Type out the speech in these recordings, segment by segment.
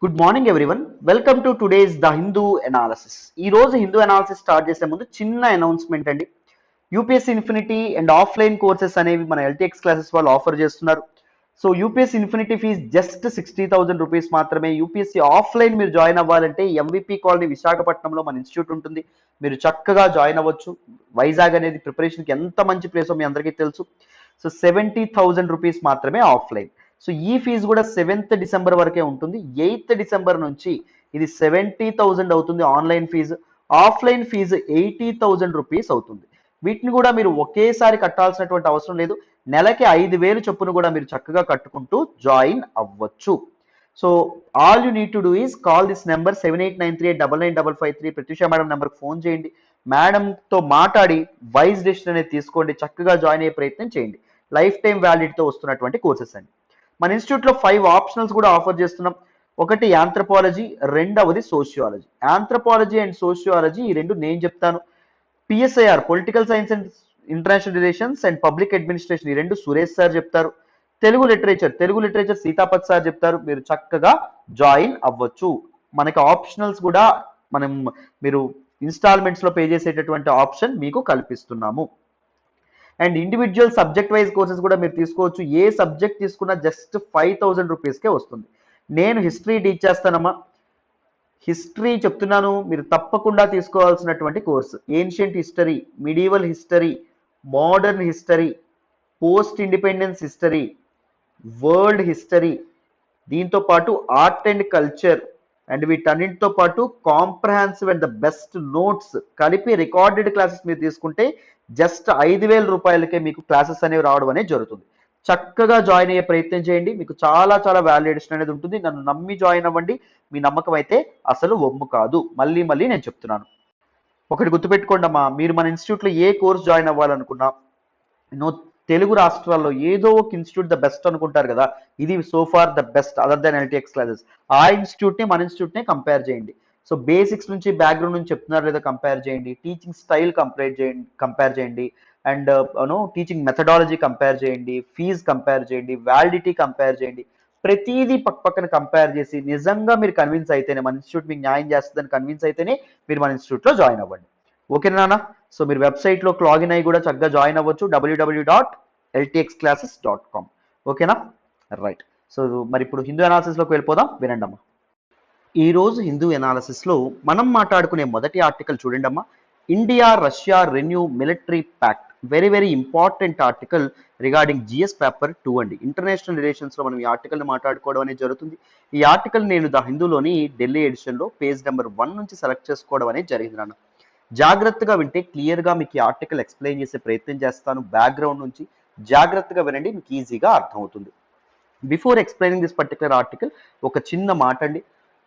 Good morning everyone. Welcome to today's the Hindu analysis. ఈ రోజు Hindu analysis start చేసే ముందు చిన్న అనౌన్స్మెంట్ అండి. UPSC infinity and offline courses అనేవి మన ఎల్టీఎక్స్ క్లాసెస్ వాళ్ళు ఆఫర్ చేస్తున్నారు. So UPSC infinity fees just 60,000 rupees మాత్రమే. యూపీఎస్సీ ఆఫ్లైన్ మీరు జాయిన్ అవ్వాలంటే ఎంవిపి కాలనీ విశాఖపట్నంలో మన ఇన్స్టిట్యూట్ ఉంటుంది. మీరు చక్కగా జాయిన్ అవ్వచ్చు. వైజాగ్ అనేది ప్రిపరేషన్కి ఎంత మంచి ప్లేసో మీ అందరికీ తెలుసు. సో 70,000 రూపీస్ మాత్రమే ఆఫ్లైన్. సో ఈ ఫీజు కూడా 7th డిసెంబర్ వరకే ఉంటుంది. 8th డిసెంబర్ నుంచి ఇది 70,000 అవుతుంది online fees. Offline fees 80,000 rupees అవుతుంది. వీటిని కూడా మీరు ఒకేసారి కట్టాల్సినటువంటి అవసరం లేదు. నెలకి 5,000 చొప్పున కూడా మీరు చక్కగా కట్టుకుంటూ జాయిన్ అవ్వచ్చు. So all you need to do is call this number 7893899553. Pratyusha madam నెంబర్కి ఫోన్ చేయండి. మేడంతో మాట్లాడి వైజ్ డెసిషన్ అనేది తీసుకోండి. చక్కగా జాయిన్ అయ్యే ప్రయత్నం చేయండి. లైఫ్ టైం వ్యాలిడిటీతో వస్తున్నటువంటి కోర్సెస్ అండి. మన ఇన్స్టిట్యూట్లో 5 ఆప్షనల్స్ కూడా ఆఫర్ చేస్తున్నాం. ఒకటి యాంథ్రపాలజీ, రెండవది సోషియాలజీ. యాంథ్రపాలజీ అండ్ సోషియాలజీ ఈ రెండు నేను చెప్తాను. PSIR political science and international relations and public administration ఈ రెండు సురేష్ సార్ చెప్తారు. తెలుగు లిటరేచర్ సీతాపత్ సార్ చెప్తారు. మీరు చక్కగా జాయిన్ అవ్వచ్చు. మనకి ఆప్షనల్స్ కూడా మీరు ఇన్స్టాల్మెంట్స్ లో పే చేసేటటువంటి ఆప్షన్ మీకు కల్పిస్తున్నాము. And individual subject wise courses కూడా మీరు తీసుకోవచ్చు. ఏ సబ్జెక్ట్ తీసుకున్నా జస్ట్ 5,000 రూపీస్కే వస్తుంది. నేను హిస్టరీ టీచ్ చేస్తానమ్మా. హిస్టరీ చెప్తున్నాను, మీరు తప్పకుండా తీసుకోవాల్సినటువంటి course. Ancient history, medieval history, modern history, post independence history, world history, దీంతో పాటు ఆర్ట్ అండ్ కల్చర్ అండ్ వీటన్నింటితో పాటు comprehensive and the best notes కలిపి రికార్డెడ్ క్లాసెస్ మీరు తీసుకుంటే జస్ట్ 5,000 రూపాయలకే మీకు క్లాసెస్ అనేవి రావడం అనేది జరుగుతుంది. చక్కగా జాయిన్ అయ్యే ప్రయత్నం చేయండి. మీకు చాలా చాలా వాల్యుయేషన్ అనేది ఉంటుంది. నన్ను నమ్మి జాయిన్ అవ్వండి. మీ నమ్మకం అయితే అసలు ఒమ్ము కాదు. మళ్ళీ నేను చెప్తున్నాను. ఒకటి గుర్తుపెట్టుకోండి అమ్మా, మీరు మన ఇన్స్టిట్యూట్లో ఏ కోర్స్ జాయిన్ అవ్వాలనుకున్నా తెలుగు రాష్ట్రాల్లో ఏదో ఒక ఇన్స్టిట్యూట్ ద బెస్ట్ అనుకుంటారు కదా, ఇది so far the best other than LTX classes. ఆ ఇన్స్టిట్యూట్ని మన ఇన్స్టిట్యూట్నే కంపేర్ చేయండి. సో బేసిక్స్ నుంచి బ్యాక్గ్రౌండ్ నుంచి చెప్తున్నారు లేదా కంపేర్ చేయండి. టీచింగ్ స్టైల్ కంపేర్ చేయండి అండ్ టీచింగ్ మెథడాలజీ కంపేర్ చేయండి. ఫీజ్ కంపేర్ చేయండి. వ్యాలిడిటీ కంపేర్ చేయండి. ప్రతిదీ పక్కన కంపేర్ చేసి నిజంగా మీరు కన్విన్స్ అయితేనే, మన ఇన్స్టిట్యూట్ మీకు న్యాయం చేస్తుందని కన్విన్స్ అయితేనే మీరు మన ఇన్స్టిట్యూట్లో జాయిన్ అవ్వండి. ఓకేనా నాన్న? సో మీరు వెబ్సైట్లోకి లాగిన్ అయ్యి కూడా చక్కగా జాయిన్ అవ్వచ్చు. www.ltxclasses.com. ఓకేనా? రైట్. సో మరి ఇప్పుడు హిందూ అనాలిసిస్లోకి వెళ్ళిపోదాం. వినండి అమ్మా. ఈరోజు హిందూ అనాలిసిస్లో మనం మాట్లాడుకునే మొదటి ఆర్టికల్ చూడండి అమ్మా. India Russia renew military pact. Very very important article regarding GS paper 2 అండి. ఇంటర్నేషనల్ రిలేషన్స్లో మనం ఈ ఆర్టికల్ని మాట్లాడుకోవడం అనేది జరుగుతుంది. ఈ ఆర్టికల్ నేను ద హిందూలోని ఢిల్లీ ఎడిషన్లో పేజ్ నెంబర్ 1 నుంచి సెలెక్ట్ చేసుకోవడం అనేది జరిగింది నాన్న. జాగ్రత్తగా వింటే క్లియర్గా మీకు ఈ ఆర్టికల్ ఎక్స్ప్లెయిన్ చేసే ప్రయత్నం చేస్తాను. బ్యాక్గ్రౌండ్ నుంచి జాగ్రత్తగా వినండి, మీకు ఈజీగా అర్థమవుతుంది. Before explaining this particular article ఒక చిన్న మాట అండి.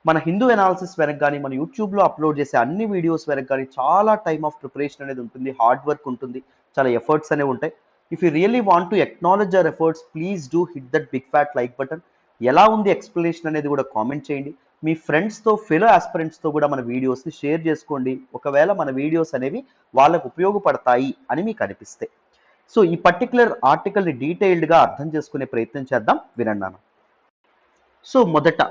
మన హిందూ అనాలిసిస్ వెనక కానీ మన యూట్యూబ్లో అప్లోడ్ చేసే అన్ని వీడియోస్ వెనక కానీ చాలా టైమ్ ఆఫ్ ప్రిపరేషన్ అనేది ఉంటుంది, హార్డ్ వర్క్ ఉంటుంది, చాలా ఎఫర్ట్స్ అనేవి ఉంటాయి. If you really want to acknowledge our efforts, please do hit that big fat like button. ఎలా ఉంది ఎక్స్ప్లెనేషన్ అనేది కూడా కామెంట్ చేయండి. మీ ఫ్రెండ్స్తో ఫెలో ఆస్పిరెంట్స్తో కూడా మన వీడియోస్ని షేర్ చేసుకోండి, ఒకవేళ మన వీడియోస్ అనేవి వాళ్ళకు ఉపయోగపడతాయి అని మీకు అనిపిస్తే. సో ఈ పర్టికులర్ ఆర్టికల్ని డీటెయిల్డ్గా అర్థం చేసుకునే ప్రయత్నం చేద్దాం. వినండి. సో మొదట,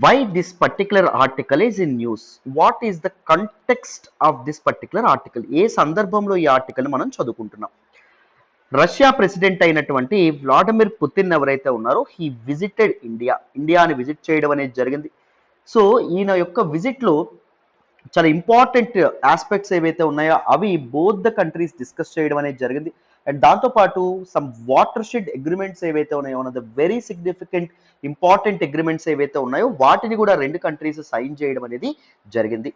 why this particular article is in news? What is the context of this particular article? ఏ సందర్భంలో ఈ ఆర్టికల్ మనం చదువుకుంటున్నాం? రష్యా ప్రెసిడెంట్ అయినటువంటి వ్లాడిమిర్ పుతిన్ ఎవరైతే ఉన్నారో, హీ విజిటెడ్ ఇండియాని విజిట్ చేయడం అనేది జరిగింది. సో ఈయన యొక్క విజిట్లో చాలా ఇంపార్టెంట్ ఆస్పెక్ట్స్ ఏవైతే ఉన్నాయో అవి బోత్ ద కంట్రీస్ డిస్కస్ చేయడం అనేది జరిగింది. అండ్ దాంతోపాటు సమ్ వాటర్ షెడ్ అగ్రిమెంట్స్ ఏవైతే ఉన్నాయో, one of the very significant important agreements ఏవైతే ఉన్నాయో వాటిని కూడా రెండు కంట్రీస్ సైన్ చేయడం అనేది జరిగింది.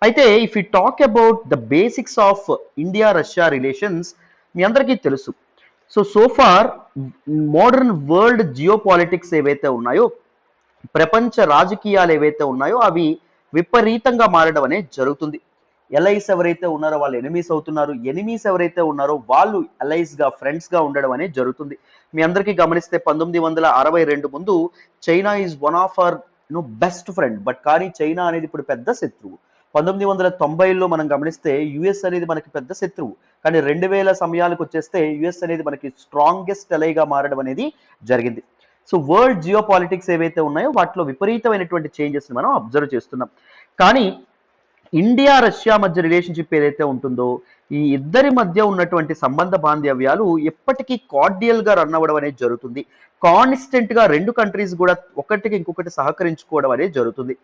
అయితే if you talk about the basics of India Russia relations, మీ అందరికీ తెలుసు. So far modern world geopolitics ఏవైతే ఉన్నాయో, ప్రపంచ రాజకీయాలు ఏవైతే ఉన్నాయో అవి విపరీతంగా మారడం అనేది జరుగుతుంది. ఎలైస్ ఎవరైతే ఉన్నారో వాళ్ళు ఎనిమీస్ అవుతున్నారు, ఎనిమీస్ ఎవరైతే ఉన్నారో వాళ్ళు ఎలైస్గా ఫ్రెండ్స్గా ఉండడం అనేది జరుగుతుంది. మీ అందరికీ గమనిస్తే 1962 ముందు China is one of our best friend, but కానీ చైనా అనేది ఇప్పుడు పెద్ద శత్రువు. 1990లో మనం గమనిస్తే యుఎస్ అనేది మనకి పెద్ద శత్రువు, కానీ 2000 సమయాలకు వచ్చేస్తే యుఎస్ అనేది మనకి స్ట్రాంగెస్ట్ ఎలైగా మారడం అనేది జరిగింది. సో వరల్డ్ జియో పాలిటిక్స్ ఏవైతే ఉన్నాయో వాటిలో విపరీతమైనటువంటి చేంజెస్ మనం అబ్జర్వ్ చేస్తున్నాం. కానీ ఇండియా రష్యా మధ్య రిలేషన్షిప్ ఏదైతే ఉంటుందో ఈ ఇద్దరి మధ్య ఉన్నటువంటి సంబంధ బాంధవ్యాలు ఎప్పటికీ కార్డియల్ గా రన్ అవ్వడం అనేది జరుగుతుంది. కాన్స్టెంట్ గా రెండు కంట్రీస్ కూడా ఒకటికి ఇంకొకటి సహకరించుకోవడం అనేది జరుగుతుంది.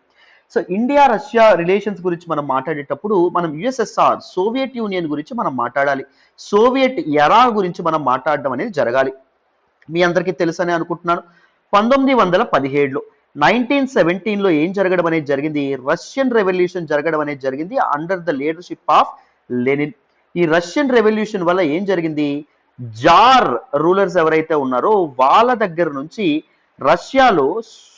సో ఇండియా రష్యా రిలేషన్స్ గురించి మనం మాట్లాడేటప్పుడు మనం యుఎస్ఎస్ఆర్ సోవియట్ యూనియన్ గురించి మనం మాట్లాడాలి. సోవియట్ ఎరా గురించి మనం మాట్లాడడం అనేది జరగాలి. మీ అందరికీ తెలుసని అనుకుంటున్నాను. 1917లో 1917లో ఏం జరగడం అనేది జరిగింది, రష్యన్ రెవల్యూషన్ జరగడం అనేది జరిగింది under the leadership of Lenin. ఈ రష్యన్ రెవల్యూషన్ వల్ల ఏం జరిగింది, జార్ రూలర్స్ ఎవరైతే ఉన్నారో వాళ్ళ దగ్గర నుంచి రష్యాలో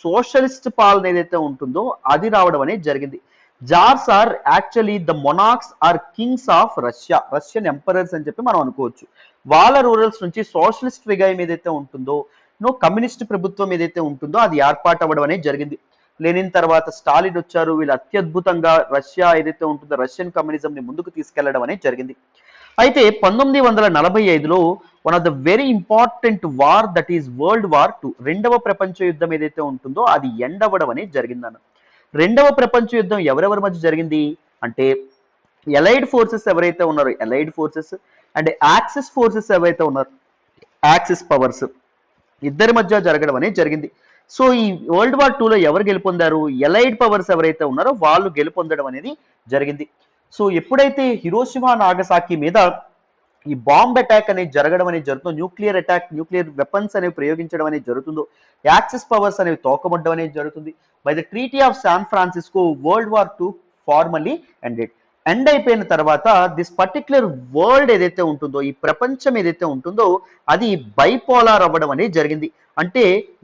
సోషలిస్ట్ పాలన ఏదైతే ఉంటుందో అది రావడం అనేది జరిగింది. Tsars are actually the monarchs or kings of Russia, Russian emperors అని చెప్పి మనం అనుకోవచ్చు. వాళ్ళ రూరల్స్ నుంచి సోషలిస్ట్ రిగైమ్ ఏదైతే ఉంటుందో కమ్యూనిస్ట్ ప్రభుత్వం ఏదైతే ఉంటుందో అది ఏర్పాటు అవ్వడం అనేది జరిగింది. లెనిన్ తర్వాత స్టాలిన్ వచ్చారు. వీళ్ళు అత్యద్భుతంగా రష్యా ఏదైతే ఉంటుందో రష్యన్ కమ్యూనిజం ని ముందుకు తీసుకెళ్లడం అనేది జరిగింది. అయితే 1945లో one of the very important war that is world war II, రెండవ ప్రపంచ యుద్ధం ఏదైతే ఉంటుందో అది ఎండ్ అవ్వడం అనేది జరిగిందన్న. రెండవ ప్రపంచ యుద్ధం ఎవరెవరి మధ్య జరిగింది అంటే ఎలైడ్ ఫోర్సెస్ ఎవరైతే ఉన్నారో allied forces and axis forces ఎవరైతే ఉన్నారో యాక్సిస్ పవర్స్ ఇద్దరి మధ్య జరగడం అనేది జరిగింది. సో ఈ వరల్డ్ వార్ II లో ఎవరు గెలుపొందారు, ఎలైడ్ పవర్స్ ఎవరైతే ఉన్నారో వాళ్ళు గెలుపొందడం అనేది జరిగింది. సో ఎప్పుడైతే హిరోషిమా నాగసాకి మీద ఈ బాంబ్ అటాక్ అనేది జరగడం అనేది జరుగుతుందో, న్యూక్లియర్ అటాక్, న్యూక్లియర్ వెపన్స్ అనేవి ప్రయోగించడం అనేది జరుగుతుందో, యాక్సిస్ పవర్స్ అనేవి తోకబడ్డం అనేది జరుగుతుంది. By the treaty of San Francisco world war II formally ended. End అయిపోయిన తర్వాత దిస్ పర్టిక్యులర్ వరల్డ్ ఏదైతే ఉంటుందో ఈ ప్రపంచం ఏదైతే ఉంటుందో అది బైపోలార్ అవ్వడం అనేది జరిగింది. అంటే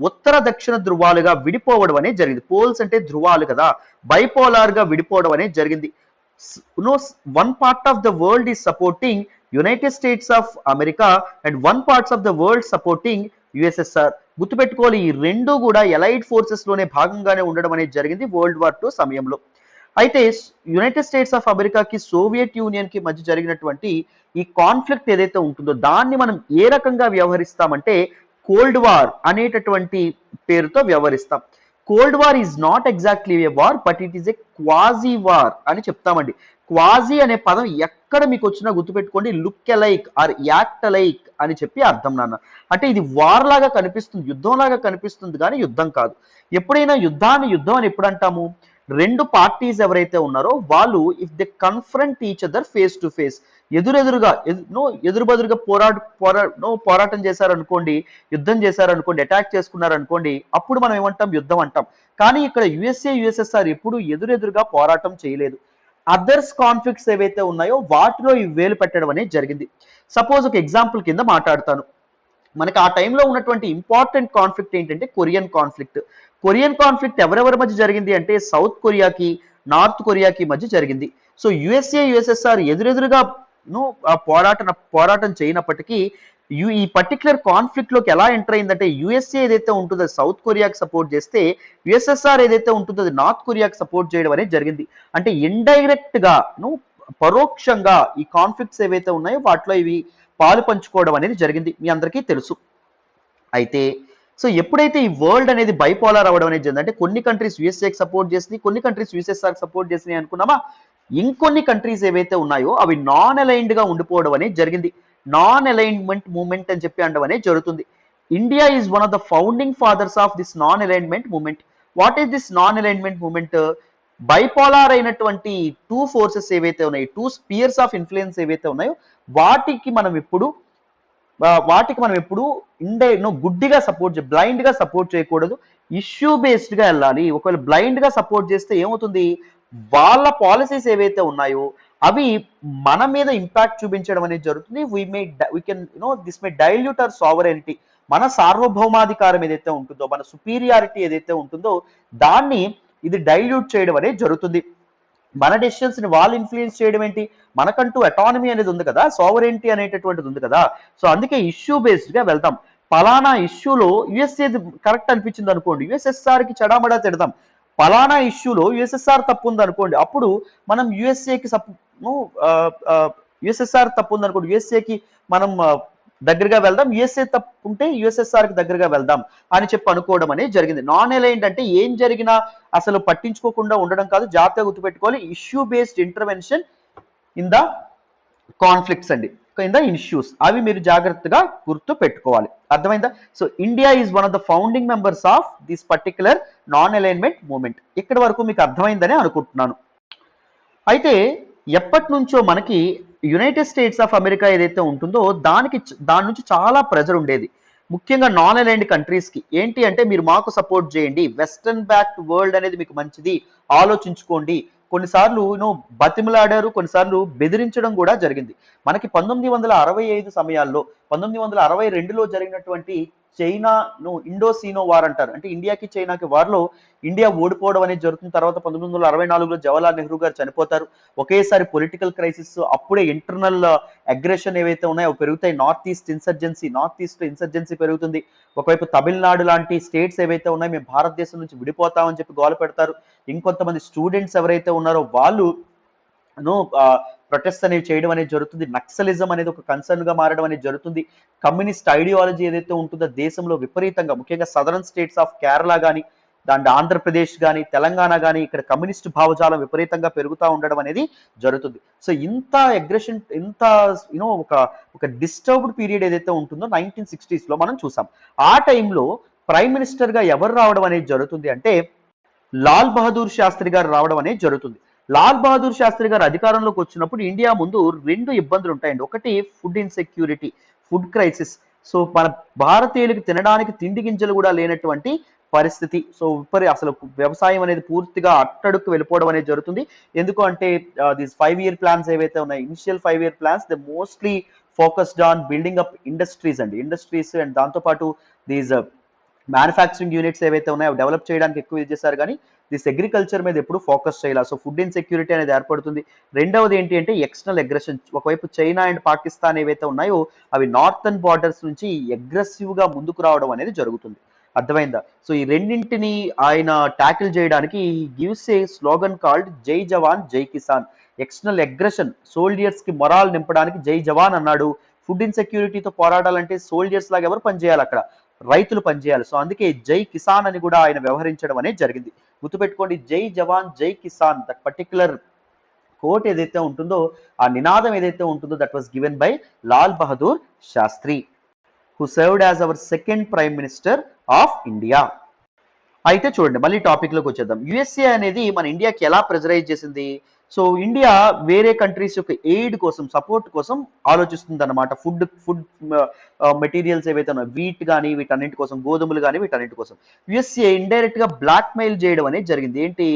ఉత్తర దక్షిణ ధృవాలుగా విడిపోవడం అనేది జరిగింది. పోల్స్ అంటే ధృవాలు కదా, బైపోలార్ గా విడిపోవడం అనేది జరిగింది. One part of the world is supporting United states of America and one parts of the world supporting USSR. గుర్తుపెట్టుకోవాలి, ఈ రెండు కూడా ఎలైడ్ ఫోర్సెస్ లోనే భాగంగానే ఉండడం అనేది జరిగింది వరల్డ్ వార్ II సమయంలో. అయితే యునైటెడ్ స్టేట్స్ ఆఫ్ అమెరికాకి సోవియట్ యూనియన్ కి మధ్య జరిగినటువంటి ఈ కాన్ఫ్లిక్ట్ ఏదైతే ఉంటుందో దాన్ని మనం ఏ రకంగా వ్యవహరిస్తామంటే కోల్డ్ వార్ అనేటటువంటి పేరుతో వ్యవహరిస్తాం. Cold war is not exactly a war but it is a quasi war అని చెప్తామండి. క్వాజీ అనే పదం ఎక్కడ మీకు వచ్చినా గుర్తుపెట్టుకోండి, look alike or act alike అని చెప్పి అర్థం నాన్న. అంటే ఇది వార్ లాగా కనిపిస్తుంది, యుద్ధం లాగా కనిపిస్తుంది కానీ యుద్ధం కాదు. ఎప్పుడైనా యుద్ధాన్ని యుద్ధం అని ఎప్పుడు అంటాము, రెండు పార్టీస్ ఎవరైతే ఉన్నారో వాళ్ళు if they confront each other face to face, ఎదురెదురుగా ఎదురుబదురుగా పోరాటం చేశారనుకోండి, యుద్ధం చేశారనుకోండి, అటాక్ చేసుకున్నారనుకోండి, అప్పుడు మనం ఏమంటాం, యుద్ధం అంటాం. కానీ ఇక్కడ యుఎస్ఎస్ఆర్ ఎప్పుడు ఎదురెదురుగా పోరాటం చేయలేదు. అదర్స్ కాన్ఫ్లిక్ట్స్ ఏవైతే ఉన్నాయో వాటిలో ఈ వేలు పెట్టడం అనేది జరిగింది. సపోజ్ ఒక ఎగ్జాంపుల్ కింద మాట్లాడతాను. మనకి ఆ టైంలో ఉన్నటువంటి ఇంపార్టెంట్ కాన్ఫ్లిక్ట్ ఏంటంటే కొరియన్ కాన్ఫ్లిక్ట్. కొరియన్ కాన్ఫ్లిక్ట్ ఎవరెవరి మధ్య జరిగింది అంటే సౌత్ కొరియాకి నార్త్ కొరియాకి మధ్య జరిగింది. సో యుఎస్ఎస్ఆర్ ఎదురెదురుగా పోరాటం చేయనప్పటికీ ఈ పర్టికులర్ కాన్ఫ్లిక్ట్ లోకి ఎలా ఎంటర్ అయిందంటే యుఎస్ఏ ఏదైతే ఉంటుందో సౌత్ కొరియాకి సపోర్ట్ చేస్తే యుఎస్ఎస్ఆర్ ఏదైతే ఉంటుందో అది నార్త్ కొరియాకి సపోర్ట్ చేయడం అనేది జరిగింది. అంటే ఇండైరెక్ట్ గా పరోక్షంగా ఈ కాన్ఫ్లిక్ట్స్ ఏవైతే ఉన్నాయో వాటిలో ఇవి పాలు పంచుకోవడం అనేది జరిగింది, మీ అందరికీ తెలుసు. అయితే సో ఎప్పుడైతే ఈ వరల్డ్ అనేది బైపోలార్ అవ్వడం అనేది జరిగింది, అంటే కొన్ని కంట్రీస్ యుఎస్ఏకి సపోర్ట్ చేసింది, కొన్ని కంట్రీస్ యుఎస్ఎస్ఆర్ సపోర్ట్ చేసినాయి అనుకున్నామా, ఇంకొన్ని కంట్రీస్ ఏవైతే ఉన్నాయో అవి నాన్ అలైన్డ్ గా ఉండిపోవడం అనేది జరిగింది. నాన్ అలైన్మెంట్ మూవ్మెంట్ అని చెప్పి అనడం అనేది జరుగుతుంది. India is one of the founding fathers of this non alignment movement. What is this non alignment movement? Bipolar అయినటువంటి టూ ఫోర్సెస్ ఏవైతే ఉన్నాయో, టూ స్పియర్స్ ఆఫ్ ఇన్ఫ్లుయెన్స్ ఏవైతే ఉన్నాయో వాటికి మనం ఎప్పుడు గుడ్డిగా సపోర్ట్ బ్లైండ్ గా సపోర్ట్ చేయకూడదు, ఇష్యూ బేస్డ్ గా వెళ్ళాలి. ఒకవేళ బ్లైండ్ గా సపోర్ట్ చేస్తే ఏమవుతుంది, వాళ్ళ పాలసీస్ ఏవైతే ఉన్నాయో అవి మన మీద ఇంపాక్ట్ చూపించడం అనేది జరుగుతుంది. This may dilute our sovereignty, మన సార్వభౌమాధికారం ఏదైతే ఉంటుందో, మన సుపీరియారిటీ ఏదైతే ఉంటుందో దాన్ని ఇది డైల్యూట్ చేయడం అనేది జరుగుతుంది. మన డెసిషన్స్ ని వాళ్ళు ఇన్ఫ్లుయెన్స్ చేయడం ఏంటి, మనకంటూ అటానమీ అనేది ఉంది కదా, సావరెంటీ అనేటటువంటిది ఉంది కదా. సో అందుకే ఇష్యూ బేస్డ్ గా వెళ్తాం. పలానా ఇష్యూలో యుఎస్ఏ కరెక్ట్ అనిపించింది అనుకోండి, యుఎస్ఎస్ఆర్ కి చెడామడా తిడతాం. పలానా ఇష్యూలో యుఎస్ఎస్ఆర్ తప్పు ఉంది అనుకోండి, అప్పుడు మనం యుఎస్ఆర్ తప్పు ఉంది అనుకోండి, యుఎస్ఏకి మనం దగ్గరగా వెళ్దాం, యుఎస్ఏ తప్పుంటే యుఎస్ఎస్ఆర్ కి దగ్గరగా వెళ్దాం అని చెప్పి అనుకోవడం అనేది జరిగింది. నాన్ అలైన్డ్ అంటే ఏం జరిగినా అసలు పట్టించుకోకుండా ఉండడం కాదు, జాగ్రత్తగా గుర్తుపెట్టుకోవాలి. Issue based intervention in the conflicts అండి, ఇన్ ద ఇష్యూస్, అవి మీరు జాగ్రత్తగా గుర్తు పెట్టుకోవాలి. అర్థమైందా? So India is one of the founding members of this particular non alignment movement. ఇక్కడ వరకు మీకు అర్థమైందని అనుకుంటున్నాను. అయితే ఎప్పటి నుంచో మనకి యునైటెడ్ స్టేట్స్ ఆఫ్ అమెరికా ఏదైతే ఉంటుందో దాని నుంచి చాలా ప్రెజర్ ఉండేది, ముఖ్యంగా నాన్ అలైన్డ్ కంట్రీస్ కి. ఏంటి అంటే మీరు మాకు సపోర్ట్ చేయండి, వెస్టర్న్ బ్యాక్డ్ వరల్డ్ అనేది మీకు మంచిది, ఆలోచించుకోండి. కొన్నిసార్లు బతిమలాడారు, కొన్నిసార్లు బెదిరించడం కూడా జరిగింది. మనకి 1965 సమయాల్లో, 1962లో జరిగినటువంటి చైనా ఇండోసీనో వార్ అంటారు, అంటే ఇండియాకి చైనాకి వార్లో ఇండియా ఓడిపోవడం అనేది జరుగుతుంది. తర్వాత 1964లో జవహర్లాల్ నెహ్రూ గారు చనిపోతారు. ఒకేసారి పొలిటికల్ క్రైసిస్, అప్పుడే ఇంటర్నల్ అగ్రెషన్ ఏవైతే ఉన్నాయో పెరుగుతాయి. నార్త్ ఈస్ట్ ఇన్సర్జెన్సీ పెరుగుతుంది. ఒకవైపు తమిళనాడు లాంటి స్టేట్స్ ఏవైతే ఉన్నాయో మేము భారతదేశం నుంచి విడిపోతామని చెప్పి గోల పెడతారు. ఇంకొంతమంది స్టూడెంట్స్ ఎవరైతే ఉన్నారో వాళ్ళు ప్రొటెస్ట్ అనేవి చేయడం అనేది జరుగుతుంది. నక్సలిజం అనేది ఒక కన్సర్న్ గా మారడం అనేది జరుగుతుంది. కమ్యూనిస్ట్ ఐడియాలజీ ఏదైతే ఉంటుందో దేశంలో విపరీతంగా, ముఖ్యంగా సదరన్ స్టేట్స్ ఆఫ్ కేరళ కానీ, దాంట్లో ఆంధ్రప్రదేశ్ కానీ, తెలంగాణ కానీ, ఇక్కడ కమ్యూనిస్ట్ భావజాలం విపరీతంగా పెరుగుతూ ఉండడం అనేది జరుగుతుంది. సో ఇంత అగ్రెషన్, ఇంత ఒక డిస్టర్బ్డ్ పీరియడ్ ఏదైతే ఉంటుందో 1960s లో మనం చూసాం. ఆ టైంలో ప్రైమ్ మినిస్టర్ గా ఎవరు రావడం అనేది జరుగుతుంది అంటే లాల్ బహదూర్ శాస్త్రి గారు రావడం అనేది జరుగుతుంది. లాల్ బహదూర్ శాస్త్రి గారు అధికారంలోకి వచ్చినప్పుడు ఇండియా ముందు 2 ఇబ్బందులు ఉంటాయండి. ఒకటి food insecurity, food crisis. So మన భారతీయులకు తినడానికి తిండి గింజలు కూడా లేనటువంటి పరిస్థితి. సో అసలు వ్యవసాయం అనేది పూర్తిగా అట్టడుకు వెళ్ళిపోవడం అనేది జరుగుతుంది. ఎందుకు అంటే దీస్ 5-year ప్లాన్స్ ఏవైతే ఉన్నాయి, initial 5-year plans they mostly focused on building up industries and దాంతోపాటు దీస్ మ్యానుఫ్యాక్చరింగ్ యూనిట్స్ ఏవైతే ఉన్నాయో అవి డెవలప్ చేయడానికి ఎక్కువ ఇది చేశారు, కానీ దిస్ అగ్రికల్చర్ మీద ఎప్పుడు ఫోకస్ చేయాలి. సో ఫుడ్ ఇన్సెక్యూరిటీ అనేది ఏర్పడుతుంది. రెండవది ఏంటి అంటే ఎక్స్టర్నల్ అగ్రెషన్. ఒకవైపు చైనా అండ్ పాకిస్తాన్ ఏవైతే ఉన్నాయో అవి నార్థన్ బార్డర్స్ నుంచి అగ్రెసివ్ గా ముందుకు రావడం అనేది జరుగుతుంది. అర్థమైందా? సో ఈ రెండింటిని ఆయన ట్యాకిల్ చేయడానికి గివ్స్ ఏ స్లోగన్ కాల్డ్ జై జవాన్ జై కిసాన్. ఎక్స్టర్నల్ అగ్రెషన్, సోల్జర్స్ కి మొరాల్ నింపడానికి జై జవాన్ అన్నాడు. ఫుడ్ ఇన్సెక్యూరిటీతో పోరాడాలంటే సోల్జర్స్ లాగా ఎవరు పనిచేయాలి, అక్కడ రైతులు పనిచేయాలి. సో అందుకే జై కిసాన్ అని కూడా ఆయన వ్యవహరించడం అనేది జరిగింది. గుర్తుపెట్టుకోండి, జై జవాన్ జై కిసాన్, దట్ పర్టికులర్ కోట్ ఏదైతే ఉంటుందో, ఆ నినాదం ఏదైతే ఉంటుందో, that was given by Lal Bahadur Shastri, who served as our second prime minister of India. అయితే చూడండి, మళ్ళీ టాపిక్ లోకి వచ్చేద్దాం. యుఎస్ఏ అనేది మన ఇండియాకి ఎలా ప్రెజరైజ్ చేసింది? సో ఇండియా వేరే కంట్రీస్ యొక్క ఎయిడ్ కోసం, సపోర్ట్ కోసం ఆలోచిస్తుంది అనమాట. ఫుడ్ మెటీరియల్స్ ఏవైతే ఉన్నాయో, వీట్ కానీ వీటన్నింటి కోసం, గోధుమలు కానీ వీటన్నింటి కోసం యుఎస్ఏ ఇండైరెక్ట్ గా బ్లాక్ మెయిల్ చేయడం అనేది జరిగింది. ఏంటి,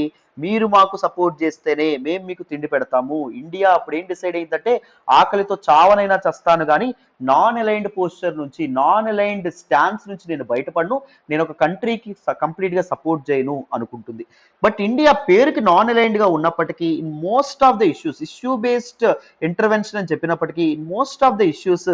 మీరు మాకు సపోర్ట్ చేస్తేనే మేము మీకు తిండి పెడతాము. ఇండియా అప్పుడు ఏం డిసైడ్ అయిందంటే ఆకలితో చావనైనా చస్తాను కానీ నాన్ అలైన్డ్ పోస్చర్ నుంచి, నాన్ అలైన్డ్ స్టాన్స్ నుంచి నేను బయటపడను, నేను ఒక కంట్రీకి కంప్లీట్ గా సపోర్ట్ చేయను అనుకుంటుంది. బట్ ఇండియా పేరుకి నాన్ అలైన్డ్ గా ఉన్నప్పటికీ in most of the issues, issue based intervention అని చెప్పినప్పటికీ in most of the issues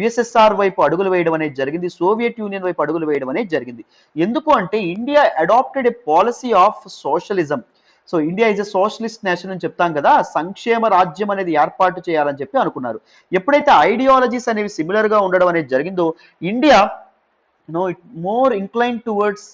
USSR వైపు అడుగులు వేయడం అనేది జరిగింది, సోవియట్ యూనియన్ వైపు అడుగులు వేయడం అనేది జరిగింది. ఎందుకు అంటే India adopted a policy of socialism. So India is a socialist nation అని చెప్తాం కదా, సంక్షేమ రాజ్యం అనేది ఏర్పాటు చేయాలని చెప్పి అనుకున్నారు. ఎప్పుడైతే ఐడియాలజీస్ అనేవి సిమిలర్ గా ఉండడం అనేది జరిగిందో India more incline towards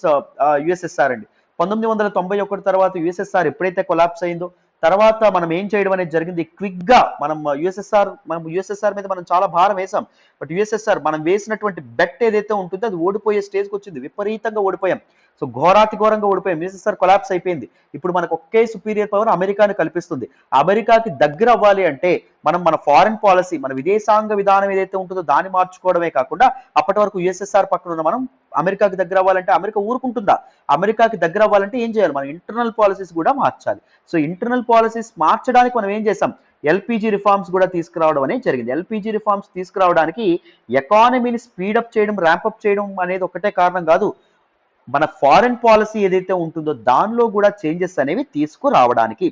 USSR అండి. 1991 తర్వాత యుఎస్ఎస్ఆర్ ఎప్పుడైతే కొలాప్స్ అయిందో తర్వాత మనం ఏం చేయడం అనేది జరిగింది, క్విక్ గా మనం యుఎస్ఎస్ఆర్ మీద మనం చాలా భారం వేసాం. బట్ యుఎస్ఎస్ఆర్ మనం వేసినటువంటి బెట్ ఏదైతే ఉంటుందో అది ఓడిపోయే స్టేజ్కి వచ్చింది, విపరీతంగా ఓడిపోయాం. సో ఘోరాతి ఘోరంగా ఓడిపోయాం, యుఎస్ఎస్ఆర్ కొలాప్స్ అయిపోయింది. ఇప్పుడు మనకు ఒకే సుపీరియర్ పవర్ అమెరికాని కల్పిస్తుంది. అమెరికాకి దగ్గర అవ్వాలి అంటే మనం మన ఫారెన్ పాలసీ, మన విదేశాంగ విధానం ఏదైతే ఉంటుందో దాన్ని మార్చుకోవడమే కాకుండా అప్పటి వరకు యుఎస్ఎస్ఆర్ పక్కన ఉన్న మనం అమెరికాకి దగ్గర అవ్వాలంటే అమెరికా ఊరుకుంటుందా? అమెరికాకి దగ్గర అవ్వాలంటే ఏం చేయాలి, మనం ఇంటర్నల్ పాలసీస్ కూడా మార్చాలి. సో ఇంటర్నల్ పాలసీస్ మార్చడానికి మనం ఏం చేసాం, ఎల్పిజి రిఫార్మ్స్ కూడా తీసుకురావడం అనేది జరిగింది. ఎల్పిజి రిఫార్మ్స్ తీసుకురావడానికి ఎకానమీని స్పీడప్ చేయడం, ర్యాంపప్ చేయడం అనేది ఒకటే కారణం కాదు, మన ఫారెన్ పాలసీ ఏదైతే ఉంటుందో దానిలో కూడా చేంజెస్ అనేవి తీసుకురావడానికి.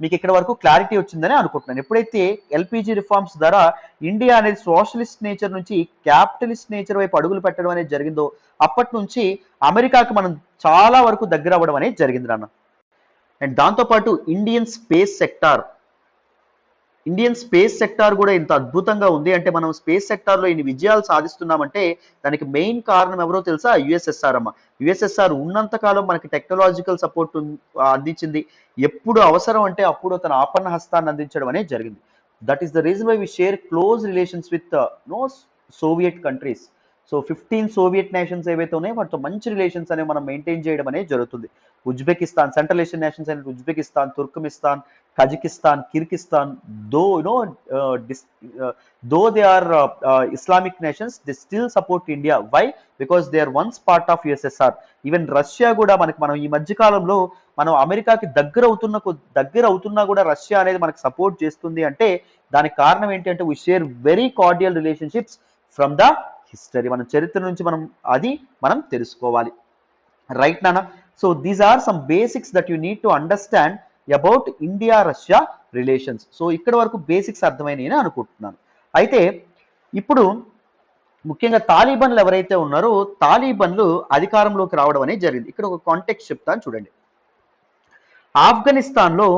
మీకు ఇక్కడ వరకు క్లారిటీ వచ్చిందని అనుకుంటున్నాను. ఎప్పుడైతే ఎల్పిజి రిఫార్మ్స్ ద్వారా ఇండియా అనేది సోషలిస్ట్ నేచర్ నుంచి క్యాపిటలిస్ట్ నేచర్ వైపు అడుగులు పెట్టడం అనేది జరిగిందో అప్పటి నుంచి అమెరికాకి మనం చాలా వరకు దగ్గర అవ్వడం అనేది జరిగింది నాన్న. అండ్ దాంతోపాటు Indian space sector, Indian space sector కూడా ఇంత అద్భుతంగా ఉంది అంటే మనం స్పేస్ సెక్టార్లో ఇన్ని విజయాలు సాధిస్తున్నామంటే దానికి మెయిన్ కారణం ఎవరో తెలుసా? యుఎస్ఎస్ఆర్ అమ్మ. యుఎస్ఎస్ఆర్ ఉన్నంత కాలం మనకి టెక్నాలజికల్ సపోర్ట్ అందించింది. ఎప్పుడు అవసరం అంటే అప్పుడు తన ఆపన్న హస్తాన్ని అందించడం అనేది జరిగింది. That is the reason why we share close relations with no Soviet countries. So 15 Soviet nations ఏవైతే ఉన్నాయో వాటితో మంచి రిలేషన్స్ అనేవి మనం మెయింటైన్ చేయడం అనేది జరుగుతుంది. ఉజ్బెకిస్తాన్, సెంట్రల్ ఏషియన్ నేషన్స్ అయిన Uzbekistan, Turkmenistan, Kazakhstan, Kyrgyzstan, though though they are Islamic nations, they still support India. Why? Because they are once part of USSR. Even Russia కూడా మనం ఈ మధ్య కాలంలో మనం అమెరికాకి దగ్గర అవుతున్నా కూడా రష్యా అనేది మనకు సపోర్ట్ చేస్తుంది అంటే దానికి కారణం ఏంటి అంటే we share very cordial relationships from the history. మన చరిత్ర నుంచి మనం తెలుసుకోవాలి. రైట్ నానా? So these are some basics that you need to understand about India Russia relations. So ఇక్కడ వరకు బేసిక్స్ అర్థమైనవి అనుకుంటున్నాను. అయితే ఇప్పుడు ముఖ్యంగా తాలిబన్లు ఎవరైతే ఉన్నారో తాలిబన్లు అధికారంలోకి రావడం అనేది జరిగింది. ఇక్కడ ఒక కాంటెక్స్ట్ చెప్తాను చూడండి. ఆఫ్ఘనిస్తాన్లో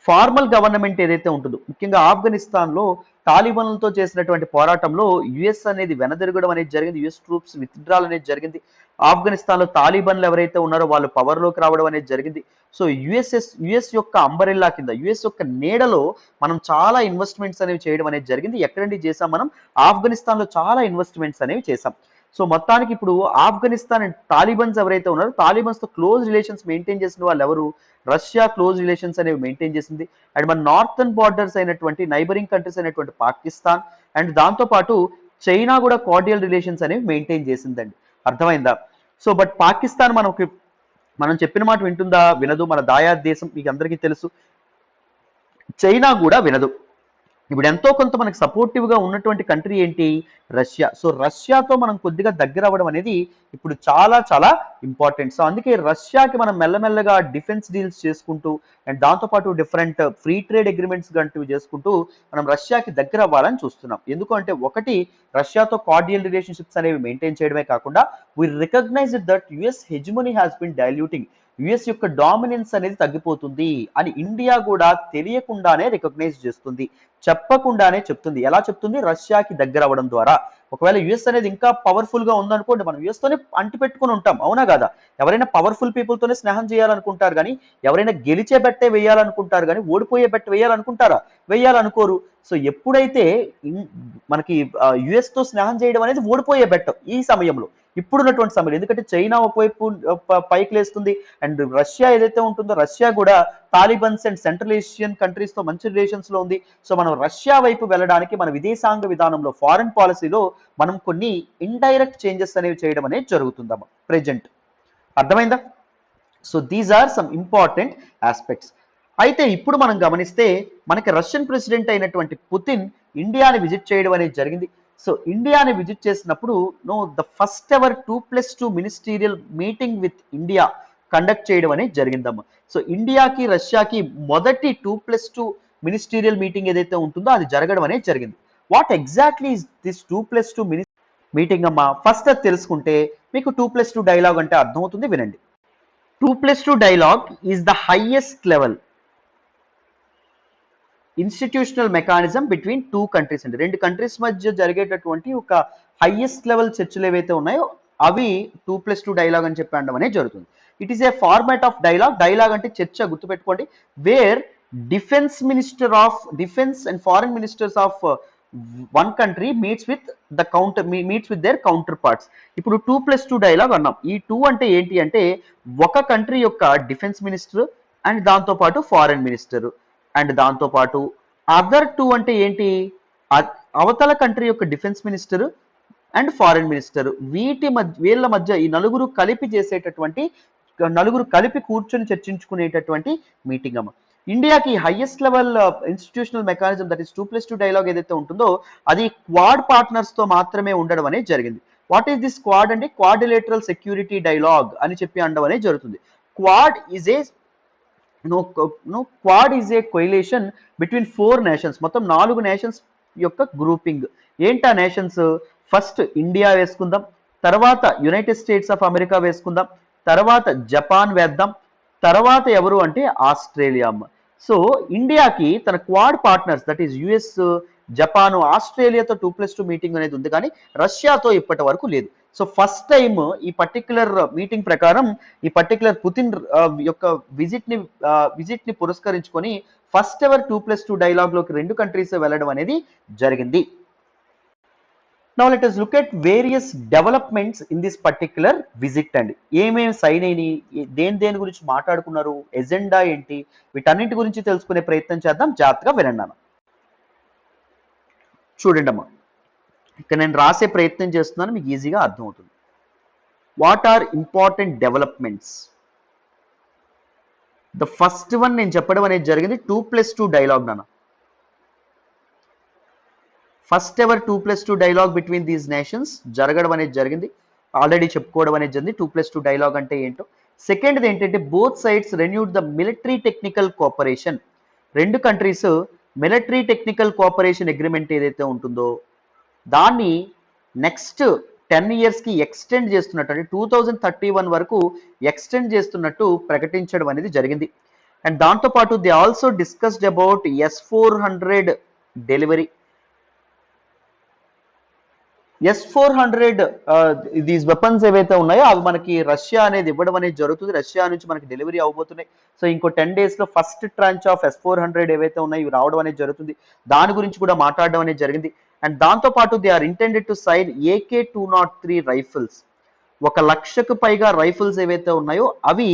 ఫార్మల్ గవర్నమెంట్ ఏదైతే ఉంటుందో, ముఖ్యంగా ఆఫ్ఘనిస్తాన్లో తాలిబన్లతో చేసినటువంటి పోరాటంలో యుఎస్ అనేది వెనదిరగడం అనేది జరిగింది. యుఎస్ ట్రూప్స్ విత్డ్రాల్ అనేది జరిగింది. ఆఫ్ఘనిస్తాన్లో తాలిబన్లు ఎవరైతే ఉన్నారో వాళ్ళు పవర్లోకి రావడం అనేది జరిగింది. సో యుఎస్ యొక్క అంబరెల్లా కింద, యుఎస్ యొక్క నీడలో మనం చాలా ఇన్వెస్ట్మెంట్స్ అనేవి చేయడం అనేది జరిగింది. ఎక్కడండి చేసాం? మనం ఆఫ్ఘనిస్తాన్లో చాలా ఇన్వెస్ట్మెంట్స్ అనేవి చేసాం. సో మొత్తానికి ఇప్పుడు ఆఫ్ఘనిస్తాన్ అండ్ తాలిబన్స్ ఎవరైతే ఉన్నారో తాలిబన్స్ తో క్లోజ్ రిలేషన్స్ మెయింటైన్ చేసిన వాళ్ళు ఎవరు? రష్యా క్లోజ్ రిలేషన్స్ అనేవి మెయింటైన్ చేసింది. అండ్ మన నార్థన్ బార్డర్స్ అయినటువంటి నైబరింగ్ కంట్రీస్ అయినటువంటి పాకిస్తాన్ అండ్ దాంతో పాటు చైనా కూడా కార్డియల్ రిలేషన్స్ అనేవి మెయింటైన్ చేసిందండి. అర్థమైందా? సో బట్ పాకిస్తాన్ మనం చెప్పిన మాట వింటుందా? వినదు. మన దాయాద్ దేశం మీకు అందరికీ తెలుసు. చైనా కూడా వినదు. ఇప్పుడు ఎంతో కొంత మనకు సపోర్టివ్ గా ఉన్నటువంటి కంట్రీ ఏంటి? రష్యా. సో రష్యాతో మనం కొద్దిగా దగ్గర అవ్వడం అనేది ఇప్పుడు చాలా చాలా ఇంపార్టెంట్. సో అందుకే రష్యాకి మనం మెల్లమెల్లగా డిఫెన్స్ డీల్స్ చేసుకుంటూ అండ్ దాంతోపాటు డిఫరెంట్ ఫ్రీ ట్రేడ్ అగ్రిమెంట్స్ గంటూ చేసుకుంటూ మనం రష్యాకి దగ్గర అవ్వాలని చూస్తున్నాం. ఎందుకంటే ఒకటి, రష్యాతో కార్డియల్ రిలేషన్షిప్స్ అనేవి మెయింటైన్ చేయడమే కాకుండా we recognise that US hegemony has been diluting, US యొక్క డామినెన్స్ అనేది తగ్గిపోతుంది అని ఇండియా కూడా తెలియకుండానే రికగ్నైజ్ చేస్తుంది, చెప్పకుండానే చెప్తుంది. ఎలా చెప్తుంది? రష్యాకి దగ్గర అవ్వడం ద్వారా. ఒకవేళ యుఎస్ అనేది ఇంకా పవర్ఫుల్ గా ఉందనుకోండి, మనం యుఎస్ తోనే అంటి పెట్టుకుని ఉంటాం, అవునా కదా? ఎవరైనా పవర్ఫుల్ పీపుల్ తోనే స్నేహం చేయాలనుకుంటారు కానీ ఎవరైనా గెలిచే బట్టే వేయాలనుకుంటారు కానీ ఓడిపోయే బట్ట వేయాలనుకుంటారా? వేయాలనుకోరు. సో ఎప్పుడైతే మనకి యుఎస్ తో స్నేహం చేయడం అనేది ఓడిపోయే బెట్ట ఈ సమయంలో, ఇప్పుడున్నటువంటి సమయంలో. ఎందుకంటే చైనా ఒకవైపు పైకి లేస్తుంది అండ్ రష్యా ఏదైతే ఉంటుందో రష్యా కూడా Talibans and central Asian countries తో మంచి రిలేషన్స్ లో ఉంది. సో మనం రష్యా వైపు వెళ్ళడానికి మన విదేశాంగ విధానంలో, ఫారెన్ పాలసీలో మనం కొన్ని ఇండైరెక్ట్ చేంజెస్ అనేవి చేయడం అనేది జరుగుతుందమ్మా ప్రెజెంట్. అర్థమైందా? So these are some important aspects. అయితే ఇప్పుడు మనం గమనిస్తే మనకి రష్యన్ ప్రెసిడెంట్ అయినటువంటి పుతిన్ ఇండియాని విజిట్ చేయడం అనేది జరిగింది. సో ఇండియాని విజిట్ చేసినప్పుడు the first ever 2+2 ministerial meeting with India conduct చేయడం అనేది జరిగిందమ్మా. సో ఇండియాకి రష్యాకి మొదటి 2+2 మినిస్టీరియల్ మీటింగ్ ఏదైతే ఉంటుందో అది జరగడం అనేది జరిగింది. What exactly is this 2+2 meeting అమ్మా? ఫస్ట్ అది తెలుసుకుంటే మీకు 2+2 డైలాగ్ అంటే అర్థమవుతుంది. వినండి. 2+2 dialogue is the highest level institutional mechanism between two countries అండి. రెండు కంట్రీస్ మధ్య జరిగేటటువంటి ఒక హైయెస్ట్ లెవెల్ చర్చలు ఏవైతే ఉన్నాయో అవి 2+2 డైలాగ్ అని చెప్పి అనడం అనేది జరుగుతుంది. It is a format of dialogue. Dialogue అంటే చర్చ, గుర్తుపెట్టుకోండి. Where defence and foreign ministers of one country meets with their counterparts. ఇప్పుడు 2+2 డైలాగ్ అన్నాం. ఈ 2 అంటే ఏంటి అంటే ఒక కంట్రీ యొక్క డిఫెన్స్ మినిస్టర్ అండ్ దాంతో పాటు ఫారెన్ మినిస్టర్ అండ్ దాంతో పాటు అదర్ 2 అంటే ఏంటి? అవతల కంట్రీ యొక్క defence minister and foreign minister. వీళ్ళ మధ్య ఈ నలుగురు కలిపి కూర్చొని చర్చించుకునేటటువంటి మీటింగ్ అమ్మ. ఇండియాకి highest level institutional mechanism that is 2+2 dialogue ఏదైతే ఉంటుందో అది క్వాడ్ పార్ట్నర్స్ తో మాత్రమే ఉండడం అనేది జరిగింది. వాట్ ఈస్ దిస్ క్వాడ్ అంటే క్వాడ్రిలేటరల్ సెక్యూరిటీ డైలాగ్ అని చెప్పి అనడం అనేది జరుగుతుంది. Quad is a coalition between 4 nations. మొత్తం 4 నేషన్స్ యొక్క గ్రూపింగ్. ఏంటా నేషన్స్? ఫస్ట్ ఇండియా వేసుకుందాం, తర్వాత యునైటెడ్ స్టేట్స్ ఆఫ్ అమెరికా వేసుకుందాం, తర్వాత జపాన్ వేద్దాం, తర్వాత ఎవరు అంటే ఆస్ట్రేలియా. సో ఇండియాకి తన Quad partners that is US, Japan, ఆస్ట్రేలియాతో 2+2 మీటింగ్ అనేది ఉంది, కానీ రష్యాతో ఇప్పటి వరకు లేదు. సో ఫస్ట్ టైం ఈ పర్టికులర్ మీటింగ్ ప్రకారం ఈ పర్టికులర్ పుతిన్ యొక్క విజిట్ ని పురస్కరించుకొని ఫస్ట్ ఎవర్ 2+2 డైలాగ్ లోకి రెండు కంట్రీస్ వెళ్ళడం అనేది జరిగింది. Now let us look at various developments in this particular visit అండి. ఏమేమి సైన్ అయినాయి, దేని గురించి మాట్లాడుకున్నారు, ఎజెండా ఏంటి, వీటన్నింటి గురించి తెలుసుకునే ప్రయత్నం చేద్దాం. జాగ్రత్తగా వినండి అన్న. చూడండి అమ్మా, ఇక్కడ నేను రాసే ప్రయత్నం చేస్తున్నాను, మీకు ఈజీగా అర్థమవుతుంది. What are important developments? The first one నేను చెప్పడం అనేది జరిగింది 2+2 డైలాగ్ నాన్న. First ever 2+2 dialogue between these nations జరగడం అనేది జరిగింది. ఆల్రెడీ చెప్పుకోవడం అనేది జరిగింది 2+2 డైలాగ్ అంటే ఏంటో. సెకండ్ది ఏంటంటే both sides renewed the military technical cooperation. రెండు countries military technical cooperation agreement ఏదైతే ఉంటుందో దాన్ని నెక్స్ట్ 10 yearsకి ఎక్స్టెండ్ చేస్తున్నట్టు, అంటే 2031 వరకు ఎక్స్టెండ్ చేస్తున్నట్టు ప్రకటించడం అనేది జరిగింది. అండ్ దాంతోపాటు they also discussed about S-400 delivery. S-400 these weapons ఏవైతే ఉన్నాయో అవి మనకి రష్యా అనేది ఇవ్వడం అనేది జరుగుతుంది. రష్యా నుంచి మనకి డెలివరీ అవబోతున్నాయి. సో ఇంకో 10 daysలో ఫస్ట్ ట్రాంచ్ ఆఫ్ S-400 ఏవైతే ఉన్నాయో ఇవి రావడం అనేది జరుగుతుంది. దాని గురించి కూడా మాట్లాడడం అనేది జరిగింది. అండ్ దాంతోపాటు they are intended to sign AK-203 rifles. 1,00,000కు పైగా రైఫిల్స్ ఏవైతే ఉన్నాయో అవి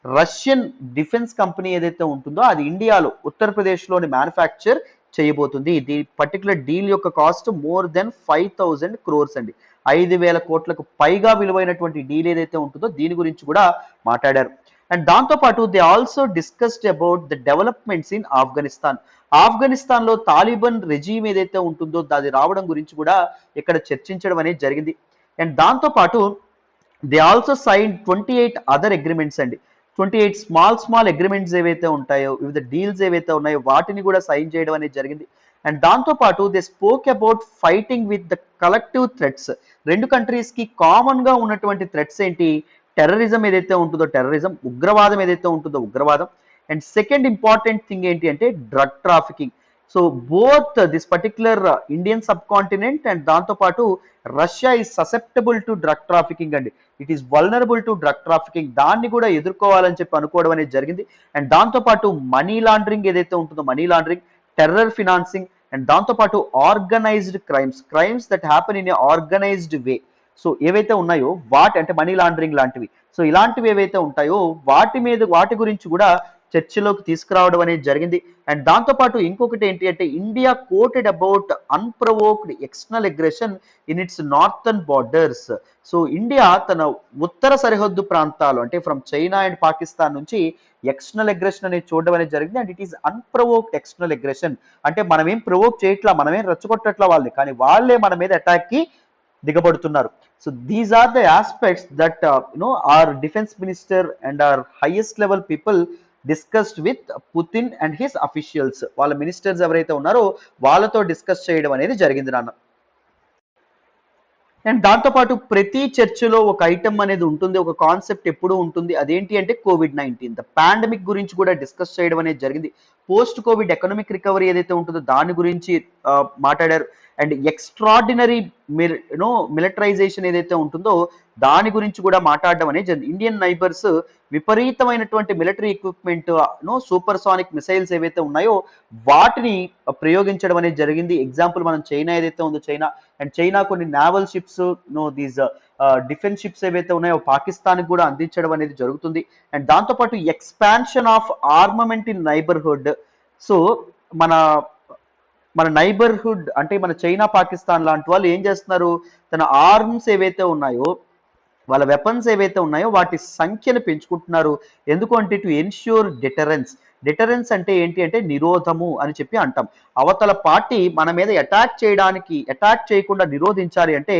రష్యన్ డిఫెన్స్ కంపెనీ ఏదైతే ఉంటుందో అది ఇండియాలో ఉత్తరప్రదేశ్లోని మ్యానుఫ్యాక్చర్ చేయబోతుంది. ఈ పర్టికులర్ డీల్ యొక్క కాస్ట్ మోర్ దెన్ 5,000 crores అండి. 5,000 కోట్లకు పైగా విలువైనటువంటి డీల్ ఏదైతే ఉంటుందో దీని గురించి కూడా మాట్లాడారు. అండ్ దాంతోపాటు they also discussed about the developments in Afghanistan. ఆఫ్ఘనిస్తాన్లో తాలిబాన్ రెజీమ్ ఏదైతే ఉంటుందో అది రావడం గురించి కూడా ఇక్కడ చర్చించడం అనేది జరిగింది. అండ్ దాంతోపాటు they also sign 28 other agreements అండి. 28 స్మాల్ అగ్రిమెంట్స్ ఏవైతే ఉంటాయో, వివిధ డీల్స్ ఏవైతే ఉన్నాయో వాటిని కూడా సైన్ చేయడం అనేది జరిగింది. అండ్ దాంతోపాటు they spoke about fighting with the collective threats. రెండు కంట్రీస్కి కామన్గా ఉన్నటువంటి థ్రెట్స్ ఏంటి? టెర్రరిజం ఏదైతే ఉంటుందో టెర్రరిజం, ఉగ్రవాదం ఏదైతే ఉంటుందో ఉగ్రవాదం. అండ్ సెకండ్ ఇంపార్టెంట్ థింగ్ ఏంటి అంటే drug trafficking. So both this particular Indian subcontinent and దాంతోపాటు Russia is susceptible to drug trafficking అండి. It is vulnerable to drug trafficking. దాన్ని కూడా ఎదుర్కోవాలని చెప్పి అనుకోవడం అనేది జరిగింది. అండ్ దాంతోపాటు మనీ లాండరింగ్ ఏదైతే ఉంటుందో money laundering, terror financing and దాంతోపాటు organised crimes that happen in a organised way. So ఏవైతే ఉన్నాయో అంటే మనీ లాండరింగ్ లాంటివి, సో ఇలాంటివి ఏవైతే ఉంటాయో వాటి గురించి కూడా చర్చలోకి తీసుకురావడం అనేది జరిగింది. అండ్ దాంతోపాటు ఇంకొకటి ఏంటి అంటే India quoted about unprovoked external aggression in its northern borders. So India తన ఉత్తర సరిహద్దు ప్రాంతాలు అంటే ఫ్రమ్ చైనా అండ్ పాకిస్తాన్ నుంచి ఎక్స్టర్నల్ అగ్రెషన్ అనేది చూడడం అనేది జరిగింది. And it is unprovoked external aggression. అంటే మనమేం ప్రొవోక్ చేయట్లా, మనమేం రెచ్చగొట్టట్లా వాళ్ళని, కానీ వాళ్ళే మన మీద అటాక్కి దిగబడుతున్నారు. So these are the aspects that our defense minister and our highest level people discussed with Putin and his officials. వాళ్ళ మినిస్టర్స్ ఎవరైతే ఉన్నారో వాళ్ళతో డిస్కస్ చేయడం అనేది జరిగింది నాన్న. అండ్ దాంతోపాటు ప్రతి చర్చలో ఒక ఐటమ్ అనేది ఉంటుంది, ఒక కాన్సెప్ట్ ఎప్పుడూ ఉంటుంది. అదేంటి అంటే కోవిడ్-19 ద పాండమిక్ గురించి కూడా డిస్కస్ చేయడం అనేది జరిగింది. పోస్ట్ కోవిడ్ ఎకనామిక్ రికవరీ ఏదైతే ఉంటుందో దాని గురించి మాట్లాడారు. అండ్ ఎక్స్ట్రాడినరీ మిలిటరైజేషన్ ఏదైతే ఉంటుందో దాని గురించి కూడా మాట్లాడడం అనేది జరిగింది. ఇండియన్ నైబర్స్ విపరీతమైనటువంటి మిలిటరీ ఎక్విప్మెంట్, సూపర్సానిక్ మిసైల్స్ ఏవైతే ఉన్నాయో వాటిని ప్రయోగించడం అనేది జరిగింది. ఎగ్జాంపుల్ మనం చైనా ఏదైతే ఉందో చైనా కొన్ని naval ships, these defence ships ఏవైతే ఉన్నాయో పాకిస్తాన్కి కూడా అందించడం అనేది జరుగుతుంది. అండ్ దాంతోపాటు expansion of armament in neighbourhood. So మన నైబర్హుడ్ అంటే మన చైనా పాకిస్తాన్ లాంటి వాళ్ళు ఏం చేస్తున్నారు, తన ఆర్మ్స్ ఏవైతే ఉన్నాయో వాళ్ళ వెపన్స్ ఏవైతే ఉన్నాయో వాటి సంఖ్యను పెంచుకుంటున్నారు. ఎందుకు అంటే టు ఎన్ష్యూర్ డిటరెన్స్ అంటే ఏంటి అంటే నిరోధము అని చెప్పి అంటాం. అవతల పార్టీ మన మీద అటాక్ చేయకుండా నిరోధించాలి అంటే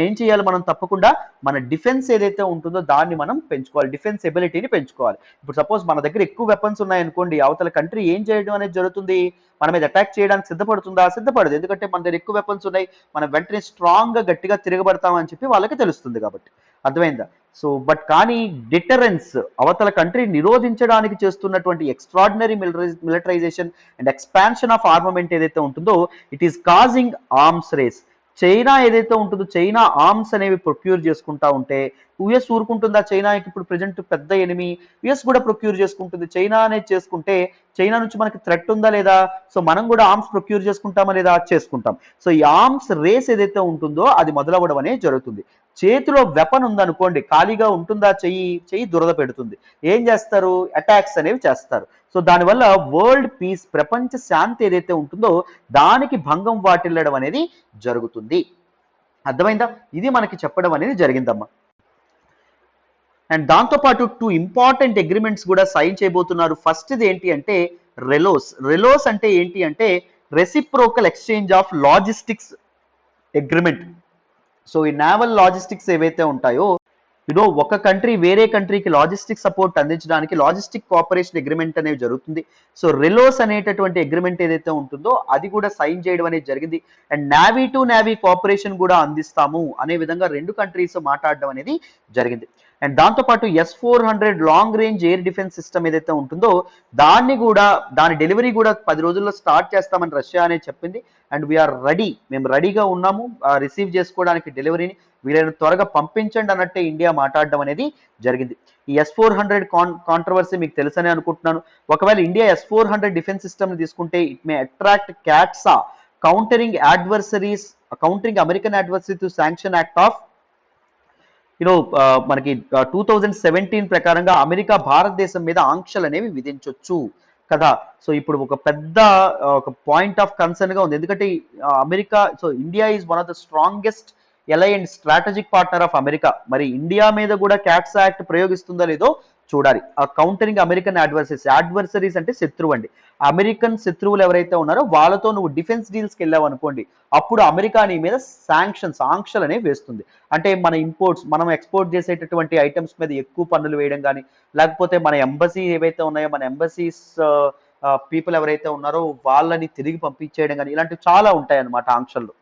ఏం చేయాలి, మనం తప్పకుండా మన డిఫెన్స్ ఏదైతే ఉంటుందో దాన్ని మనం పెంచుకోవాలి, డిఫెన్స్ ఎబిలిటీని పెంచుకోవాలి. ఇప్పుడు సపోజ్ మన దగ్గర ఎక్కువ వెపన్స్ ఉన్నాయనుకోండి, అవతల కంట్రీ ఏం చేయడం అనేది జరుగుతుంది, మన మీద అటాక్ చేయడానికి సిద్ధపడదు. ఎందుకంటే మన దగ్గర ఎక్కువ వెపన్స్ ఉన్నాయి, మనం వెంటనే స్ట్రాంగ్గా గట్టిగా తిరగబడతామని చెప్పి వాళ్ళకి తెలుస్తుంది. కాబట్టి అర్థమైందా? సో బట్ కానీ డిటరెన్స్ అవతల కంట్రీ నిరోధించడానికి చేస్తున్నటువంటి extraordinary militarization and expansion of armament ఏదైతే ఉంటుందో it is causing arms race. China ఏదైతే ఉంటుందో చైనా ఆర్మ్స్ అనేవి ప్రొక్యూర్ చేసుకుంటా ఉంటే యుఎస్ ఊరుకుంటుందా? చైనాకి ఇప్పుడు ప్రజెంట్ పెద్ద ఎనిమి యుఎస్ కూడా ప్రొక్యూర్ చేసుకుంటుంది. చైనా అనేది చేసుకుంటే చైనా నుంచి మనకి థ్రెట్ ఉందా లేదా? సో మనం కూడా ఆర్మ్స్ ప్రొక్యూర్ చేసుకుంటామా లేదా? చేసుకుంటాం. సో ఈ ఆర్మ్స్ రేస్ ఏదైతే ఉంటుందో అది మొదలవ్వడం అనేది జరుగుతుంది. చేతిలో వెపన్ ఉందనుకోండి, ఖాళీగా ఉంటుందా? చెయ్యి దురద పెడుతుంది. ఏం చేస్తారు? అటాక్స్ అనేవి చేస్తారు. సో దానివల్ల వరల్డ్ పీస్, ప్రపంచ శాంతి ఏదైతే ఉంటుందో దానికి భంగం వాటిల్లడం అనేది జరుగుతుంది. అర్థమైందా? ఇది మనకి చెప్పడం అనేది జరిగిందమ్మా. అండ్ దాంతోపాటు 2 ఇంపార్టెంట్ అగ్రిమెంట్స్ కూడా సైన్ చేయబోతున్నారు. ఫస్ట్ ఇది ఏంటి అంటే రెలోస్ అంటే ఏంటి అంటే reciprocal exchange of logistics agreement. So ఈ నావల్ లాజిస్టిక్స్ ఏవైతే ఉంటాయో ఒక కంట్రీ వేరే కంట్రీకి లాజిస్టిక్ సపోర్ట్ అందించడానికి లాజిస్టిక్ కోఆపరేషన్ అగ్రిమెంట్ అనేవి జరుగుతుంది. సో రెలోస్ అనేటటువంటి అగ్రిమెంట్ ఏదైతే ఉంటుందో అది కూడా సైన్ చేయడం అనేది జరిగింది. And navy to navy cooperation కూడా అందిస్తాము అనే విధంగా 2 కంట్రీస్ మాట్లాడడం అనేది జరిగింది. అండ్ దాంతోపాటు S-400 long range air defence system ఏదైతే ఉంటుందో దాని డెలివరీ కూడా 10 రోజుల్లో స్టార్ట్ చేస్తామని రష్యా అనేది చెప్పింది. అండ్ వీఆర్ రెడీ, మేము రెడీగా ఉన్నాము రిసీవ్ చేసుకోవడానికి డెలివరీని, వీళ్ళని త్వరగా పంపించండి అన్నట్టే ఇండియా మాట్లాడడం అనేది జరిగింది. ఈ S-400 కాంట్రవర్సీ మీకు తెలుసనే అనుకుంటున్నాను. ఒకవేళ ఇండియా S-400 డిఫెన్స్ సిస్టమ్ తీసుకుంటే it may attract CAATSA countering American adversary to sanction act of మనకి 2017 ప్రకారంగా అమెరికా భారతదేశం మీద ఆంక్షలు అనేవి విధించవచ్చు కదా. సో ఇప్పుడు ఒక పెద్ద ఒక పాయింట్ ఆఫ్ కన్సర్న్ గా ఉంది. ఎందుకంటే America, so India is one of the strongest ally and strategic partner of America. మరి ఇండియా మీద కూడా క్యాట్స్ యాక్ట్ ప్రయోగిస్తుందో లేదో చూడాలి. ఆ కౌంటరింగ్ అమెరికన్ అడ్వర్సరీస్ అంటే శత్రువు అండి. అమెరికన్ శత్రువులు ఎవరైతే ఉన్నారో వాళ్ళతో నువ్వు డిఫెన్స్ డీల్స్కి వెళ్ళావు అనుకోండి, అప్పుడు అమెరికా నీ మీద ఆంక్షలు అనేవి వేస్తుంది. అంటే మనం ఎక్స్పోర్ట్ చేసేటటువంటి ఐటమ్స్ మీద ఎక్కువ పన్నులు వేయడం కానీ, లేకపోతే మన ఎంబసీ ఏవైతే ఉన్నాయో మన ఎంబసీస్ పీపుల్ ఎవరైతే ఉన్నారో వాళ్ళని తిరిగి పంపించేయడం కానీ, ఇలాంటివి చాలా ఉంటాయి అన్నమాట ఆంక్షలు.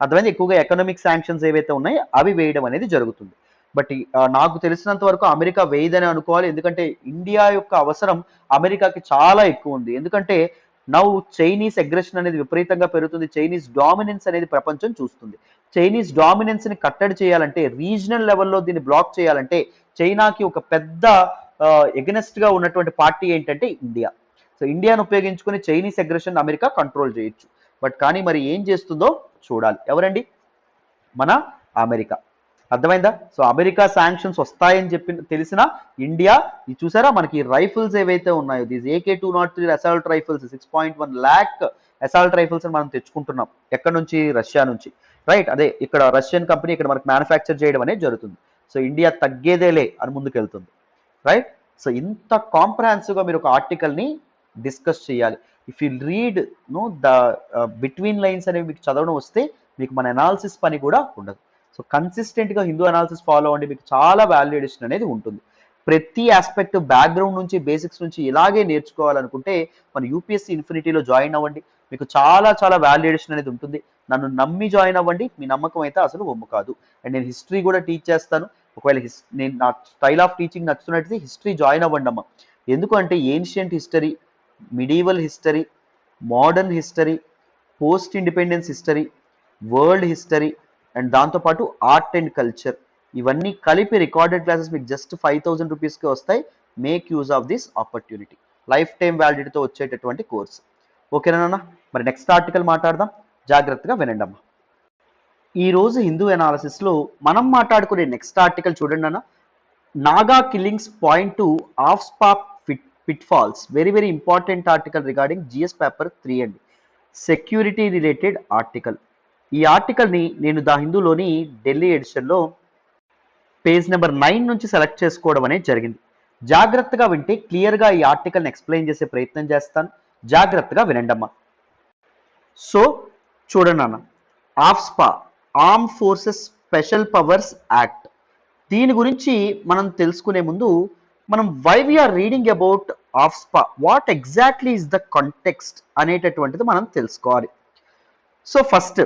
అర్థమైంది? ఎక్కువగా ఎకనామిక్ శాంక్షన్స్ ఏవైతే ఉన్నాయో అవి వేయడం అనేది జరుగుతుంది. బట్ నాకు తెలిసినంత వరకు అమెరికా వేయదని అనుకోవాలి. ఎందుకంటే ఇండియా యొక్క అవసరం అమెరికాకి చాలా ఎక్కువ ఉంది. ఎందుకంటే చైనీస్ అగ్రెషన్ అనేది విపరీతంగా పెరుగుతుంది. చైనీస్ డామినెన్స్ అనేది ప్రపంచం చూస్తుంది. చైనీస్ డామినెన్స్ ని కట్టడి చేయాలంటే, రీజనల్ లెవెల్లో దీన్ని బ్లాక్ చేయాలంటే చైనాకి ఒక పెద్ద ఎగనెస్ట్ గా ఉన్నటువంటి పార్టీ ఏంటంటే ఇండియా. సో ఇండియాను ఉపయోగించుకుని చైనీస్ అగ్రెషన్ అమెరికా కంట్రోల్ చేయొచ్చు. బట్ కానీ మరి ఏం చేస్తుందో చూడాలి. ఎవరండి? మన అమెరికా. అర్థమైందా? సో అమెరికా శాంక్షన్స్ వస్తాయని తెలిసిన ఇండియా చూసారా మనకి రైఫిల్స్ ఏవైతే ఉన్నాయో these AK-203 assault rifles 6.1 lakh assault rifles మనం తెచ్చుకుంటున్నాం. ఎక్కడి నుంచి? రష్యా నుంచి. రైట్, అదే ఇక్కడ రష్యన్ కంపెనీ ఇక్కడ మనకు మ్యానుఫ్యాక్చర్ చేయడం అనేది జరుగుతుంది. సో ఇండియా తగ్గేదేలే అని ముందుకెళ్తుంది. రైట్. సో ఇంత కాంప్రహెన్సివ్గా మీరు ఒక ఆర్టికల్ని డిస్కస్ చేయాలి. If you read the between lines అనేవి మీకు చదవడం వస్తే మీకు మన అనాలిసిస్ పని కూడా ఉండదు. సో కన్సిస్టెంట్గా హిందూ అనాలిసిస్ ఫాలో అవ్వండి, మీకు చాలా వాల్యూ ఎడిషన్ అనేది ఉంటుంది. ప్రతి ఆస్పెక్ట్ బ్యాక్గ్రౌండ్ నుంచి బేసిక్స్ నుంచి ఇలాగే నేర్చుకోవాలనుకుంటే మన యూపీఎస్సీ ఇన్ఫినిటీలో జాయిన్ అవ్వండి. మీకు చాలా చాలా వాల్యూ ఎడిషన్ అనేది ఉంటుంది. నన్ను నమ్మి జాయిన్ అవ్వండి. మీ నమ్మకం అయితే అసలు ఒమ్ము కాదు. అండ్ నేను హిస్టరీ కూడా టీచ్ చేస్తాను. ఒకవేళ నా స్టైల్ ఆఫ్ టీచింగ్ నచ్చుతున్నట్లయితే హిస్టరీ జాయిన్ అవ్వండి అమ్మ. ఎందుకంటే ancient history, medieval history, modern history, post independence history, world history and దాంతోపాటు ఆర్ట్ అండ్ కల్చర్ ఇవన్నీ కలిపి రికార్డెడ్ క్లాసెస్ మీకు జస్ట్ 5,000 రూపీస్కి వస్తాయి. Make use of this opportunity. Life time వ్యాలిడిటీతో వచ్చేటటువంటి కోర్స్. ఓకేనా? మరి నెక్స్ట్ ఆర్టికల్ మాట్లాడదాం. జాగ్రత్తగా వినండి అమ్మా. ఈరోజు హిందూ అనాలిసిస్లో మనం మాట్లాడుకునే నెక్స్ట్ ఆర్టికల్ చూడండి అన్న. Naga killings point to ఆఫ్స్పా pitfalls. Very very important article regarding GS paper 3 అండి. Security related article. ఈ ఆర్టికల్ని నేను ద హిందూలోని ఢిల్లీ ఎడిషన్లో పేజ్ నెంబర్ 9 నుంచి సెలెక్ట్ చేసుకోవడం అనేది జరిగింది. జాగ్రత్తగా వింటే క్లియర్గా ఈ ఆర్టికల్ని ఎక్స్ప్లెయిన్ చేసే ప్రయత్నం చేస్తాను. జాగ్రత్తగా వినండమ్మా. సో చూడండి అన్న, AFSPA arm forces special powers act, దీని గురించి మనం తెలుసుకునే ముందు మనం why we are reading about AFSPA, what exactly is the context అనేటటువంటిది మనం తెలుసుకోవాలి. So first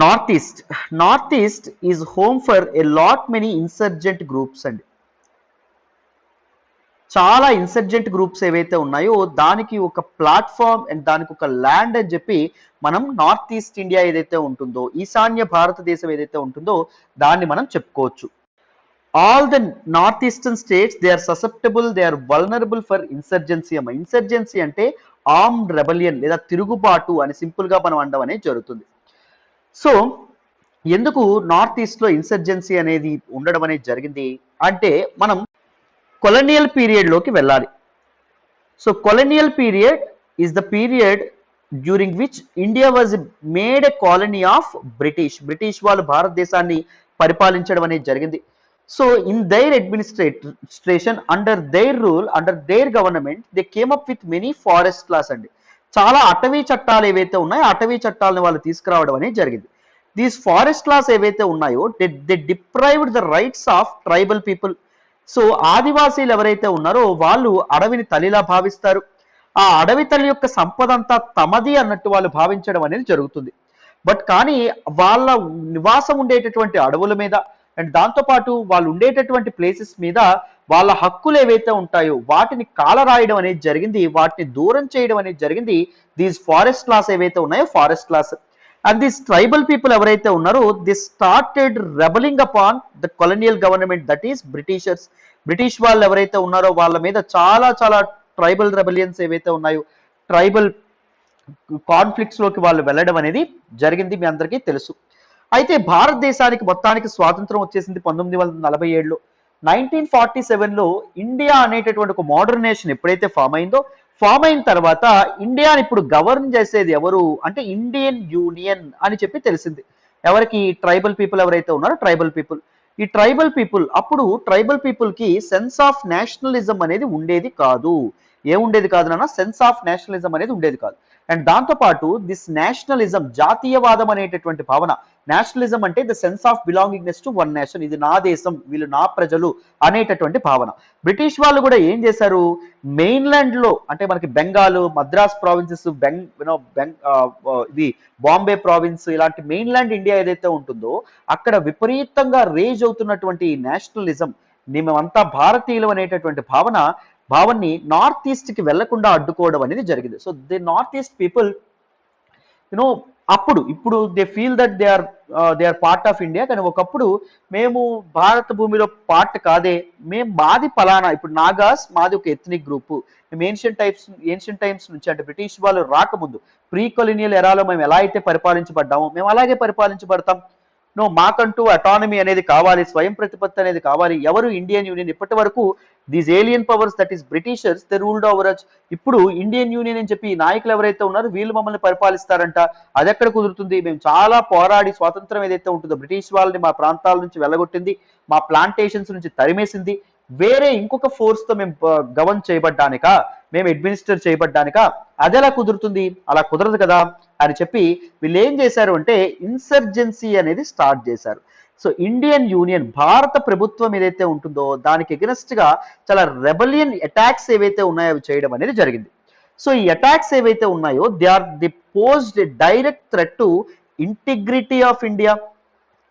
north east is home for a lot many insurgent groups అండి. చాలా ఇన్సర్జెంట్ గ్రూప్స్ ఏవైతే ఉన్నాయో దానికి ఒక ప్లాట్ఫామ్ అండ్ దానికి ఒక ల్యాండ్ అని చెప్పి మనం నార్త్ ఈస్ట్ ఇండియా ఏదైతే ఉంటుందో, ఈశాన్య భారతదేశం ఏదైతే ఉంటుందో దాన్ని మనం చెప్పుకోవచ్చు. All the north eastern states they are susceptible, they are vulnerable for insurgency అమ్మ. ఇన్సర్జెన్సీ అంటే ఆర్మ్డ్ రెబలియన్ లేదా తిరుగుబాటు అని సింపుల్ గా మనం అనడం అనేది జరుగుతుంది. సో ఎందుకు నార్త్ ఈస్ట్ లో ఇన్సర్జెన్సీ అనేది ఉండడం అనేది జరిగింది అంటే మనం కొలనియల్ పీరియడ్ లోకి వెళ్ళాలి. So colonial period is the period during which India was made a colony of British వాళ్ళు భారతదేశాన్ని పరిపాలించడం అనేది జరిగింది. So in their administration under their rule, under their government they came up with many forest laws అండి. చాలా అటవీ చట్టాలు ఏవైతే ఉన్నాయో అటవీ చట్టాలను వాళ్ళు తీసుకురావడం అనేది జరిగింది. దీస్ ఫారెస్ట్ లాస్ ఏవైతే ఉన్నాయో they deprived the rights of tribal people. So ఆదివాసీలు ఎవరైతే ఉన్నారో వాళ్ళు అడవిని తల్లిలా భావిస్తారు. ఆ అడవి తల్లి యొక్క సంపద అంతా తమది అన్నట్టు వాళ్ళు భావించడం అనేది జరుగుతుంది. బట్ కానీ వాళ్ళ నివాసం ఉండేటటువంటి అడవుల మీద అండ్ దాంతోపాటు వాళ్ళు ఉండేటటువంటి ప్లేసెస్ మీద వాళ్ళ హక్కులు ఏవైతే ఉంటాయో వాటిని కాలరాయడం అనేది జరిగింది, వాటిని దూరం చేయడం అనేది జరిగింది. దీస్ ఫారెస్ట్ లాస్ ఏవైతే ఉన్నాయో forest laws. And this tribal people ఎవరైతే ఉన్నారో this started rebelling upon the colonial government, that is Britishers. British వాళ్ళు ఎవరైతే ఉన్నారో వాళ్ళ మీద చాలా చాలా ట్రైబల్ రెబలియన్స్ ఏవైతే ఉన్నాయో, ట్రైబల్ కాన్ఫ్లిక్ట్స్ లోకి వాళ్ళు వెళ్ళడం అనేది జరిగింది, మీ అందరికీ తెలుసు. అయితే భారతదేశానికి మొత్తానికి స్వాతంత్రం వచ్చేసింది 1947లో. 1947లో ఇండియా అనేటటువంటి ఒక మోడర్న్ నేషన్ ఎప్పుడైతే ఫామ్ అయిందో, ఫామ్ అయిన తర్వాత ఇండియాని ఇప్పుడు గవర్న్ చేసేది ఎవరు అంటే ఇండియన్ యూనియన్ అని చెప్పి తెలిసింది. ఎవరికి? ట్రైబల్ పీపుల్ ఎవరైతే ఉన్నారో ట్రైబల్ పీపుల్. ఈ ట్రైబల్ పీపుల్ అప్పుడు ట్రైబల్ పీపుల్ కి సెన్స్ ఆఫ్ నేషనలిజం అనేది ఉండేది కాదు. ఏముండేది కాదు నాన్న? సెన్స్ ఆఫ్ నేషనలిజం అనేది ఉండేది కాదు. అండ్ దాంతో పాటు దిస్ నేషనలిజం, జాతీయవాదం అనేటటువంటి భావన, నేషనలిజం అంటే the sense of belongingness to one nation, ఇది నా దేశం, వీళ్ళు నా ప్రజలు అనేటటువంటి భావన. బ్రిటిష్ వాళ్ళు కూడా ఏం చేశారు, మెయిన్లాండ్ లో అంటే మనకి బెంగాల్, మద్రాస్ ప్రావిన్సెస్, ఇది బాంబే ప్రావిన్స్, ఇలాంటి మెయిన్లాండ్ ఇండియా ఏదైతే ఉంటుందో అక్కడ విపరీతంగా రేజ్ అవుతున్నటువంటి నేషనలిజం, మేమంతా భారతీయులు అనేటటువంటి భావన్ని నార్త్ ఈస్ట్ కి వెళ్లకుండా అడ్డుకోవడం అనేది జరిగింది. So the north east people you know ఇప్పుడు they feel that they are part of India, కానీ ఒకప్పుడు మేము భారత భూమిలో పార్ట్ కాదే, మాది పలానా. ఇప్పుడు నాగాస్ మాది ఒక ఎథ్నిక్ గ్రూప్. మేము ఏన్షియంట్ టైమ్స్ నుంచి అంటే బ్రిటిష్ వాళ్ళు రాకముందు ప్రీ కొలినియల్ ఎరాలో మేము ఎలా అయితే పరిపాలించబడ్డామో మేము అలాగే పరిపాలించబడతాం. మాకంటూ అటానమీ అనేది కావాలి, స్వయం ప్రతిపత్తి అనేది కావాలి. ఎవరు? Indian union. ఇప్పటి వరకు these alien powers, that is Britishers, they ruled over us. ఇప్పుడు ఇండియన్ యూనియన్ అని చెప్పి నాయకులు ఎవరైతే ఉన్నారో వీళ్ళు మమ్మల్ని పరిపాలిస్తారంట. అది ఎక్కడ కుదురుతుంది? మేము చాలా పోరాడి స్వాతంత్రం ఏదైతే ఉంటుందో, బ్రిటిష్ వాళ్ళని మా ప్రాంతాల నుంచి వెళ్ళగొట్టింది, మా ప్లాంటేషన్స్ నుంచి తరిమేసింది, వేరే ఇంకొక ఫోర్స్ తో మేము గవర్న్ చేయబడ్డానికా, మేము అడ్మినిస్టర్ చేయబడ్డానికా? అది ఎలా కుదురుతుంది? అలా కుదరదు కదా అని చెప్పి వీళ్ళు ఏం చేశారు అంటే ఇన్సర్జెన్సీ అనేది స్టార్ట్ చేశారు. సో ఇండియన్ యూనియన్, భారత ప్రభుత్వం ఏదైతే ఉంటుందో దానికి ఎగనెస్ట్ గా చాలా రెబలియన్ అటాక్స్ ఏవైతే ఉన్నాయో అవి చేయడం అనేది జరిగింది. సో ఈ అటాక్స్ ఏవైతే ఉన్నాయో they posed direct threat to integrity of India,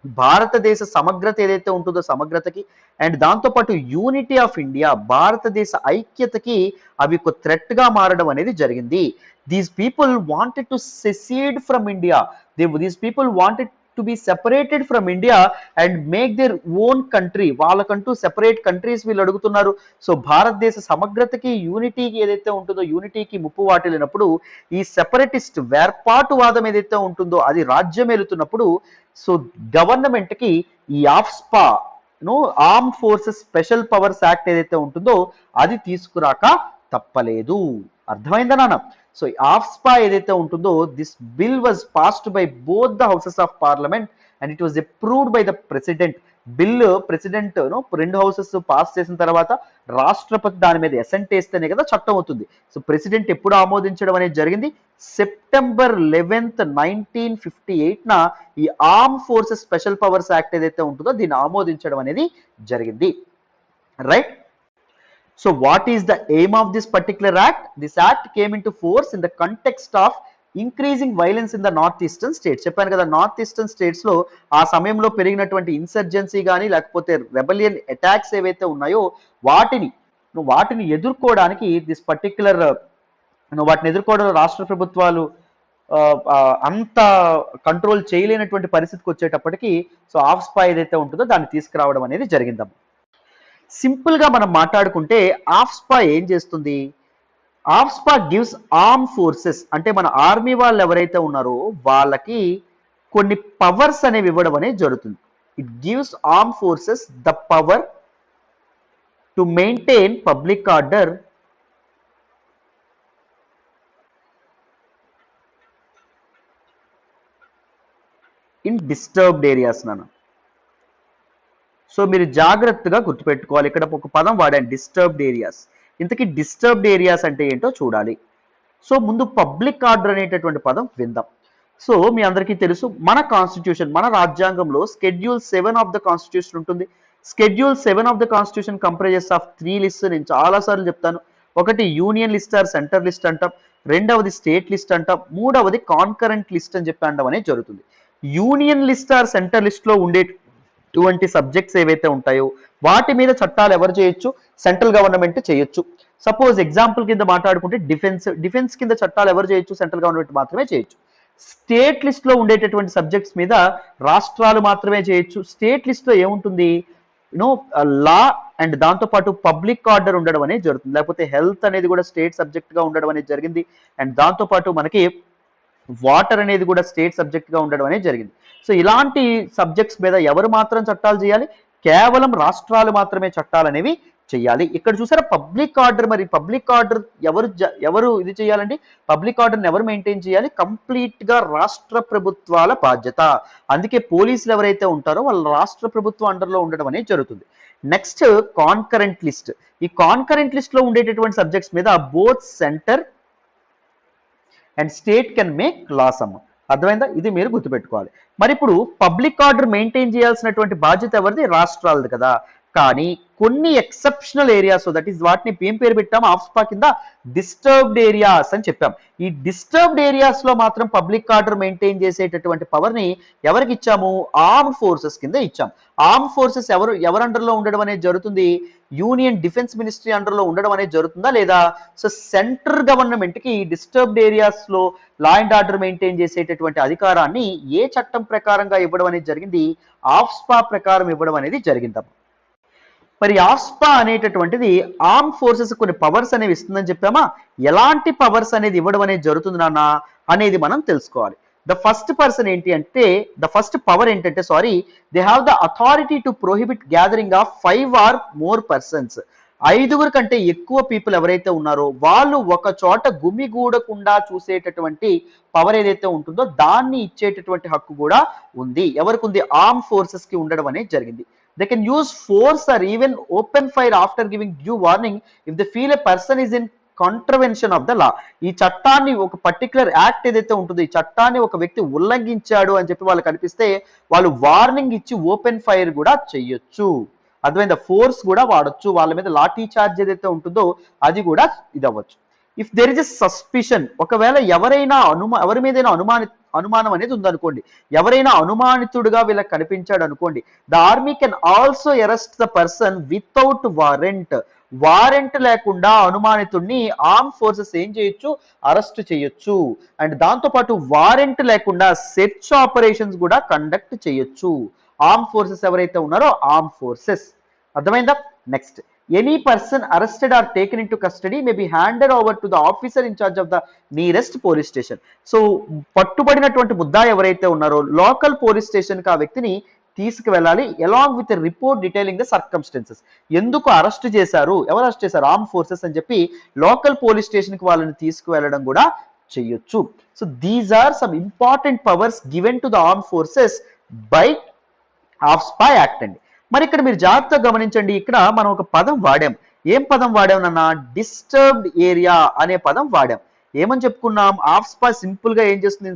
భారతదేశ సమగ్రత ఏదైతే ఉంటుందో సమగ్రతకి, అండ్ దాంతోపాటు యూనిటీ ఆఫ్ ఇండియా, భారతదేశ ఐక్యతకి అవి ఒక థ్రెట్ గా మారడం అనేది జరిగింది. These people wanted to secede from India, these people wanted to be separated from India and make their own country. వాళ్ళకంటూ సెపరేట్ కంట్రీస్ వీళ్ళు అడుగుతున్నారు. సో భారతదేశ సమగ్రతకి, యూనిటీకి ఏదైతే ఉంటుందో యూనిటీకి ముప్పు వాటిల్లినప్పుడు ఈ సెపరేటిస్ట్ వేర్పాటువాదం ఏదైతే ఉంటుందో అది రాజ్యం ఏలుతున్నప్పుడు సో గవర్నమెంట్ కి ఈ ఆఫ్స్పా arm forces special powers act ఏదైతే ఉంటుందో అది తీసుకురాక తప్పలేదు. అర్థమైందా నాన్న? సో ఆఫ్స్పా ఏదైతే ఉంటుందో this bill was passed by both the houses of parliament and it was approved by the president. Bill president రెండు హౌసెస్ పాస్ చేసిన తర్వాత రాష్ట్రపతి దాని మీద అసెంట్ వేస్తేనే కదా చట్టం అవుతుంది. సో ప్రెసిడెంట్ ఎప్పుడు ఆమోదించడం అనేది జరిగింది? సెప్టెంబర్ 11th 1958 ఈ arm forces special powers act ఏదైతే ఉంటుందో దీన్ని ఆమోదించడం అనేది జరిగింది. Right? So what is the aim of this particular act? This act came into force in the context of increasing violence in the north eastern states. చెప్పాను కదా, north eastern states లో ఆ సమయంలో పెరిగినటువంటి ఇన్సర్జెన్సీ కానీ లేకపోతే రెబలియన్ అటాక్స్ ఏవైతే ఉన్నాయో వాటిని ఎదుర్కోవడానికి దిస్ పర్టిక్యులర్ వాటిని ఎదుర్కోవడంలో రాష్ట్ర ప్రభుత్వాలు అంత కంట్రోల్ చేయలేనటువంటి పరిస్థితికి వచ్చేటప్పటికి సో ఆఫ్స్పా ఏదైతే ఉంటుందో దాన్ని తీసుకురావడం అనేది జరిగిందమ్మ. సింపుల్ గా మనం మాట్లాడుకుంటే ఆఫ్స్పా ఏం చేస్తుంది? ఆఫ్స్పా గివ్స్ ఆర్మ్ ఫోర్సెస్, అంటే మన ఆర్మీ వాళ్ళు ఎవరైతే ఉన్నారో వాళ్ళకి కొన్ని పవర్స్ అనేవి ఇవ్వడం అనేది జరుగుతుంది. It gives arm forces the power to maintain public order in disturbed areas నాన్న. సో మీరు జాగ్రత్తగా గుర్తుపెట్టుకోవాలి, ఇక్కడ ఒక పదం వాడాను, డిస్టర్బ్డ్ ఏరియాస్. ఇంతకీ డిస్టర్బ్డ్ ఏరియాస్ అంటే ఏంటో చూడాలి. సో ముందు పబ్లిక్ ఆర్డర్ అనేటటువంటి పదం విందాం. సో మీ అందరికీ తెలుసు, మన కాన్స్టిట్యూషన్, మన రాజ్యాంగంలో షెడ్యూల్ 7 ఆఫ్ ద కాన్స్టిట్యూషన్ ఉంటుంది. Schedule 7 of the constitution comprises of 3 list. నేను చాలాసార్లు చెప్తాను, ఒకటి union list or centre list అంటాం, రెండవది స్టేట్ లిస్ట్ అంటాం, మూడవది కాన్కరెంట్ లిస్ట్ అని చెప్పి అనడం అనేది జరుగుతుంది. Union list or centre list లో ఉండేటువంటి సబ్జెక్ట్స్ ఏవైతే ఉంటాయో వాటి మీద చట్టాలు ఎవరు చేయొచ్చు? సెంట్రల్ గవర్నమెంట్ చేయొచ్చు. సపోజ్ ఎగ్జాంపుల్ కింద మాట్లాడుకుంటే డిఫెన్స్ కింద చట్టాలు ఎవరు చేయొచ్చు? సెంట్రల్ గవర్నమెంట్ మాత్రమే చేయొచ్చు. స్టేట్ లిస్ట్ లో ఉండేటటువంటి సబ్జెక్ట్స్ మీద రాష్ట్రాలు మాత్రమే చేయొచ్చు. స్టేట్ లిస్ట్ లో ఏముంటుంది? లా అండ్ దాంతో పాటు పబ్లిక్ ఆర్డర్ ఉండడం అనేది జరుగుతుంది. లేకపోతే హెల్త్ అనేది కూడా స్టేట్ సబ్జెక్ట్ గా ఉండడం అనేది జరిగింది. అండ్ దాంతో పాటు మనకి వాటర్ అనేది కూడా స్టేట్ సబ్జెక్ట్ గా ఉండడం అనేది జరిగింది. సో ఇలాంటి సబ్జెక్ట్స్ మీద ఎవరు మాత్రం చట్టాలు చేయాలి? కేవలం రాష్ట్రాలు మాత్రమే చట్టాలు అనేవి చేయాలి. ఇక్కడ చూసారా పబ్లిక్ ఆర్డర్, మరి పబ్లిక్ ఆర్డర్ ఎవరు ఇది చేయాలండి? పబ్లిక్ ఆర్డర్ని ఎవరు మెయింటైన్ చేయాలి? కంప్లీట్ గా రాష్ట్ర ప్రభుత్వాల బాధ్యత. అందుకే పోలీసులు ఎవరైతే ఉంటారో వాళ్ళు రాష్ట్ర ప్రభుత్వం అండర్లో ఉండడం అనేది జరుగుతుంది. Next concurrent list. ఈ కాన్కరెంట్ లిస్ట్ లో ఉండేటటువంటి సబ్జెక్ట్స్ మీద both centre and state can make laws అమ్మ. అర్థమైందా? ఇది మీరు గుర్తుపెట్టుకోవాలి. మరి ఇప్పుడు పబ్లిక్ ఆర్డర్ మెయింటైన్ చేయాల్సినటువంటి బాధ్యత ఎవరిది? రాష్ట్రాలది కదా. కానీ కొన్ని ఎక్సెప్షనల్ ఏరియాస్, దట్ ఈస్ వాటిని ఏం పేరు పెట్టాము? ఆఫ్స్పా కింద డిస్టర్బ్డ్ ఏరియాస్ అని చెప్పాం. ఈ డిస్టర్బ్డ్ ఏరియాస్ లో మాత్రం పబ్లిక్ ఆర్డర్ మెయింటైన్ చేసేటటువంటి పవర్ ని ఎవరికి ఇచ్చాము? ఆర్మ్ ఫోర్సెస్ కింద ఇచ్చాం. ఆర్మ్ ఫోర్సెస్ ఎవరు అండర్లో ఉండడం అనేది జరుగుతుంది? యూనియన్ డిఫెన్స్ మినిస్ట్రీ అండర్లో ఉండడం అనేది జరుగుతుందా లేదా? సో సెంట్రల్ గవర్నమెంట్ కి డిస్టర్బ్డ్ ఏరియాస్ లో లా అండ్ ఆర్డర్ మెయింటైన్ చేసేటటువంటి అధికారాన్ని ఏ చట్టం ప్రకారంగా ఇవ్వడం అనేది జరిగింది? ఆఫ్స్పా ప్రకారం ఇవ్వడం అనేది జరిగింది. మరి ఆఫ్స్పా అనేటటువంటిది ఆర్మ్ ఫోర్సెస్ కొన్ని పవర్స్ అనేవి ఇస్తుందని చెప్పామా? ఎలాంటి పవర్స్ అనేది ఇవ్వడం అనేది జరుగుతుంది నాన్న అనేది మనం తెలుసుకోవాలి. ద ఫస్ట్ పవర్ ఏంటంటే they have the authority to prohibit gathering of 5 or more persons. 5 కంటే ఎక్కువ పీపుల్ ఎవరైతే ఉన్నారో వాళ్ళు ఒక చోట గుమిగూడకుండా చూసేటటువంటి పవర్ ఏదైతే ఉంటుందో దాన్ని ఇచ్చేటటువంటి హక్కు కూడా ఉంది. ఎవరికి ఉంది? ఆర్మ్ ఫోర్సెస్ కి ఉండడం అనేది జరిగింది. They can use force or even open fire after giving due warning if they feel a person is in contravention of the law. ఈ చట్టాన్ని, ఒక పర్టికులర్ యాక్ట్ ఏదైతే ఉంటుందో ఈ చట్టాన్ని ఒక వ్యక్తి ఉల్లంఘించాడు అని చెప్పి వాళ్ళు కనిపిస్తే వాళ్ళు వార్నింగ్ ఇచ్చి ఓపెన్ ఫైర్ కూడా చెయ్యొచ్చు. అర్థమైందా? ఫోర్స్ కూడా వాడొచ్చు. వాళ్ళ మీద లాఠీ చార్జ్ ఏదైతే ఉంటుందో అది కూడా ఇది అవ్వచ్చు. If there is a suspicion, ఒకవేళ ఎవరి మీదైనా అనుమానం అనేది ఉందనుకోండి, ఎవరైనా అనుమానితుడుగా వీళ్ళకి కనిపించాడు అనుకోండి, the army can also arrest the person without warrant లేకుండా అనుమానితుడిని ఆర్మ్ ఫోర్సెస్ ఏం చేయొచ్చు? అరెస్ట్ చేయొచ్చు. అండ్ దాంతో పాటు వారెంట్ లేకుండా సెర్చ్ ఆపరేషన్స్ కూడా కండక్ట్ చేయొచ్చు ఆర్మ్ ఫోర్సెస్ ఎవరైతే ఉన్నారో ఆర్మ్ ఫోర్సెస్. అర్థమైందా? Next, any person arrested or taken into custody may be handed over to the officer in charge of the nearest police station. So పట్టుబడినటువంటి ముద్దాయి ఎవరైతే ఉన్నారో local police station కి ఆ వ్యక్తిని తీసుకువెళ్ళాలి, along with report detailing the circumstances. ఎందుకు arrest చేశారు, ఎవరు అరెస్ట్ చేశారు? ఆర్మ్ ఫోర్సెస్ అని చెప్పి లోకల్ పోలీస్ స్టేషన్ కి వాళ్ళని తీసుకువెళ్ళడం కూడా చేయొచ్చు. So these are some important powers given to the arm forces by AFSPA act అండి. మరి ఇక్కడ మీరు జాగ్రత్తగా గమనించండి, ఇక్కడ మనం ఒక పదం వాడాం. ఏం పదం వాడామన్నా? డిస్టర్బ్డ్ ఏరియా అనే పదం వాడాం. ఏమని చెప్పుకున్నాం? ఆఫ్స్పా సింపుల్ గా ఏం చేస్తుంది?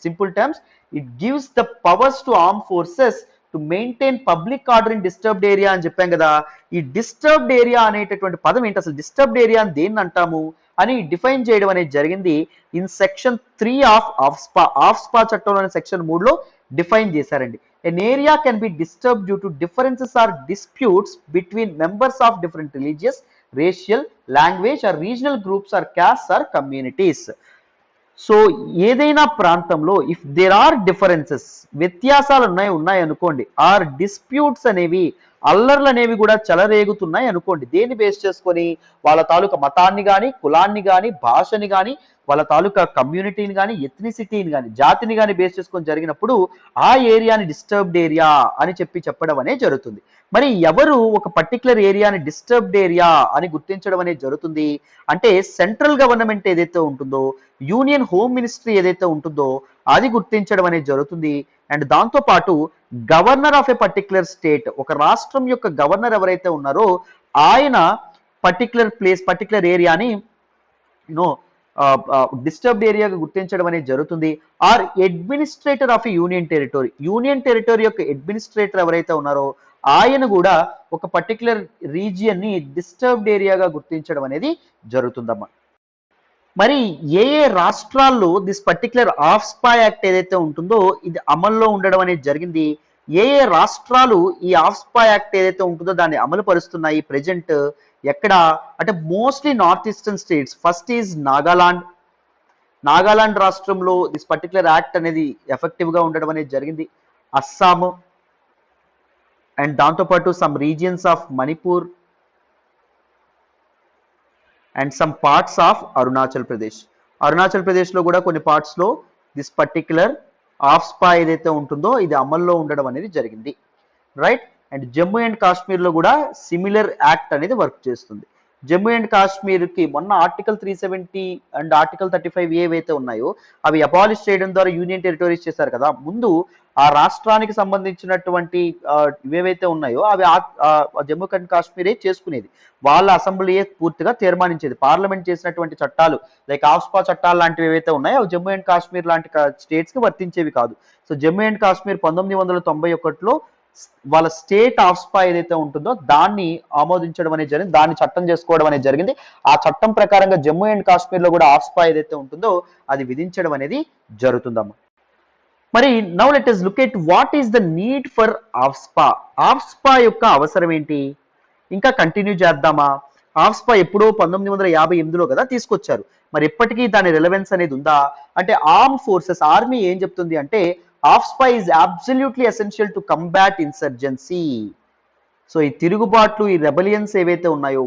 Simple terms, it gives the powers to arm forces to maintain public order in disturbed area అని చెప్పాం కదా. ఈ డిస్టర్బ్డ్ ఏరియా అనేటటువంటి పదం ఏంటి? అసలు డిస్టర్బ్డ్ ఏరియా అని దేన్ని అంటాము? అని డిఫైన్ చేయడం అనేది జరిగింది ఇన్ సెక్షన్ 3 ఆఫ్ ఆఫ్స్పా చట్టంలోని సెక్షన్ 3లో డిఫైన్ చేశారండి. An area can be disturb due to differences or disputes between members of different religious, racial, language or regional groups or caste or communities. So ఏదైనా ప్రాంతంలో if there are differences, వ్యత్యాసాలు ఉన్నాయి అనుకోండి, are disputes అనేవి, అల్లర్లు అనేవి కూడా చెలరేగుతున్నాయి అనుకోండి, దేన్ని బేస్ చేసుకొని, వాళ్ళ తాలూకా మతాన్ని కానీ, కులాన్ని కానీ, భాషని కానీ, వాళ్ళ తాలూకా కమ్యూనిటీని కానీ, ఎథ్నిసిటీని కానీ, జాతిని కానీ బేస్ చేసుకొని జరిగినప్పుడు ఆ ఏరియాని డిస్టర్బ్డ్ ఏరియా అని చెప్పడం అనేది జరుగుతుంది. మరి ఎవరు ఒక పర్టికులర్ ఏరియాని డిస్టర్బ్డ్ ఏరియా అని గుర్తించడం అనేది జరుగుతుంది అంటే సెంట్రల్ గవర్నమెంట్ ఏదైతే ఉంటుందో, యూనియన్ హోమ్ మినిస్ట్రీ ఏదైతే ఉంటుందో అది గుర్తించడం అనేది జరుగుతుంది. అండ్ దాంతో పాటు governor of A particular state, ఒక రాష్ట్రం యొక్క గవర్నర్ ఎవరైతే ఉన్నారో ఆయన పర్టికులర్ ఏరియాని యూనో డిస్టర్బ్డ్ ఏరియాగా గుర్తించడం అనేది జరుగుతుంది. Or administrator of union territory యొక్క అడ్మినిస్ట్రేటర్ ఎవరైతే ఉన్నారో ఆయన కూడా ఒక పర్టికులర్ రీజియన్ ని డిస్టర్బ్డ్ ఏరియాగా గుర్తించడం అనేది జరుగుతుందమ్మా. మరి ఏ రాష్ట్రాల్లో దిస్ పర్టికులర్ ఆఫ్స్పా యాక్ట్ ఏదైతే ఉంటుందో ఇది అమల్లో ఉండడం అనేది జరిగింది, ఏ రాష్ట్రాలు ఈ ఆఫ్స్పా యాక్ట్ ఏదైతే ఉంటుందో దాన్ని అమలు పరుస్తున్నాయి ప్రెజెంట్ ఎక్కడ అంటే mostly north eastern states. First is Nagaland రాష్ట్రంలో దిస్ పర్టికులర్ యాక్ట్ అనేది ఎఫెక్టివ్ గా ఉండడం అనేది జరిగింది. అస్సాము అండ్ దాంతోపాటు some regions of Manipur and some parts of Arunachal ప్రదేశ్లో కూడా కొన్ని పార్ట్స్లో దిస్ పర్టికులర్ ఆఫ్స్పా ఏదైతే ఉంటుందో ఇది అమల్లో ఉండడం అనేది జరిగింది, రైట్. అండ్ జమ్మూ అండ్ కాశ్మీర్లో కూడా సిమిలర్ యాక్ట్ అనేది వర్క్ చేస్తుంది. జమ్మూ అండ్ కాశ్మీర్కి మొన్న ఆర్టికల్ 370 అండ్ ఆర్టికల్ 35 ఏవైతే ఉన్నాయో అవి అబాలిష్ చేయడం ద్వారా యూనియన్ టెరిటరీస్ చేశారు కదా. ముందు ఆ రాష్ట్రానికి సంబంధించినటువంటి ఏవైతే ఉన్నాయో అవి జమ్మూ అండ్ కాశ్మీరే చేసుకునేది, వాళ్ళ అసెంబ్లీయే పూర్తిగా తీర్మానించేది. పార్లమెంట్ చేసినటువంటి చట్టాలు లైక్ ఆఫ్స్పా చట్టాలు లాంటివి ఏవైతే ఉన్నాయో అవి జమ్మూ అండ్ కాశ్మీర్ లాంటి స్టేట్స్ కి వర్తించేవి కాదు. సో జమ్మూ అండ్ కాశ్మీర్ 1991లో వాళ్ళ స్టేట్ ఆఫ్స్పా ఏదైతే ఉంటుందో దాన్ని ఆమోదించడం అనేది జరిగింది, దాన్ని చట్టం చేసుకోవడం అనేది జరిగింది. ఆ చట్టం ప్రకారంగా జమ్మూ అండ్ కాశ్మీర్ లో కూడా ఆఫ్స్పా ఏదైతే ఉంటుందో అది విధించడం అనేది జరుగుతుందమ్మా. మరి now let us look at what is the need for ఆఫ్స్పా యొక్క అవసరం ఏంటి, ఇంకా కంటిన్యూ చేద్దామా. ఆఫ్స్పా ఎప్పుడో 1958లో కదా తీసుకొచ్చారు, మరి ఎప్పటికీ దాని రిలవెన్స్ అనేది ఉందా అంటే ఆర్మ్ ఫోర్సెస్ ఆర్మీ ఏం చెప్తుంది అంటే ఆఫ్స్పా is absolutely essential to combat insurgency. So ఈ తిరుగుబాట్లు, ఈ రెబలియన్స్ ఏవైతే ఉన్నాయో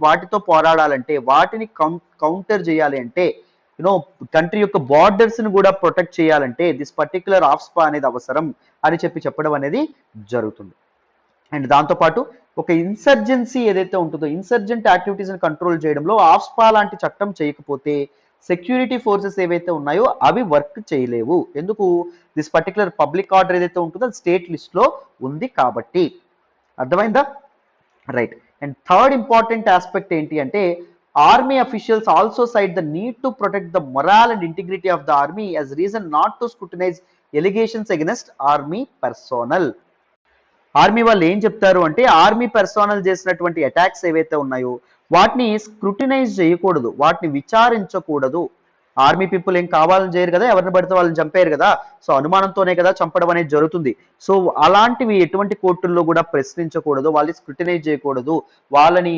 వాటితో పోరాడాలంటే, వాటిని కౌంటర్ చేయాలి అంటే, యూనో కంట్రీ యొక్క బార్డర్స్ ని కూడా ప్రొటెక్ట్ చేయాలంటే దిస్ పర్టికులర్ ఆఫ్స్పా అనేది అవసరం అని చెప్పడం అనేది జరుగుతుంది. అండ్ దాంతోపాటు ఒక ఇన్సర్జెన్సీ ఏదైతే ఉంటుందో, ఇన్సర్జెంట్ యాక్టివిటీస్ ని కంట్రోల్ చేయడంలో ఆఫ్స్పా లాంటి చట్టం చేయకపోతే సెక్యూరిటీ ఫోర్సెస్ ఏవైతే ఉన్నాయో అవి వర్క్ చేయలేవు. ఎందుకు, దిస్ పర్టికులర్ పబ్లిక్ ఆర్డర్ ఏదైతే ఉంటుందో అది స్టేట్ లిస్ట్ లో ఉంది కాబట్టి. అర్థమైందా, right. And third important aspect ఏంటి అంటే army officials also cite the need to protect the morale and integrity of the army as reason not to scrutinize allegations against army personnel. Army వాళ్ళు ఏం చెప్తారు అంటే ఆర్మీ పర్సోనల్ చేసినటువంటి attacks ఏవైతే ఉన్నాయో వాటిని స్క్రూటినైజ్ చేయకూడదు, వాటిని విచారించకూడదు. ఆర్మీ పీపుల్ ఏం కావాలని చేయరు కదా, ఎవరిని పడితే వాళ్ళని చంపారు కదా, సో అనుమానంతోనే కదా చంపడం అనేది జరుగుతుంది. సో అలాంటివి ఎటువంటి కోర్టుల్లో కూడా ప్రశ్నించకూడదు, వాళ్ళని స్క్రూటినైజ్ చేయకూడదు, వాళ్ళని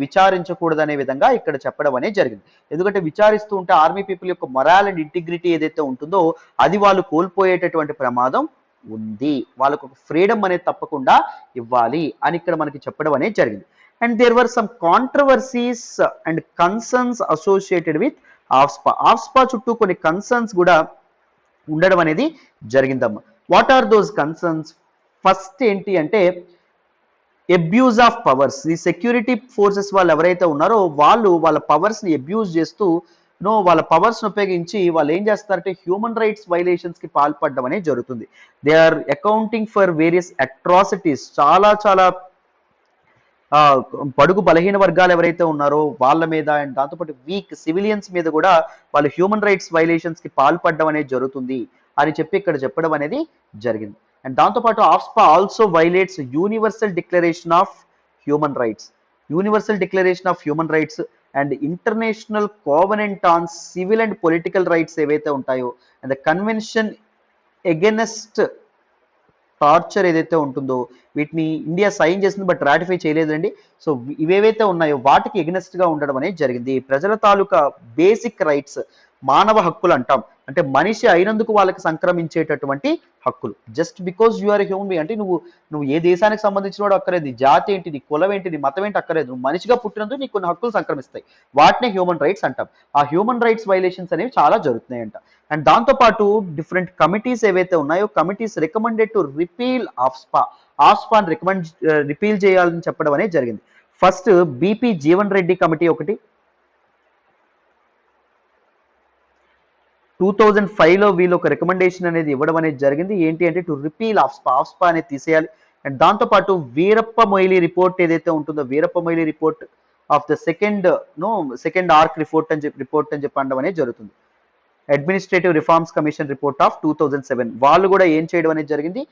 విచారించకూడదు అనే విధంగా ఇక్కడ చెప్పడం అనేది జరిగింది. ఎందుకంటే విచారిస్తూ ఉంటే ఆర్మీ పీపుల్ యొక్క మొరాల్ అండ్ ఇంటిగ్రిటీ ఏదైతే ఉంటుందో అది వాళ్ళు కోల్పోయేటటువంటి ప్రమాదం ఉంది, వాళ్ళకు ఒక ఫ్రీడమ్ అనేది తప్పకుండా ఇవ్వాలి అని ఇక్కడ మనకి చెప్పడం అనేది జరిగింది. And there were some controversies and concerns associated with AFSPA చుట్టూ కొన్ని కన్సర్న్స్ కూడా ఉండడం అనేది జరిగిందమ్మా. What are those concerns? First ఏంటి అంటే అబ్యూజ్ ఆఫ్ పవర్స్. ఈ సెక్యూరిటీ ఫోర్సెస్ వాళ్ళు ఎవరైతే ఉన్నారో వాళ్ళు వాళ్ళ పవర్స్ ని అబ్యూజ్ చేస్తూ వాళ్ళ పవర్స్ ని ఉపయోగించి వాళ్ళు ఏం చేస్తారంటే హ్యూమన్ రైట్స్ వైలేషన్స్ కి పాల్పడడం అనేది జరుగుతుంది. They are accounting for various atrocities. చాలా బడుగు బలహీన వర్గాలు ఎవరైతే ఉన్నారో వాళ్ళ మీద అండ్ దాంతోపాటు వీక్ సివిలియన్స్ మీద కూడా వాళ్ళు హ్యూమన్ రైట్స్ వైలేషన్స్ కి పాల్పడడం అనేది జరుగుతుంది అని ఇక్కడ చెప్పడం అనేది జరిగింది. అండ్ దాంతోపాటు ఆఫ్స్పా also violates universal declaration of human rights. Universal declaration of human rights and international covenant on civil and political rights ఏవైతే ఉంటాయో and the convention against torture ఏదైతే ఉంటుందో వీటిని ఇండియా సైన్ చేసింది బట్ రాటిఫై చేయలేదండి. సో ఇవేవైతే ఉన్నాయో వాటికి ఎగ్నెస్ట్ గా ఉండడం అనేది జరిగింది. ప్రజల తాలూకా బేసిక్ రైట్స్, మానవ హక్కులు అంటాం, అంటే మనిషి అయినందుకు వాళ్ళకి సంక్రమించేటటువంటి హక్కులు. Just because you are human being అంటే నువ్వు ఏ దేశానికి సంబంధించిన వాడు అక్కర్లేదు, నీ జాతి ఏంటి, నీ కులం ఏంటి, నీ మతం ఏంటి అక్కర్లేదు, నువ్వు మనిషిగా పుట్టినందుకు నీకు కొన్ని హక్కులు సంక్రమిస్తాయి. వాటినే హ్యూమన్ రైట్స్ అంటాం. ఆ హ్యూమన్ రైట్స్ వైలేషన్స్ అనేవి చాలా జరుగుతున్నాయంట. అండ్ దాంతోపాటు డిఫరెంట్ కమిటీస్ ఏవైతే ఉన్నాయో కమిటీస్ రికమెండెడ్ టు రిపీల్ ఆఫ్స్పాని రిపీల్ చేయాలని చెప్పడం అనేది జరిగింది. First BP Jeevan Reddy committee ఒకటి 2005లో వీళ్ళు ఒక రికమెండేషన్ అనేది ఇవ్వడం అనేది జరిగింది. ఏంటి అంటే టు రిపీల్ ఆఫ్స్పా అనేది తీసేయాలి. అండ్ దాంతోపాటు వీరప్ప మొయిలీ రిపోర్ట్ ఏదైతే ఉంటుందో Veerappa Moily report of the second arc report అని చెప్పి అనడం అనేది జరుగుతుంది. Administrative reforms commission report of 2007 వాళ్ళు కూడా ఏం చేయడం అనేది జరిగింది,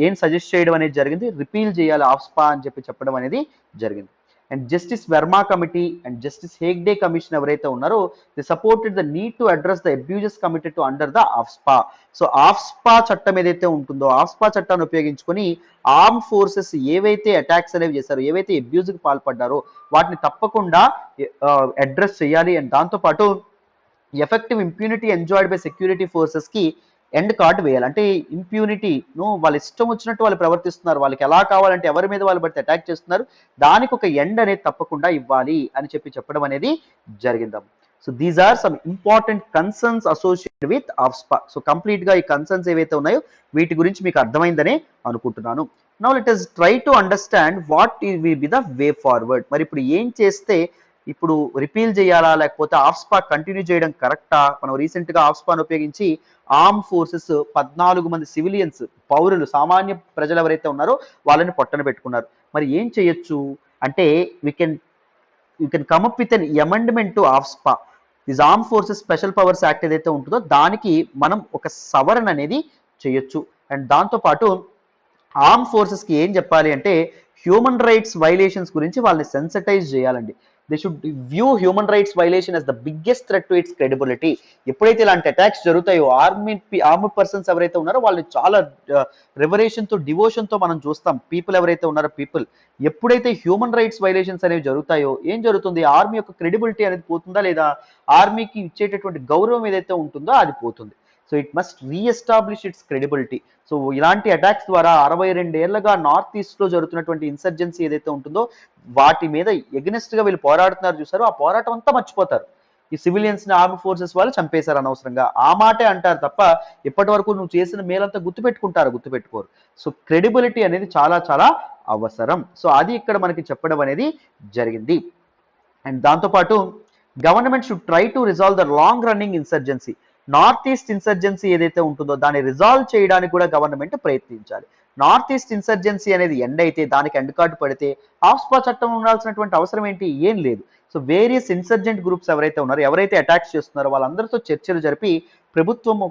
ఏం సజెస్ట్ చేయడం అనేది జరిగింది, రిపీల్ చేయాలి ఆఫ్స్పా అని చెప్పడం అనేది జరిగింది. And justice Verma committee and justice Hegde commission ఎవరైతే ఉన్నారో the supported the need to address the abuses committed to under the ఆఫ్స్పా. So ఆఫ్స్పా చట్టం ఏదైతే ఉంటుందో ఆఫ్స్పా చట్టాన్ని ఉపయోగించుకొని ఆర్మ్ ఫోర్సెస్ ఏవైతే అటాక్స్ అనేవి చేశారో, ఏవైతే అబ్యూజ్కి పాల్పడ్డారో వాటిని తప్పకుండా అడ్రస్ చేయాలి. అండ్ దాంతోపాటు effective impunity enjoyed by security forces కి ఎండ్ కార్డు వేయాలి. అంటే ఇంప్యూనిటీ వాళ్ళ ఇష్టం వచ్చినట్టు వాళ్ళు ప్రవర్తిస్తున్నారు, వాళ్ళకి ఎలా కావాలంటే ఎవరి మీద వాళ్ళు బట్టి అటాక్ చేస్తున్నారు, దానికి ఒక ఎండ్ అనేది తప్పకుండా ఇవ్వాలి అని చెప్పడం అనేది జరిగిందాం. So these are some important concerns associated with AFSPA. So complete గా ఈ కన్సర్న్స్ ఏవైతే ఉన్నాయో వీటి గురించి మీకు అర్థమైందనే అనుకుంటున్నాను. Now let us try to understand what will be the way forward. మరి ఇప్పుడు ఏం చేస్తే ఇప్పుడు రిపీల్ చేయాలా లేకపోతే ఆఫ్స్పా కంటిన్యూ చేయడం కరెక్టా? మనం రీసెంట్ గా ఆఫ్స్పాను ఉపయోగించి ఆర్మ్ ఫోర్సెస్ 14 మంది సివిలియన్స్, పౌరులు, సామాన్య ప్రజలు ఎవరైతే ఉన్నారో వాళ్ళని పొట్టన పెట్టుకున్నారు. మరి ఏం చేయొచ్చు అంటే you can come up with an amendment to ఆఫ్స్పా. This arm forces special powers act ఏదైతే ఉంటుందో దానికి మనం ఒక సవరణ అనేది చేయొచ్చు. అండ్ దాంతోపాటు ఆర్మ్ ఫోర్సెస్ కి ఏం చెప్పాలి అంటే హ్యూమన్ రైట్స్ వైలేషన్స్ గురించి వాళ్ళని సెన్సిటైజ్ చేయాలండి. They should view human rights violation as the biggest threat to its credibility. ఎప్పుడైతే ఇలాంటి అటాక్స్ జరుగుతాయో ఆర్మ్డ్ పర్సన్స్ ఎవరైతే ఉన్నారో వాళ్ళని చాలా రెవరేషన్ తో డివోషన్ తో మనం చూస్తాం. పీపుల్ ఎవరైతే ఉన్నారో ఎప్పుడైతే హ్యూమన్ రైట్స్ వైలేషన్స్ అనేవి జరుగుతాయో ఏం జరుగుతుంది, ఆర్మీ యొక్క క్రెడిబిలిటీ అనేది పోతుందా లేదా, ఆర్మీకి ఇచ్చేటటువంటి గౌరవం ఏదైతే ఉంటుందో అది పోతుంది. So it must re-establish it's credibility. So ఇలాంటి అటాక్స్ ద్వారా 62 ఏళ్లుగా నార్త్ ఈస్ట్ లో జరుగుతున్నటువంటి ఇన్సర్జెన్సీ ఏదైతే ఉంటుందో వాటి మీద ఎగనెస్ట్ గా వీళ్ళు పోరాడుతున్నారు చూసారు, ఆ పోరాటం అంతా మర్చిపోతారు. ఈ సివిలియన్స్ ని ఆర్మ్ ఫోర్సెస్ వాళ్ళు చంపేశారు అనవసరంగా, ఆ మాటే అంటారు తప్ప ఇప్పటి వరకు నువ్వు చేసిన మేలంతా గుర్తుపెట్టుకోరు. సో క్రెడిబిలిటీ అనేది చాలా చాలా అవసరం. సో అది ఇక్కడ మనకి చెప్పడం అనేది జరిగింది. అండ్ దాంతోపాటు government should try to resolve the long running insurgency. North east insurgency ఏదైతే ఉంటుందో దాన్ని రిజాల్వ్ చేయడానికి కూడా గవర్నమెంట్ ప్రయత్నించాలి. నార్త్ ఈస్ట్ ఇన్సర్జెన్సీ అనేది ఎండ్ అయితే, దానికి ఎండ్ కార్డు పడితే ఆఫ్స్పా చట్టం ఉండాల్సినటువంటి అవసరం ఏంటి, ఏం లేదు. సో వేరియస్ ఇన్సర్జెంట్ గ్రూప్స్ ఎవరైతే ఉన్నారో, ఎవరైతే అటాక్స్ చేస్తున్నారో వాళ్ళందరితో చర్చలు జరిపి ప్రభుత్వం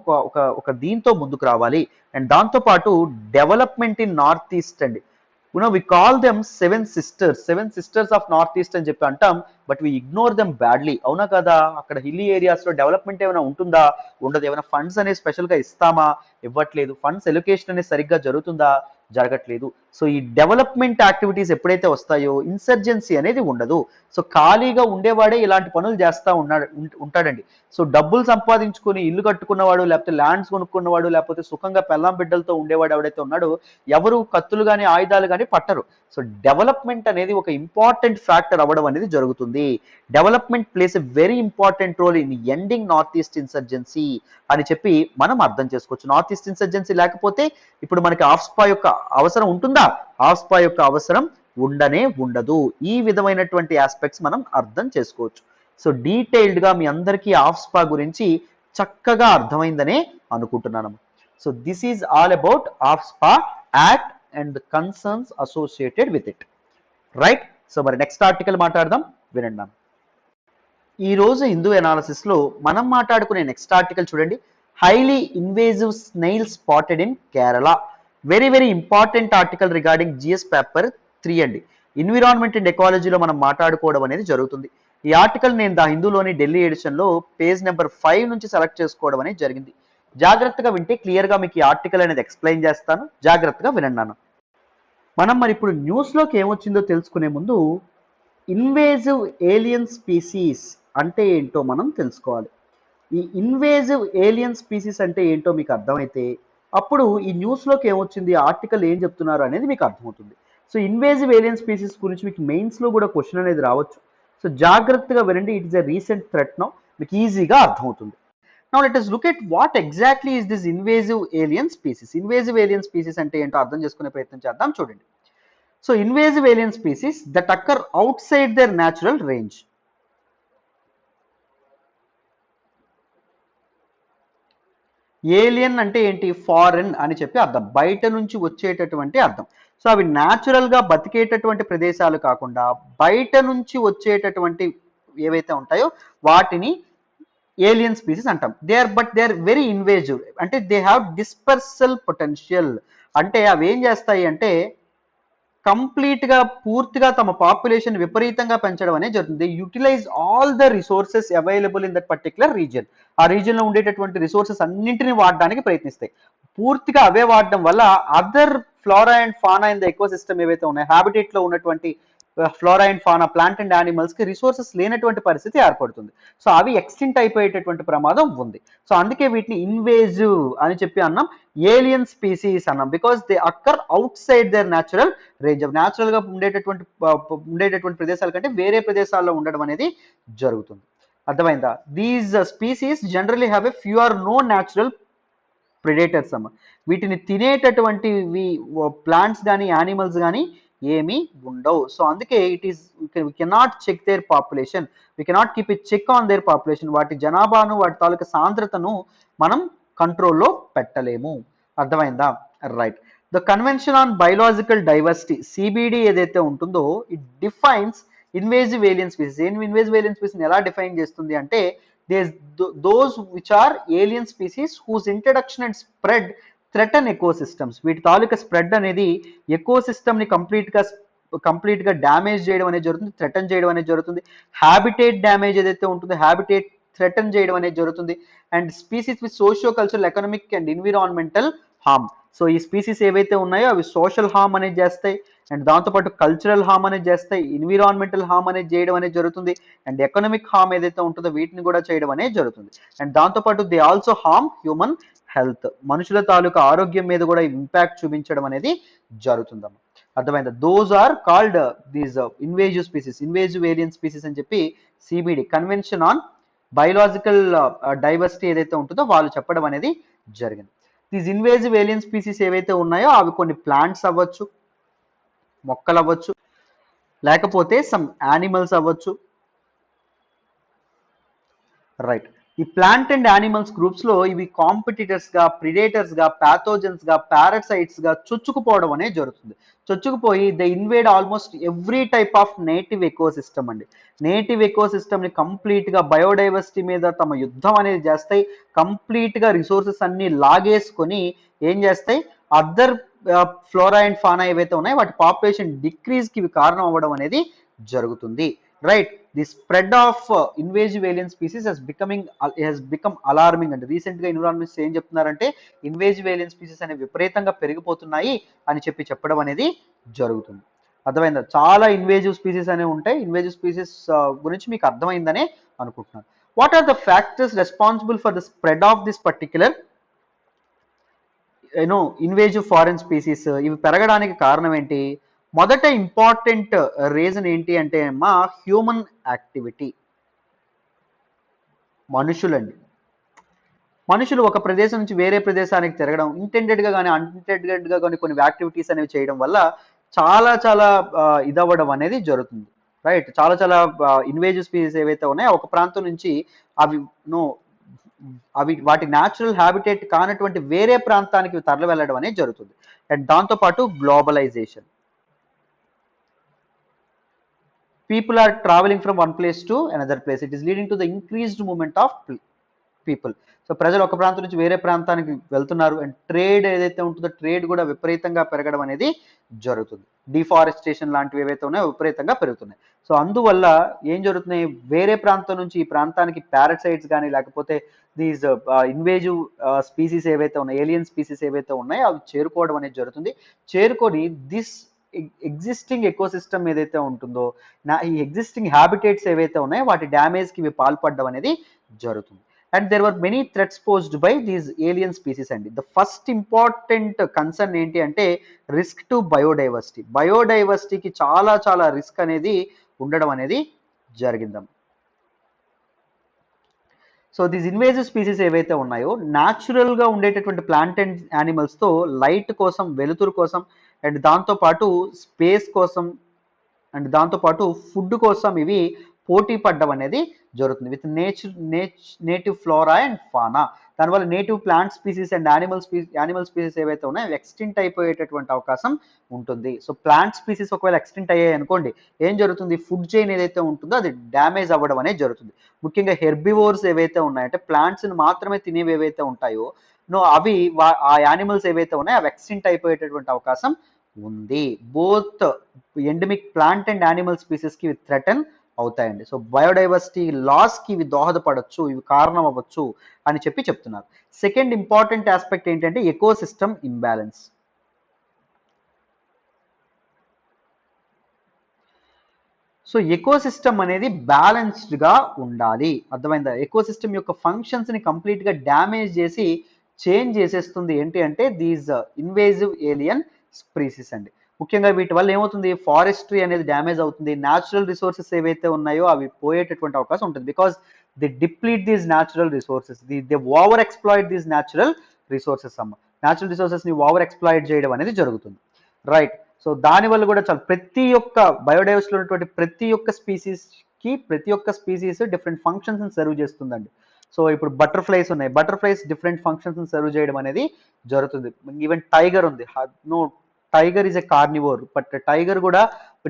ఒక దీంతో ముందుకు రావాలి. అండ్ దాంతోపాటు డెవలప్మెంట్ ఇన్ నార్త్ ఈస్ట్ అండి, we call them seven sisters of northeast అని చెప్పి అంటాం, but we ignore them badly. అవునా కదా? అక్కడ హిల్లీ ఏరియాస్ లో డెవలప్మెంట్ ఏమైనా ఉంటుందా, ఉండదు. ఏమైనా ఫండ్స్ అనేది స్పెషల్ గా ఇస్తామా, ఇవ్వట్లేదు. ఫండ్స్ ఎలొకేషన్ అనేది సరిగ్గా జరుగుతుందా, జరగట్లేదు. సో ఈ డెవలప్మెంట్ యాక్టివిటీస్ ఎప్పుడైతే వస్తాయో ఇన్సర్జెన్సీ అనేది ఉండదు. సో ఖాళీగా ఉండేవాడే ఇలాంటి పనులు చేస్తా ఉంటాడండి. సో డబ్బులు సంపాదించుకొని ఇల్లు కట్టుకున్నవాడు, లేకపోతే ల్యాండ్స్ కొనుక్కున్నవాడు, లేకపోతే సుఖంగా పెళ్ళాం బిడ్డలతో ఉండేవాడు ఎవడైతే ఉన్నాడో ఎవరు కత్తులు కానీ ఆయుధాలు కానీ పట్టరు. సో డెవలప్మెంట్ అనేది ఒక ఇంపార్టెంట్ ఫ్యాక్టర్ అవ్వడం అనేది జరుగుతుంది. Development plays a very important role in ending north east insurgency అని చెప్పి మనం అర్థం చేసుకోవచ్చు. నార్త్ ఈస్ట్ ఇన్సర్జెన్సీ లేకపోతే ఇప్పుడు మనకి ఆఫ్స్పా యొక్క అవసరం ఉంటుందా, ఆఫ్స్పా యొక్క అవసరం ఉండదు. ఈ విధమైనటువంటి ఆస్పెక్ట్స్ మనం అర్థం చేసుకోవచ్చు. సో డీటెయిల్డ్ గా మీ అందరికీ ఆఫ్స్పా గురించి చక్కగా అర్థమైందనే అనుకుంటున్నాను. So this is all about AFSPA act and the concerns associated with it, right? So మరి నెక్స్ట్ ఆర్టికల్ మాట్లాడదాం, వినండి. ఈ రోజు హిందూ అనాలిసిస్ లో మనం మాట్లాడుకునే నెక్స్ట్ ఆర్టికల్ చూడండి, highly invasive snail spotted in Kerala. Very very important article regarding GS paper 3 అండి. ఎన్విరాన్మెంట్ అండ్ ఎకాలజీలో మనం మాట్లాడుకోవడం అనేది జరుగుతుంది. ఈ ఆర్టికల్ నేను ద హిందూలోని ఢిల్లీ ఎడిషన్లో పేజ్ నెంబర్ 5 నుంచి సెలెక్ట్ చేసుకోవడం అనేది జరిగింది. జాగ్రత్తగా వింటే క్లియర్గా మీకు ఈ ఆర్టికల్ అనేది ఎక్స్ప్లెయిన్ చేస్తాను, జాగ్రత్తగా వినండి. మనం మరి ఇప్పుడు న్యూస్లోకి ఏమొచ్చిందో తెలుసుకునే ముందు ఇన్వేజివ్ ఏలియన్ స్పీసీస్ అంటే ఏంటో మనం తెలుసుకోవాలి. ఈ ఇన్వేజివ్ ఏలియన్ స్పీసీస్ అంటే ఏంటో మీకు అర్థమైతే అప్పుడు ఈ న్యూస్లోకి ఏమొచ్చింది, ఆర్టికల్ ఏం చెప్తున్నారు అనేది మీకు అర్థమవుతుంది. సో ఇన్వేజివ్ ఏలియన్ స్పీసీస్ గురించి మీకు మెయిన్స్లో కూడా క్వశ్చన్ అనేది రావచ్చు. సో జాగ్రత్తగా వినండి, it is a recent threat now, మీకు ఈజీగా అర్థమవుతుంది. Now let us look at what exactly is this invasive alien species. Invasive alien species అంటే ఏంటో అర్థం చేసుకునే ప్రయత్నం చేద్దాం, చూడండి. So invasive alien species that occur outside their natural range. Alien అంటే ఏంటి, ఫారెన్ అని చెప్పి అర్థం, బయట నుంచి వచ్చేటటువంటి అర్థం. సో అవి న్యాచురల్గా బతికేటటువంటి ప్రదేశాలు కాకుండా బయట నుంచి వచ్చేటటువంటి ఏవైతే ఉంటాయో వాటిని ఏలియన్ స్పీసీస్ అంటాం. దే ఆర్ వెరీ ఇన్వేజివ్, అంటే దే హ్యావ్ డిస్పర్సల్ పొటెన్షియల్. అంటే అవి ఏం చేస్తాయి అంటే కంప్లీట్గా పూర్తిగా తమ పాపులేషన్ విపరీతంగా పెంచడం అనేది జరుగుతుంది. They utilize all the resources available in that particular region. ఆ రీజియన్లో ఉండేటటువంటి రిసోర్సెస్ అన్నింటినీ వాడడానికి ప్రయత్నిస్తాయి. పూర్తిగా అవే వాడడం వల్ల other flora and fauna in the ecosystem ఏవైతే ఉన్నాయో, హ్యాబిటేట్లో ఉన్నటువంటి flora and fauna, plant and యానిమల్స్కి రిసోర్సెస్ లేనటువంటి పరిస్థితి ఏర్పడుతుంది. సో అవి ఎక్స్టింక్ట్ అయిపోయేటటువంటి ప్రమాదం ఉంది. సో అందుకే వీటిని ఇన్వేజివ్ అని చెప్పి అన్నాం, ఏలియన్ స్పీసీస్ అన్నాం, because they occur outside their natural range. న్యాచురల్గా ఉండేటటువంటి ప్రదేశాల కంటే వేరే ప్రదేశాల్లో ఉండడం అనేది జరుగుతుంది. అర్థమైందా? These species generally have a few or no natural predators అమ్మ. వీటిని తినేటటువంటి ప్లాంట్స్ కానీ యానిమల్స్ కానీ ఏమీ ఉండవు. సో అందుకే it is we cannot check their population, we cannot keep a check on their population. వాటి జనాభాను, వాటి తాలూకా సాంద్రతను మనం కంట్రోల్లో పెట్టలేము. అర్థమైందా? Right. The convention on biological diversity, CBD ఏదైతే ఉంటుందో, it defines invasive alien species. Invasive alien species ఎలా డిఫైన్ చేస్తుంది అంటే those which are alien species whose introduction and spread threaten ecosystems. వీటి తాలూకా స్ప్రెడ్ అనేది ఎకోసిస్టమ్ ని కంప్లీట్ గా డ్యామేజ్ చేయడం అనేది జరుగుతుంది, థ్రెటన్ చేయడం అనేది జరుగుతుంది. హ్యాబిటేట్ డ్యామేజ్ ఏదైతే ఉంటుందో, హ్యాబిటేట్ థ్రెటన్ చేయడం అనేది జరుగుతుంది. And species with socio cultural, economic and environmental harm. So ఈ స్పీసీస్ ఏవైతే ఉన్నాయో అవి సోషల్ హార్మ్ అనేది చేస్తాయి, అండ్ దాంతోపాటు కల్చరల్ హార్మ్ అనేది చేస్తాయి, ఎన్విరాన్మెంటల్ హార్మ్ అనేది చేయడం అనేది జరుగుతుంది, అండ్ ఎకనామిక్ హార్మ్ ఏదైతే ఉంటుందో వీటిని కూడా చేయడం అనేది జరుగుతుంది. అండ్ దాంతోపాటు they also harm human health, మనుషుల తాలూకా ఆరోగ్యం మీద కూడా ఇంపాక్ట్ చూపించడం అనేది జరుగుతుందమ్మా. అర్థమైందా? Those are called these invasive species, invasive alien species అని చెప్పి CBD, convention on biological diversity ఏదైతే ఉంటుందో వాళ్ళు చెప్పడం అనేది జరిగింది. దీస్ ఇన్వేజివ్ ఏలియన్ స్పీసీస్ ఏవైతే ఉన్నాయో అవి కొన్ని ప్లాంట్స్ అవ్వచ్చు, మొక్కలు అవ్వచ్చు, లేకపోతే సమ్ యానిమల్స్ అవ్వచ్చు. రైట్. ఈ ప్లాంట్ అండ్ యానిమల్స్ గ్రూప్స్ లో ఇవి కాంపిటీటర్స్ గా, ప్రిడేటర్స్ గా, ప్యాథోజన్స్ గా, పారాసైట్స్ గా చొచ్చుకుపోవడం అనేది జరుగుతుంది. చొచ్చుకుపోయి the invade almost every type of native ecosystem అండి. నేటివ్ ఎకోసిస్టమ్ ని కంప్లీట్ గా బయోడైవర్సిటీ మీద తమ యుద్ధం అనేది చేస్తాయి. కంప్లీట్ గా రిసోర్సెస్ అన్ని లాగేసుకొని ఏం చేస్తాయి, అదర్ ఫ్లోరా అండ్ ఫానా ఏవైతే ఉన్నాయో వాటి పాపులేషన్ డిక్రీజ్ కి ఇవి కారణం అవ్వడం అనేది జరుగుతుంది. Right. The spread of invasive alien species has become alarming అండి. రీసెంట్ గా ఎన్విరాన్మెంట్స్ ఏం చెప్తున్నారంటే ఇన్వేజివ్ ఏలియన్ స్పీసీస్ అనేవి విపరీతంగా పెరిగిపోతున్నాయి అని చెప్పడం అనేది జరుగుతుంది. అర్థమైందా? చాలా ఇన్వేజివ్ స్పీసీస్ అనేవి ఉంటాయి. ఇన్వేజివ్ స్పీసీస్ గురించి మీకు అర్థమైందనే అనుకుంటున్నాను. What are the factors responsible for the spread of this particular invasive foreign species? ఇవి పెరగడానికి కారణం ఏంటి? మొదట ఇంపార్టెంట్ రీజన్ ఏంటి అంటే అమ్మా, హ్యూమన్ యాక్టివిటీ. మనుషులండి. మనుషులు ఒక ప్రదేశం నుంచి వేరే ప్రదేశానికి తిరగడం, ఇంటెండెడ్గా కానీ అన్ఇంటెండెడ్గా కానీ కొన్ని యాక్టివిటీస్ అనేవి చేయడం వల్ల చాలా చాలా ఇదవ్వడం అనేది జరుగుతుంది. రైట్. చాలా ఇన్వేజివ్ స్పీసీస్ ఏవైతే ఉన్నాయో ఒక ప్రాంతం నుంచి అవి వాటి న్యాచురల్ హ్యాబిటేట్ కానటువంటి వేరే ప్రాంతానికి తరలి వెళ్ళడం అనేది జరుగుతుంది. అండ్ దాంతోపాటు globalisation. People are traveling from one place to another place. It is leading to the increased movement of people. So ప్రజలు ఒక ప్రాంతం నుంచి వేరే ప్రాంతానికి వెళ్తున్నారు అండ్ ట్రేడ్ ఏదైతే ఉంటుందో ట్రేడ్ కూడా విపరీతంగా పెరగడం అనేది జరుగుతుంది. డిఫారెస్టేషన్ లాంటివి ఏవైతే ఉన్నాయో విపరీతంగా పెరుగుతున్నాయి. సో అందువల్ల ఏం జరుగుతున్నాయి, వేరే ప్రాంతం నుంచి ఈ ప్రాంతానికి పారాసైట్స్ కానీ లేకపోతే దీస్ ఇన్వేజివ్ స్పీసీస్ ఏవైతే ఉన్నాయో, ఏలియన్ స్పీసీస్ ఏవైతే ఉన్నాయో అవి చేరుకోవడం అనేది జరుగుతుంది. చేరుకొని దిస్ ఎగ్జిస్టింగ్ ఎకోసిస్టమ్ ఏదైతే ఉంటుందో, ఈ ఎగ్జిస్టింగ్ హ్యాబిటేట్స్ ఏవైతే ఉన్నాయో వాటి డ్యామేజ్కి ఇవి పాల్పడడం అనేది జరుగుతుంది. And there were many threats posed by these alien species అండి. ద ఫస్ట్ ఇంపార్టెంట్ కన్సర్న్ ఏంటి అంటే రిస్క్ టు బయోడైవర్సిటీ. బయోడైవర్సిటీకి చాలా చాలా రిస్క్ అనేది ఉండడం అనేది జరిగిందమ్మ. సో దీస్ ఇన్వేజివ్ స్పీసీస్ ఏవైతే ఉన్నాయో న్యాచురల్గా ఉండేటటువంటి ప్లాంట్ అండ్ యానిమల్స్తో లైట్ కోసం, వెలుతురు కోసం అండ్ దాంతోపాటు స్పేస్ కోసం అండ్ దాంతోపాటు ఫుడ్ కోసం ఇవి పోటీ పడ్డం అనేది జరుగుతుంది with native flora and fauna. దానివల్ల native plant species and animal species ఏవైతే ఉన్నాయో ఎక్స్టింక్ట్ అయిపోయేటటువంటి అవకాశం ఉంటుంది. సో ప్లాంట్ స్పీసీస్ ఒకవేళ ఎక్స్టింక్ట్ అయ్యాయి అనుకోండి, ఏం జరుగుతుంది, ఫుడ్ చైన్ ఏదైతే ఉంటుందో అది డ్యామేజ్ అవ్వడం అనేది జరుగుతుంది. ముఖ్యంగా హెర్బివోర్స్ ఏవైతే ఉన్నాయంటే ప్లాంట్స్ని మాత్రమే తినేవి ఏవైతే ఉంటాయో అవి ఆ యానిమల్స్ ఏవైతే ఉన్నాయో అవి ఎక్స్టింక్ట్ అయిపోయేటటువంటి అవకాశం ఉంది. Both endemic plant and animal స్పీసీస్కి ఇవి థ్రెటన్ అవుతాయండి. సో బయోడైవర్సిటీ లాస్కి ఇవి దోహదపడవచ్చు, ఇవి కారణం అవ్వచ్చు అని చెప్తున్నారు. సెకండ్ ఇంపార్టెంట్ ఆస్పెక్ట్ ఏంటంటే ఎకోసిస్టమ్ ఇంబ్యాలెన్స్. సో ఎకోసిస్టమ్ అనేది బ్యాలెన్స్డ్గా ఉండాలి, అర్థమైందా? ఎకోసిస్టమ్ యొక్క ఫంక్షన్స్ని కంప్లీట్గా డ్యామేజ్ చేసి చేంజ్ చేసేస్తుంది ఏంటి అంటే దీస్ ఇన్వేజివ్ ఏలియన్ స్పీసీస్ అండి. ముఖ్యంగా వీటి వల్ల ఏమవుతుంది, ఫారెస్ట్రీ అనేది డ్యామేజ్ అవుతుంది, న్యాచురల్ రిసోర్సెస్ ఏవైతే ఉన్నాయో అవి పోయేటటువంటి అవకాశం ఉంటుంది. Because they deplete these natural resources, they over exploit these natural resources అమ్మ. న్యాచురల్ రిసోర్సెస్ని ఓవర్ ఎక్స్ప్లాయిట్ చేయడం అనేది జరుగుతుంది, రైట్? సో దానివల్ల కూడా చాలా ప్రతి ఒక్క బయోడైవర్సిటీలో ఉన్నటువంటి ప్రతి ఒక్క స్పీసీస్ డిఫరెంట్ ఫంక్షన్స్ సర్వ్ చేస్తుందండి. సో ఇప్పుడు బటర్ఫ్లైస్ ఉన్నాయి, బటర్ఫ్లైస్ డిఫరెంట్ ఫంక్షన్స్ సర్వ్ చేయడం అనేది జరుగుతుంది. ఈవెన్ టైగర్ ఉంది, tiger is a carnivore, but tiger కూడా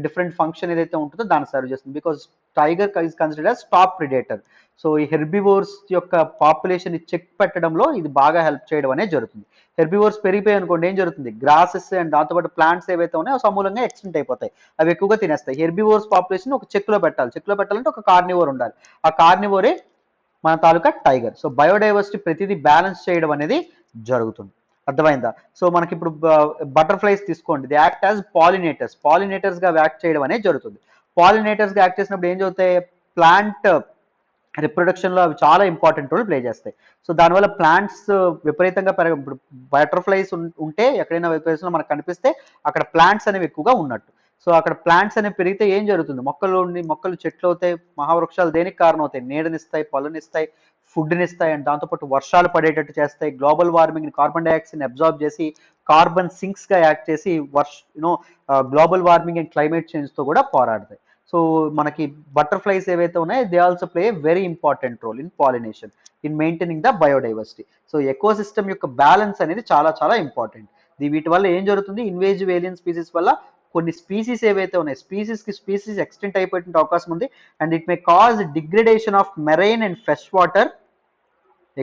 డిఫరెంట్ ఫంక్షన్ ఏదైతే ఉంటుందో దాన్ని సర్వ్ చేస్తుంది. Because tiger is considered as top predator. So ఈ హెర్బివోర్స్ యొక్క పాపులేషన్ చెక్ పెట్టడంలో ఇది బాగా హెల్ప్ చేయడం అనేది జరుగుతుంది. హెర్బివోర్స్ పెరిగిపోయి అనుకోండి ఏం జరుగుతుంది, గ్రాసెస్ అండ్ దాంతోపాటు ప్లాంట్స్ ఏవైతే ఉన్నాయో సమూలంగా ఎక్స్టెంట్ అయిపోతాయి, అవి ఎక్కువగా తినేస్తాయి. హెర్బివోర్స్ పాపులేషన్ ఒక చెక్లో పెట్టాలంటే ఒక కార్నివోర్ ఉండాలి, ఆ కార్నివోరే మన తాలూకా టైగర్. సో బయోడైవర్సిటీ ప్రతిదీ బ్యాలెన్స్ చేయడం అనేది జరుగుతుంది, అర్థమైందా? సో మనకి ఇప్పుడు బటర్ఫ్లైస్ తీసుకోండి, ది యాక్ట్ యాజ్ పాలినేటర్స్ గా యాక్ట్ చేయడం అనేది జరుగుతుంది. పాలినేటర్స్ గా యాక్ట్ చేసినప్పుడు ఏం జరుగుతాయి, ప్లాంట్ రిప్రొడక్షన్ లో అవి చాలా ఇంపార్టెంట్ రోల్ ప్లే చేస్తాయి. సో దానివల్ల ప్లాంట్స్ విపరీతంగా ఇప్పుడు బటర్ఫ్లైస్ ఉంటే ఎక్కడైనా ప్రదేశంలో మనకు కనిపిస్తే అక్కడ ప్లాంట్స్ అనేవి ఎక్కువగా ఉన్నట్టు. సో అక్కడ ప్లాంట్స్ అనేవి పెరిగితే ఏం జరుగుతుంది, మొక్కలు చెట్లు అవుతాయి, మహావృక్షాలు దేనికి కారణం అవుతాయి, నీడనిస్తాయి, పళ్ళనిస్తాయి, ఫుడ్నిస్తాయి అండ్ దాంతోపాటు వర్షాలు పడేటట్టు చేస్తాయి. Global warming, carbon dioxide absorb చేసి కార్బన్ సింక్స్ గా యాక్ట్ చేసి global warming and climate change తో కూడా పోరాడతాయి. సో మనకి బటర్ఫ్లైస్ ఏవైతే ఉన్నాయో they also play very important role in pollination, in maintaining the biodiversity. So ecosystem యొక్క బ్యాలెన్స్ అనేది చాలా చాలా ఇంపార్టెంట్. వీటి వల్ల ఏం జరుగుతుంది, ఇన్వేజివ్ ఏలియన్ స్పీసీస్ వల్ల కొన్ని స్పీసీస్ ఏవైతే ఉన్నాయి స్పీసీస్ ఎక్స్టెంట్ అయిపోయే అవకాశం ఉంది and it may cause degradation of marine and fresh water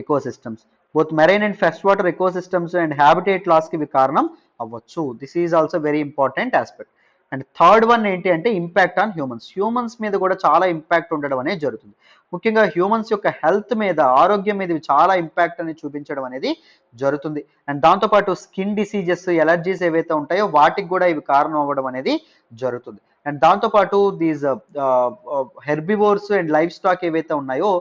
ecosystems. Both marine and fresh water ecosystems and habitat loss కి ఇవి కారణం అవ్వచ్చు. This is also very important aspect. And third one ఏంటి అంటే impact on humans మీద కూడా చాలా impact ఉండడం అనేది జరుగుతుంది. ముఖ్యంగా హ్యూమన్స్ యొక్క హెల్త్ మీద, ఆరోగ్యం మీద చాలా ఇంపాక్ట్ అనేది చూపించడం అనేది జరుగుతుంది. అండ్ దాంతోపాటు స్కిన్ డిసీజెస్, ఎలర్జీస్ ఏవైతే ఉంటాయో వాటికి కూడా ఇవి కారణం అవ్వడం అనేది జరుగుతుంది. అండ్ దాంతోపాటు these herbivores and life stock ఏవైతే ఉన్నాయో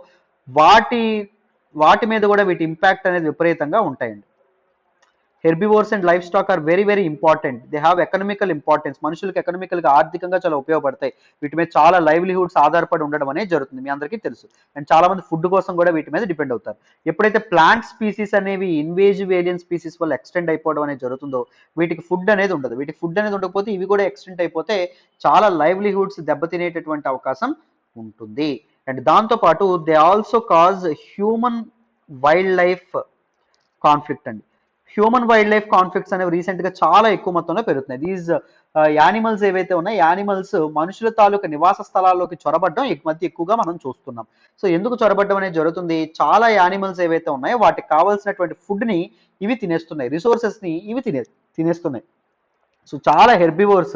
వాటి మీద కూడా వీటి ఇంపాక్ట్ అనేది విపరీతంగా ఉంటాయండి. Herbivores and life stock or very very important, they have economical importance, మనుషులకు ఎకనామికల్గా ఆర్థికంగా చాలా ఉపయోగపడతాయి. వీటి మీద చాలా లైవ్లీహుడ్స్ ఆధారపడి ఉండడం అనేది జరుగుతుంది, మీ అందరికీ తెలుసు. అండ్ చాలా మంది ఫుడ్ కోసం కూడా వీటి మీద డిపెండ్ అవుతారు. ఎప్పుడైతే ప్లాంట్ స్పీసీస్ అనేవి ఇన్వేజివ్ ఏలియన్ స్పీసీస్ వల్ల ఎక్స్టెండ్ అయిపోవడం అనేది జరుగుతుందో వీటికి ఫుడ్ అనేది ఉండదు. వీటికి ఫుడ్ అనేది ఉండకపోతే ఇవి కూడా ఎక్స్టెండ్ అయిపోతే చాలా లైవ్లీహుడ్స్ దెబ్బతినేటటువంటి అవకాశం ఉంటుంది. అండ్ దాంతోపాటు they also cause human wild life conflict అండి. హ్యూమన్ వైల్డ్ లైఫ్ కాన్ఫ్లిక్ట్స్ అనేవి రీసెంట్ గా చాలా ఎక్కువ మొత్తంలో పెరుగుతున్నాయి. దీస్ యానిమల్స్ ఏవైతే ఉన్నాయో యానిమల్స్ మనుషుల తాలూకు నివాస స్థలాల్లోకి చొరబడడం ఈ మధ్య ఎక్కువగా మనం చూస్తున్నాం. సో ఎందుకు చొరబడడం అనేది జరుగుతుంది? చాలా యానిమల్స్ ఏవైతే ఉన్నాయో వాటికి కావాల్సినటువంటి ఫుడ్ ని ఇవి తినేస్తున్నాయి, రిసోర్సెస్ ని ఇవి తినేస్తున్నాయి. సో చాలా హెర్బివోర్స్,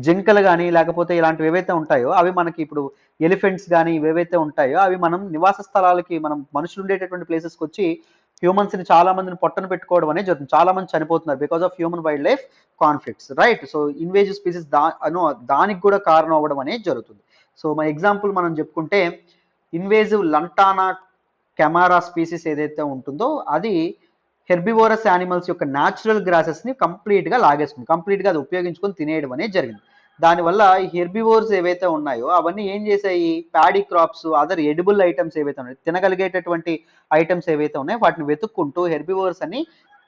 జింకలు కానీ లేకపోతే ఇలాంటివి ఏవైతే ఉంటాయో అవి మనకి ఇప్పుడు ఎలిఫెంట్స్ కానీ ఇవేవైతే ఉంటాయో అవి మనం నివాస స్థలాలకి, మనం మనుషులు ఉండేటటువంటి ప్లేసెస్కి వచ్చి హ్యూమన్స్ ని చాలా మందిని పొట్టను పెట్టుకోవడం అనేది జరుగుతుంది. చాలా మంది చనిపోతున్నారు because of human wild life conflicts, right? So invasive species దానికి కూడా కారణం అవ్వడం అనేది జరుగుతుంది. సో మా ఎగ్జాంపుల్ మనం చెప్పుకుంటే ఇన్వేజివ్ లంటానా కెమారా స్పీసీస్ ఏదైతే ఉంటుందో అది హెర్బివోరస్ యానిమల్స్ యొక్క న్యాచురల్ గ్రాసెస్ ని కంప్లీట్ గా లాగేసుకుంది, కంప్లీట్ గా అది ఉపయోగించుకొని తినేయడం అనేది జరిగింది. దానివల్ల ఈ హెర్బివోర్స్ ఏవైతే ఉన్నాయో అవన్నీ ఏం చేశాయి, paddy crops, other edible items ఏవైతే ఉన్నాయో, తినగలిగేటటువంటి ఐటమ్స్ ఏవైతే ఉన్నాయో వాటిని వెతుక్కుంటూ హెర్బివోర్స్ అని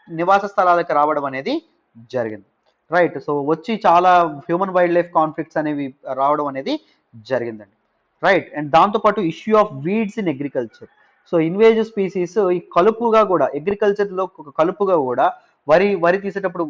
నివాస స్థలాలకు రావడం అనేది జరిగింది, రైట్? సో వచ్చి చాలా హ్యూమన్ వైల్డ్ లైఫ్ కాన్ఫ్లిక్ట్స్ అనేవి రావడం అనేది జరిగిందండి, రైట్? అండ్ దాంతోపాటు issue of weeds in agriculture. So invasive species ఈ కలుపుగా కూడా, అగ్రికల్చర్లో ఒక కలుపుగా కూడా వరి తీసేటప్పుడు,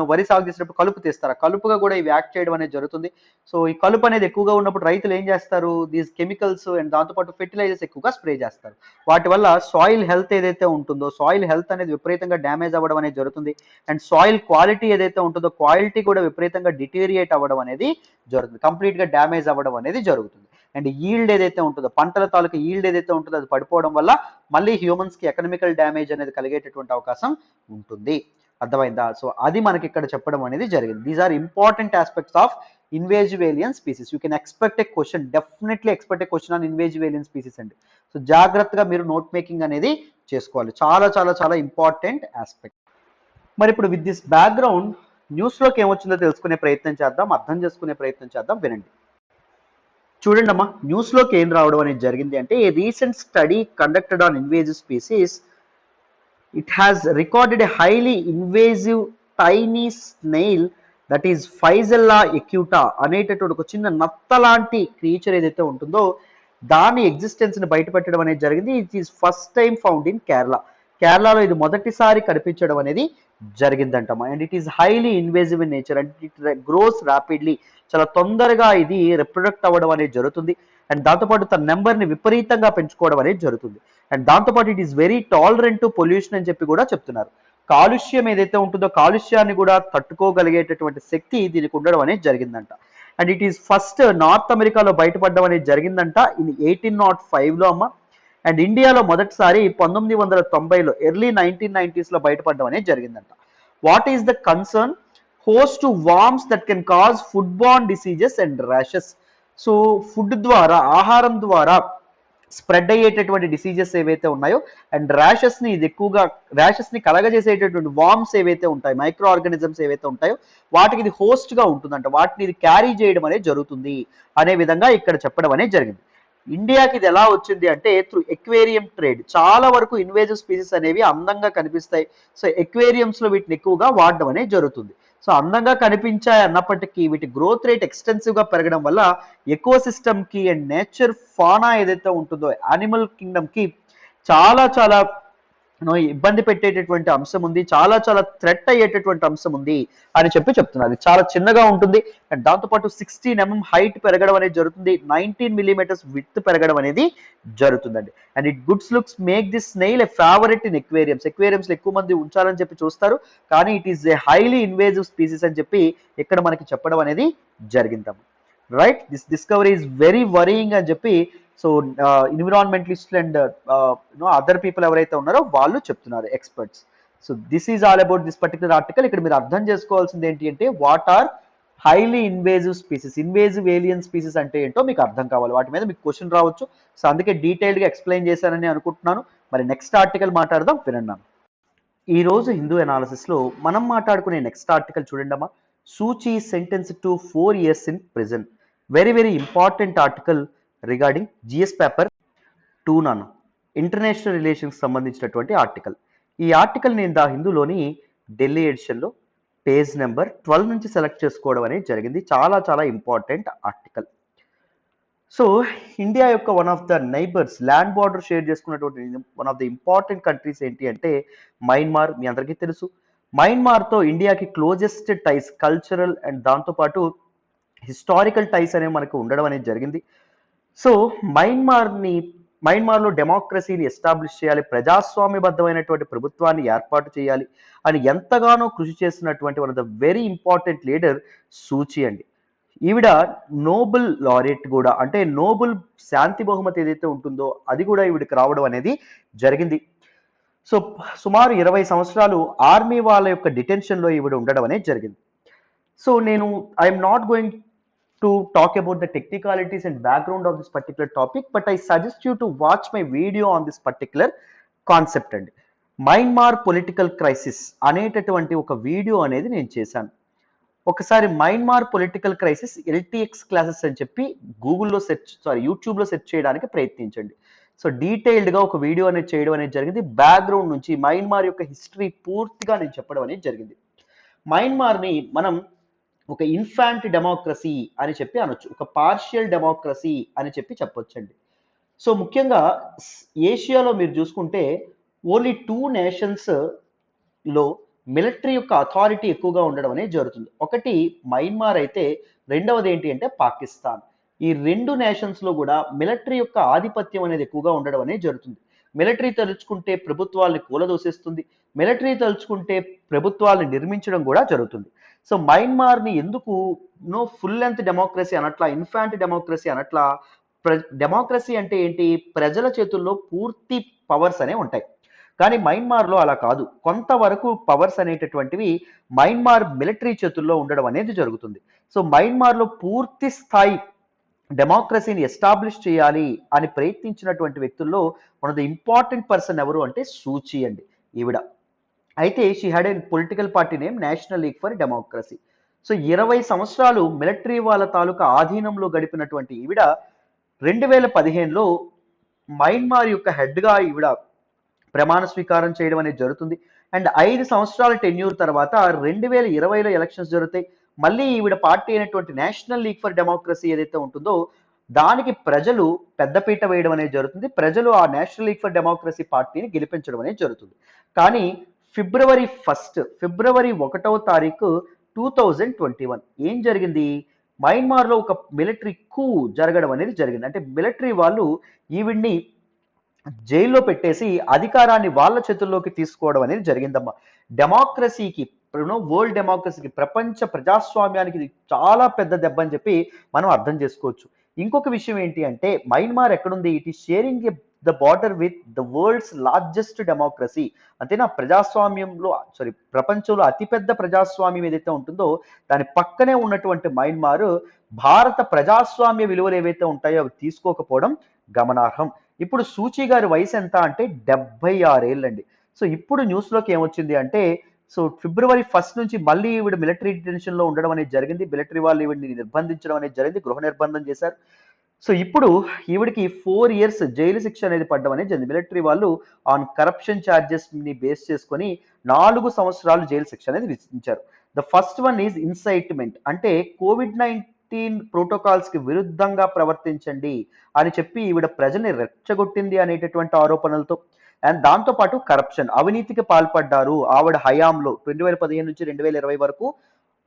వరి సాగు చేసేటప్పుడు కలుపు తీస్తారు, కలుపుగా కూడా ఇవి యాక్ట్ చేయడం అనేది జరుగుతుంది. సో ఈ కలుపు అనేది ఎక్కువగా ఉన్నప్పుడు రైతులు ఏం చేస్తారు, దీస్ కెమికల్స్ అండ్ దాంతోపాటు ఫెర్టిలైజర్స్ ఎక్కువగా స్ప్రే చేస్తారు. వాటి వల్ల సాయిల్ హెల్త్ ఏదైతే ఉంటుందో సాయిల్ హెల్త్ అనేది విపరీతంగా డ్యామేజ్ అవ్వడం అనేది జరుగుతుంది. అండ్ సాయిల్ క్వాలిటీ ఏదైతే ఉంటుందో క్వాలిటీ కూడా విపరీతంగా డిటీరియేట్ అవ్వడం అనేది జరుగుతుంది, కంప్లీట్ గా డ్యామేజ్ అవ్వడం అనేది జరుగుతుంది. అండ్ ఈల్డ్ ఏదైతే ఉంటుందో, పంటల తాలూకు ఈల్డ్ ఏదైతే ఉంటుందో అది పడిపోవడం వల్ల మళ్ళీ హ్యూమన్స్ కి ఎకనామికల్ డ్యామేజ్ అనేది కలిగేటటువంటి అవకాశం ఉంటుంది. అర్థమైందా? సో అది మనకి ఇక్కడ చెప్పడం అనేది జరిగింది. These are important aspects of invasive alien species. You can expect a question, definitely expect a question on invasive alien species అండి. సో జాగ్రత్తగా మీరు నోట్ మేకింగ్ అనేది చేసుకోవాలి, చాలా చాలా చాలా ఇంపార్టెంట్ ఆస్పెక్ట్. మరి ఇప్పుడు విత్ దిస్ బ్యాక్గ్రౌండ్ న్యూస్లోకి ఏమొచ్చిందో తెలుసుకునే ప్రయత్నం చేద్దాం, అర్థం చేసుకునే ప్రయత్నం చేద్దాం, వినండి. చూడండి అమ్మా, న్యూస్లోకి ఏం రావడం అనేది జరిగింది అంటే, a recent study conducted on invasive species, it has recorded a highly invasive tiny snail that is Phyzella acuta అనేటటువంటి ఒక చిన్న నత్త లాంటి క్రియేచర్ ఏదైతే ఉంటుందో దాని ఎగ్జిస్టెన్స్ ని బయటపెట్టడం అనేది జరిగింది. It is first time found in Kerala. కేరళలో ఇది మొదటిసారి కనిపించడం అనేది జరిగిందంటమ్మా. And it is highly invasive in nature and it grows rapidly. చాలా తొందరగా ఇది రిప్రొడక్ట్ అవ్వడం అనేది జరుగుతుంది. అండ్ దాంతోపాటు తన నెంబర్ని విపరీతంగా పెంచుకోవడం అనేది జరుగుతుంది. అండ్ దాంతోపాటు it is very tolerant to pollution అని చెప్పి కూడా చెప్తున్నారు. కాలుష్యం ఏదైతే ఉంటుందో కాలుష్యాన్ని కూడా తట్టుకోగలిగేటటువంటి శక్తి దీనికి ఉండడం అనేది జరిగిందంట. And it is first north అమెరికాలో బయటపడడం అనేది జరిగిందంట ఇది 1805లో అమ్మ. అండ్ ఇండియాలో మొదటిసారి 1990లో ఎర్లీ 1990s లో బయటపడడం అనేది జరిగిందంట. What is the concern? Host to worms that can cause food born diseases and rashes. So food ద్వారా, ఆహారం ద్వారా స్ప్రెడ్ అయ్యేటటువంటి డిసీజెస్ ఏవైతే ఉన్నాయో అండ్ ర్యాషెస్ ని ఇది ఎక్కువగా, ర్యాషెస్ ని కలగజేసేటటువంటి వార్మ్స్ ఏవైతే ఉంటాయో, మైక్రో ఆర్గానిజమ్స్ ఏవైతే ఉంటాయో వాటికి ఇది హోస్ట్ గా ఉంటుందంట, వాటిని ఇది క్యారీ చేయడం అనేది జరుగుతుంది అనే విధంగా ఇక్కడ చెప్పడం అనేది జరిగింది. ఇండియాకి ఇది ఎలా వచ్చింది అంటే త్రూ ఎక్వేరియం ట్రేడ్. చాలా వరకు ఇన్వేజివ్ స్పీసీస్ అనేవి అందంగా కనిపిస్తాయి, సో ఎక్వేరియంస్ లో వీటిని ఎక్కువగా వాడడం అనేది జరుగుతుంది. సో అందంగా కనిపించాయి అన్నప్పటికీ వీటి గ్రోత్ రేట్ ఎక్స్టెన్సివ్ గా పెరగడం వల్ల ఎకో సిస్టమ్ కి అండ్ నేచర్ ఫానా ఏదైతే ఉంటుందో యానిమల్ కింగ్డమ్ కి చాలా చాలా ఇబ్బంది పెట్టేటటువంటి అంశం ఉంది, చాలా చాలా థ్రెట్ అయ్యేటటువంటి అంశం ఉంది అని చెప్పి చెప్తున్నారు. అది చాలా చిన్నగా ఉంటుంది అండ్ దాంతోపాటు 16 mm హైట్ పెరగడం అనేది జరుగుతుంది, 19 mm విడ్త్ పెరగడం అనేది జరుగుతుందండి. And it goods looks make this snail a favourite in aquariums. Aquariums లో ఎక్కువ మంది ఉంచాలని చెప్పి చూస్తారు, కానీ it is a highly invasive species అని చెప్పి ఇక్కడ మనకి చెప్పడం అనేది జరిగింది. Right, this discovery is very worrying అని చెప్పి so environmentalist and other people ఎవరైతే ఉన్నారో వాళ్ళు చెప్తున్నారు, experts. So this is all about this particular article. ఇక్కడ మీరు అర్థం చేసుకోవాల్సింది ఏంటి అంటే what are highly invasive species, invasive alien species అంటే ఏంటో మీకు అర్థం కావాలి, వాటి మీద మీకు క్వశ్చన్ రావచ్చు. సో అందుకే డీటెయిల్డ్గా ఎక్స్ప్లెయిన్ చేశానని అనుకుంటున్నాను. మరి నెక్స్ట్ ఆర్టికల్ మాట్లాడదాం, వినండి. ఈ రోజు హిందూ అనాలిసిస్లో మనం మాట్లాడుకునే నెక్స్ట్ ఆర్టికల్ చూడండి అమ్మా. Suu Kyi sentence to 4 years in prison. Very very important article regarding GS paper 2 నాన్న, ఇంటర్నేషనల్ రిలేషన్స్ సంబంధించినటువంటి ఆర్టికల్. ఈ ఆర్టికల్ నేను ద హిందూలోని ఢిల్లీ ఎడిషన్లో పేజ్ నెంబర్ 12 నుంచి సెలెక్ట్ చేసుకోవడం అనేది జరిగింది. చాలా చాలా ఇంపార్టెంట్ ఆర్టికల్. సో ఇండియా యొక్క one of the neighbours, land border share చేసుకున్నటువంటి one of the important countries ఏంటి అంటే మయన్మార్, మీ అందరికీ తెలుసు. మయన్మార్తో ఇండియాకి క్లోజెస్ట్ టైస్, కల్చరల్ అండ్ దాంతోపాటు హిస్టారికల్ టైస్ అనేవి మనకు ఉండడం అనేది జరిగింది. సో మయన్మార్ని మయన్మార్లో డెమోక్రసీని ఎస్టాబ్లిష్ చేయాలి, ప్రజాస్వామ్యబద్ధమైనటువంటి ప్రభుత్వాన్ని ఏర్పాటు చేయాలి అని ఎంతగానో కృషి చేసినటువంటి one of the very important leader Suu Kyi అండి. ఈవిడ నోబెల్ లారెట్ కూడా, అంటే నోబెల్ శాంతి బహుమతి ఏదైతే ఉంటుందో అది కూడా ఈవిడికి రావడం అనేది జరిగింది. సో సుమారు 20 సంవత్సరాలు ఆర్మీ వాళ్ళ యొక్క డిటెన్షన్లో ఈవిడ ఉండడం అనేది జరిగింది. సో నేను I'm not going to talk about the technicalities and background of this particular topic, but I suggest you to watch my video on this particular concept అండి. మయన్మార్ పొలిటికల్ క్రైసిస్ అనేటటువంటి ఒక వీడియో అనేది నేను చేశాను. ఒకసారి Myanmar political crisis LTX classes అని చెప్పి గూగుల్లో యూట్యూబ్లో సెర్చ్ చేయడానికి ప్రయత్నించండి. సో డీటెయిల్డ్గా ఒక వీడియో అనేది చేయడం అనేది జరిగింది. బ్యాక్గ్రౌండ్ నుంచి మయన్మార్ యొక్క హిస్టరీ పూర్తిగా నేను చెప్పడం అనేది జరిగింది. మయన్మార్ని మనం ఒక ఇన్ఫాంట్ డెమోక్రసీ అని చెప్పి అనొచ్చు, ఒక పార్షియల్ డెమోక్రసీ అని చెప్పి చెప్పొచ్చండి. సో ముఖ్యంగా ఏషియాలో మీరు చూసుకుంటే ఓన్లీ 2 నేషన్స్ లో మిలిటరీ యొక్క అథారిటీ ఎక్కువగా ఉండడం అనేది జరుగుతుంది. ఒకటి మయన్మార్ అయితే, రెండవది ఏంటి అంటే పాకిస్తాన్. ఈ 2 నేషన్స్ లో కూడా మిలిటరీ యొక్క ఆధిపత్యం అనేది ఎక్కువగా ఉండడం అనేది జరుగుతుంది. మిలిటరీ తలుచుకుంటే ప్రభుత్వాల్ని కూలదోసేస్తుంది, మిలిటరీ తలుచుకుంటే ప్రభుత్వాల్ని నిర్మించడం కూడా జరుగుతుంది. సో మయన్మార్ని ఎందుకు ఫుల్ లెంత్ డెమోక్రసీ అనట్లా, ఇన్ఫాంట్ డెమోక్రసీ అనట్లా? డెమోక్రసీ అంటే ఏంటి? ప్రజల చేతుల్లో పూర్తి పవర్స్ అనేవి ఉంటాయి. కానీ మయన్మార్లో అలా కాదు, కొంతవరకు పవర్స్ అనేటటువంటివి మయన్మార్ మిలిటరీ చేతుల్లో ఉండడం అనేది జరుగుతుంది. సో మయన్మార్లో పూర్తి స్థాయి డెమోక్రసీని ఎస్టాబ్లిష్ చేయాలి అని ప్రయత్నించినటువంటి వ్యక్తుల్లో one of the important person ఎవరు అంటే సూచి అండి ఈవిడ. అయితే she had a political party name national league for democracy. So 20 సంవత్సరాలు మిలిటరీ వాళ్ళ తాలూకా ఆధీనంలో గడిపినటువంటి ఈవిడ 2015లో మయన్మార్ యొక్క హెడ్గా ఈవిడ ప్రమాణ స్వీకారం చేయడం అనేది జరుగుతుంది. అండ్ 5 సంవత్సరాల టెన్యూర్ తర్వాత 2020లో ఎలక్షన్స్ జరుగుతాయి. మళ్ళీ ఈవిడ పార్టీ అయినటువంటి నేషనల్ లీగ్ ఫర్ డెమోక్రసీ ఏదైతే ఉంటుందో దానికి ప్రజలు పెద్దపీట వేయడం అనేది జరుగుతుంది. ప్రజలు ఆ నేషనల్ లీగ్ ఫర్ డెమోక్రసీ పార్టీని గెలిపించడం అనేది జరుగుతుంది. కానీ ఫిబ్రవరి 1వ తారీఖు 2021 ఏం జరిగింది? మయన్మార్లో ఒక మిలిటరీ కూ జరగడం అనేది జరిగింది. అంటే మిలిటరీ వాళ్ళు ఈవిడ్ని జైల్లో పెట్టేసి అధికారాన్ని వాళ్ళ చేతుల్లోకి తీసుకోవడం అనేది జరిగిందమ్మా. డెమోక్రసీకి, వరల్డ్ డెమోక్రసీకి, ప్రపంచ ప్రజాస్వామ్యానికి ఇది చాలా పెద్ద దెబ్బ అని చెప్పి మనం అర్థం చేసుకోవచ్చు. ఇంకొక విషయం ఏంటి అంటే మయన్మార్ ఎక్కడుంది? It is sharing the border with the world's largest democracy. అంతేనా? ప్రపంచంలో అతిపెద్ద ప్రజాస్వామ్యం ఏదైతే ఉంటుందో దాని పక్కనే ఉన్నటువంటి మయన్మార్ భారత ప్రజాస్వామ్య విలువలు ఏవైతే ఉంటాయో అవి తీసుకోకపోవడం గమనార్హం. ఇప్పుడు సూచి గారి వయసు ఎంత అంటే 76 ఏళ్ళండి. సో ఇప్పుడు న్యూస్లోకి ఏమొచ్చింది అంటే, సో ఫిబ్రవరి 1 నుంచి మళ్ళీ ఈవిడ మిలిటరీ డిటెన్షన్లో ఉండడం అనేది జరిగింది. మిలిటరీ వాళ్ళు ఈవిడిని నిర్బంధించడం అనేది జరిగింది, గృహ నిర్బంధం చేశారు. సో ఇప్పుడు ఈవిడికి 4 years జైలు శిక్ష అనేది పడ్డం అనేది జరిగింది. మిలిటరీ వాళ్ళు ఆన్ కరప్షన్ ఛార్జెస్ ని బేస్ చేసుకొని 4 సంవత్సరాలు జైలు శిక్ష అనేది విధించారు. The first one is incitement, అంటే COVID-19 ప్రోటోకాల్స్ కి విరుద్ధంగా ప్రవర్తించండి అని చెప్పి ఈవిడ ప్రజల్ని రెచ్చగొట్టింది అనేటటువంటి ఆరోపణలతో. అండ్ దాంతోపాటు కరప్షన్, అవినీతికి పాల్పడ్డారు ఆవిడ హయాంలో 2015 నుంచి 2020 వరకు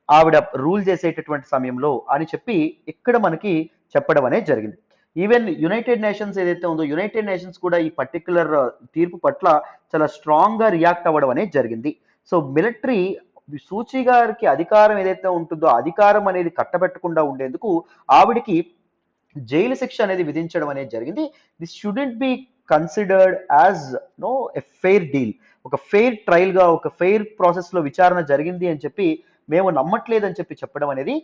ఆవిడ రూల్ చేసేటటువంటి సమయంలో అని చెప్పి ఇక్కడ మనకి చెప్పడం అనేది జరిగింది. ఈవెన్ యునైటెడ్ నేషన్స్ ఏదైతే ఉందో యునైటెడ్ నేషన్స్ కూడా ఈ పర్టికులర్ తీర్పు పట్ల చాలా స్ట్రాంగ్ గా రియాక్ట్ అవ్వడం అనేది జరిగింది. సో మిలిటరీ సూచి గారికి అధికారం ఏదైతే ఉంటుందో అధికారం అనేది కట్టబెట్టకుండా ఉండేందుకు ఆవిడికి జైలు శిక్ష అనేది విధించడం అనేది జరిగింది. This shouldn't be considered as a fair deal. ఒక ఫెయిర్ ట్రయల్ గా, ఒక ఫెయిర్ ప్రాసెస్ లో విచారణ జరిగింది అని చెప్పి మేము నమ్మట్లేదని చెప్పి చెప్పడం అనేది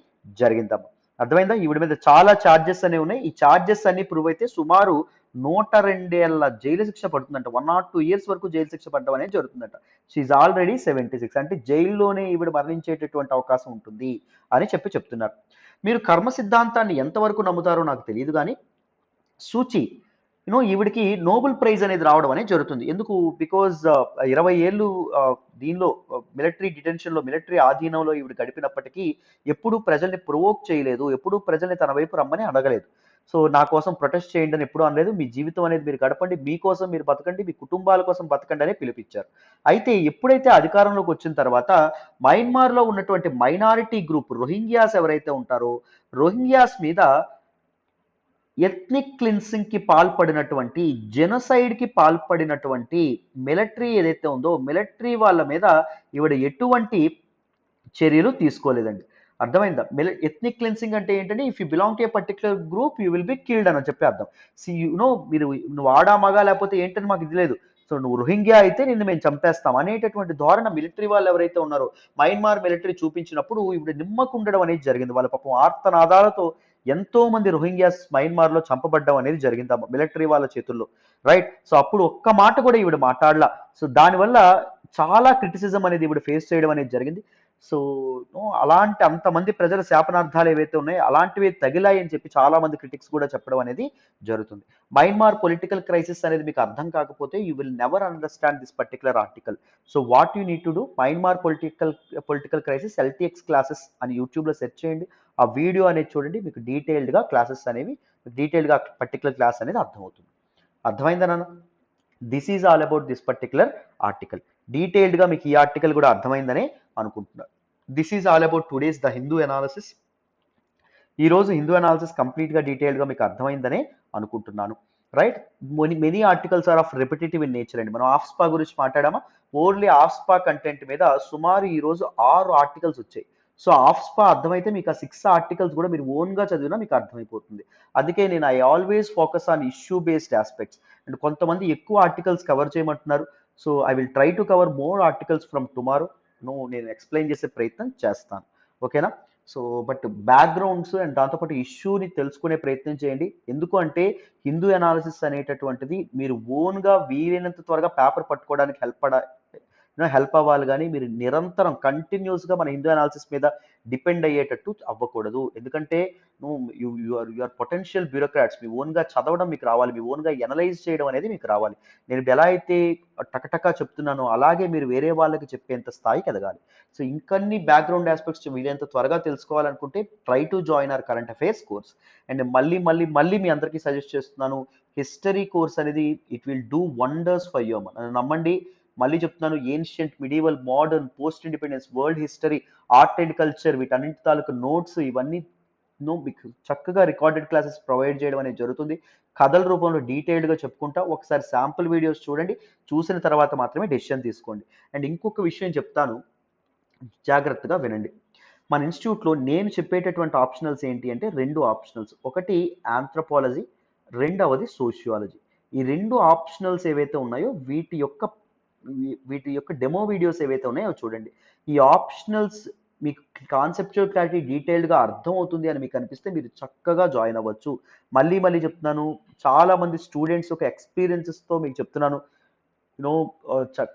జరిగిందమ్మా. అర్థమైందా? ఈవిడ మీద చాలా ఛార్జెస్ అనేవి ఉన్నాయి. ఈ ఛార్జెస్ అన్ని ప్రూవ్ అయితే సుమారు 102 ఏళ్ల జైలు శిక్ష పడుతుందంట. 1 or 2 years వరకు జైలు శిక్ష పడడం అనేది జరుగుతుందంట. షీఈ్ ఆల్రెడీ 76, అంటే జైల్లోనే ఈవిడ మరణించేటటువంటి అవకాశం ఉంటుంది అని చెప్పి చెప్తున్నారు. మీరు కర్మ సిద్ధాంతాన్ని ఎంతవరకు నమ్ముతారో నాకు తెలియదు, కానీ సూచి ఈవిడికి నోబెల్ ప్రైజ్ అనేది రావడం అనేది జరుగుతుంది. ఎందుకు? బికాజ్ 20 ఏళ్ళు దీనిలో మిలిటరీ డిటెన్షన్లో, మిలిటరీ ఆధీనంలో ఈవిడ గడిపినప్పటికీ ఎప్పుడూ ప్రజల్ని ప్రొవోక్ చేయలేదు, ఎప్పుడూ ప్రజల్ని తన వైపు రమ్మని అడగలేదు. సో నా కోసం ప్రొటెస్ట్ చేయండి అని ఎప్పుడూ అనలేదు. మీ జీవితం అనేది మీరు గడపండి, మీకోసం మీరు బతకండి, మీ కుటుంబాల కోసం బతకండి అని పిలుపిచ్చారు. అయితే ఎప్పుడైతే అధికారంలోకి వచ్చిన తర్వాత మయన్మార్‌లో ఉన్నటువంటి మైనారిటీ గ్రూప్ రోహింగ్యాస్ ఎవరైతే ఉంటారో, రోహింగ్యాస్ మీద ఎథ్నిక్ క్లిన్సింగ్‌కి పాల్పడినటువంటి, జెనోసైడ్‌కి పాల్పడినటువంటి మిలిటరీ ఏదైతే ఉందో, మిలిటరీ వాళ్ళ మీద ఈవిడ ఎటువంటి చర్యలు తీసుకోలేదండి. అర్థమైందా? ఎథ్నిక్ క్లెన్సింగ్ అంటే ఏంటంటే if you belong to A particular group you will be killed అని చెప్పి అర్థం. మీరు నువ్వు ఆడా మగా లేకపోతే ఏంటని మాకు ఇది లేదు. సో నువ్వు రోహింగ్యా అయితే నిన్ను మేము చంపేస్తాం అనేటటువంటి ధోరణ మిలిటరీ వాళ్ళు ఎవరైతే ఉన్నారో మయన్మార్ మిలిటరీ చూపించినప్పుడు ఇప్పుడు నిమ్మకుండడం అనేది జరిగింది. వాళ్ళ పాపం ఆర్తనాదాలతో ఎంతో మంది రోహింగ్యాస్ మయన్మార్ లో చంపబడ్డం అనేది జరిగింది ఆ మిలిటరీ వాళ్ళ చేతుల్లో. రైట్. సో అప్పుడు ఒక్క మాట కూడా ఈవిడ మాట్లాడలా. సో దానివల్ల చాలా క్రిటిసిజం అనేది ఈవిడ ఫేస్ చేయడం అనేది జరిగింది. సో అలాంటి అంతమంది ప్రజల శాపనార్థాలు ఏవైతే ఉన్నాయో అలాంటివి తగిలాయి అని చెప్పి చాలా మంది క్రిటిక్స్ కూడా చెప్పడం అనేది జరుగుతుంది. మయన్మార్ పొలిటికల్ క్రైసిస్ అనేది మీకు అర్థం కాకపోతే you will never understand this particular article. So what you need to do, Myanmar political crisis LTX classes అని యూట్యూబ్లో సెర్చ్ చేయండి. ఆ వీడియో అనేది చూడండి, మీకు డీటెయిల్డ్గా క్లాసెస్ అనేవి డీటెయిల్డ్గా పర్టికులర్ క్లాస్ అనేది అర్థమవుతుంది. అర్థమైందా నాన్న? This is all about this particular article. డీటెయిల్డ్గా మీకు ఈ ఆర్టికల్ కూడా అర్థమైందనే అనుకుంటున్నాను. This is all about today's the Hindu analysis. ఈ రోజు హిందూ అనాలిసిస్ కంప్లీట్గా డీటెయిల్డ్గా మీకు అర్థమైందనే అనుకుంటున్నాను. Right. Many articles are of repetitive in nature అండి. మనం ఆఫ్స్పా గురించి మాట్లాడామా? ఓన్లీ ఆఫ్స్పా కంటెంట్ మీద సుమారు ఈ రోజు 6 ఆర్టికల్స్ వచ్చాయి. సో ఆఫ్స్పా అర్థమైతే మీకు ఆ 6 ఆర్టికల్స్ కూడా మీరు ఓన్గా చదివినా మీకు అర్థమైపోతుంది. అందుకే నేను I always focus on issue based aspects. And కొంతమంది ఎక్కువ ఆర్టికల్స్ కవర్ చేయమంటున్నారు. So I will try to cover more articles from tomorrow. నేను ఎక్స్ప్లెయిన్ చేసే ప్రయత్నం చేస్తాను. ఓకేనా? సో బట్ బ్యాక్గ్రౌండ్స్ అండ్ దాంతోపాటు ఇష్యూని తెలుసుకునే ప్రయత్నం చేయండి. ఎందుకు అంటే హిందూ అనాలిసిస్ అనేటటువంటిది మీరు ఓన్గా వీలైనంత త్వరగా పేపర్ పట్టుకోవడానికి హెల్ప్ అవ్వాలి, కానీ మీరు నిరంతరం కంటిన్యూస్గా మన హిందూ అనాలిసిస్ మీద డిపెండ్ అయ్యేటట్టు అవ్వకూడదు. ఎందుకంటే యువర్ పొటెన్షియల్ బ్యూరోక్రాట్స్ మీ ఓన్గా చదవడం మీకు రావాలి, మీ ఓన్గా ఎనలైజ్ చేయడం అనేది మీకు రావాలి. నేను ఇప్పుడు ఎలా అయితే టకటకా చెప్తున్నానో అలాగే మీరు వేరే వాళ్ళకి చెప్పేంత స్థాయికి ఎదగాలి. సో ఇంకన్ని బ్యాక్గ్రౌండ్ ఆస్పెక్ట్స్ వీలైనంత త్వరగా తెలుసుకోవాలనుకుంటే try to join hour current affairs course. And మళ్ళీ మీ అందరికీ సజెస్ట్ చేస్తున్నాను, హిస్టరీ కోర్స్ అనేది it will do wonders for you. నన్ను నమ్మండి. మళ్ళీ చెప్తున్నాను, ancient, medieval, modern, post independence, world history, art and culture, వీటన్నింటి తాలూకు నోట్స్ ఇవన్నీ మీకు చక్కగా రికార్డెడ్ క్లాసెస్ ప్రొవైడ్ చేయడం అనేది జరుగుతుంది. కథల రూపంలో డీటెయిల్డ్గా చెప్పుకుంటా. ఒకసారి శాంపుల్ వీడియోస్ చూడండి, చూసిన తర్వాత మాత్రమే డెసిషన్ తీసుకోండి. అండ్ ఇంకొక విషయం చెప్తాను, జాగ్రత్తగా వినండి. మన ఇన్స్టిట్యూట్లో నేను చెప్పేటటువంటి ఆప్షనల్స్ ఏంటి అంటే 2 ఆప్షనల్స్. ఒకటి ఆంథ్రోపాలజీ, రెండవది సోషియాలజీ. ఈ 2 ఆప్షనల్స్ ఏవైతే ఉన్నాయో వీటి యొక్క డెమో వీడియోస్ ఏవైతే ఉన్నాయో చూడండి. ఈ ఆప్షనల్స్ మీకు కాన్సెప్చువల్ క్లారిటీ డీటెయిల్డ్గా అర్థం అవుతుంది అని మీకు అనిపిస్తే మీరు చక్కగా జాయిన్ అవ్వచ్చు. మళ్ళీ చెప్తున్నాను, చాలామంది స్టూడెంట్స్ యొక్క ఎక్స్పీరియన్సెస్తో మీకు చెప్తున్నాను. యూనో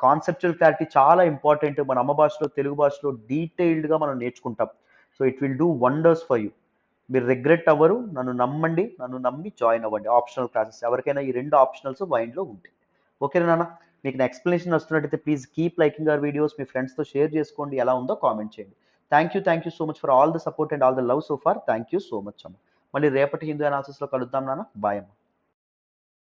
కాన్సెప్చువల్ క్లారిటీ చాలా ఇంపార్టెంట్. మన అమ్మ భాషలో, తెలుగు భాషలో డీటెయిల్డ్గా మనం నేర్చుకుంటాం. So it will do wonders for you. మీరు రిగ్రెట్ అవ్వరు. నన్ను నమ్మండి, నన్ను నమ్మి జాయిన్ అవ్వండి ఆప్షనల్ క్లాసెస్. ఎవరికైనా ఈ 2 ఆప్షనల్స్ మైండ్లో ఉంటాయి. ఓకేనా నాన్న? మీకు నా ఎక్స్ప్లెనేషన్ వస్తున్నట్టయితే please keep liking our videos. మీ ఫ్రెండ్స్తో షేర్ చేసుకోండి, ఎలా ఉందో కామెంట్ చేయండి. Thank you so much for all the support and all the love so far. Thank you so much అమ్మ. మళ్ళీ రేపటి హిందూ అనాలిసిస్లో కలుద్దాం నాన్న. బాయ్ అమ్మ.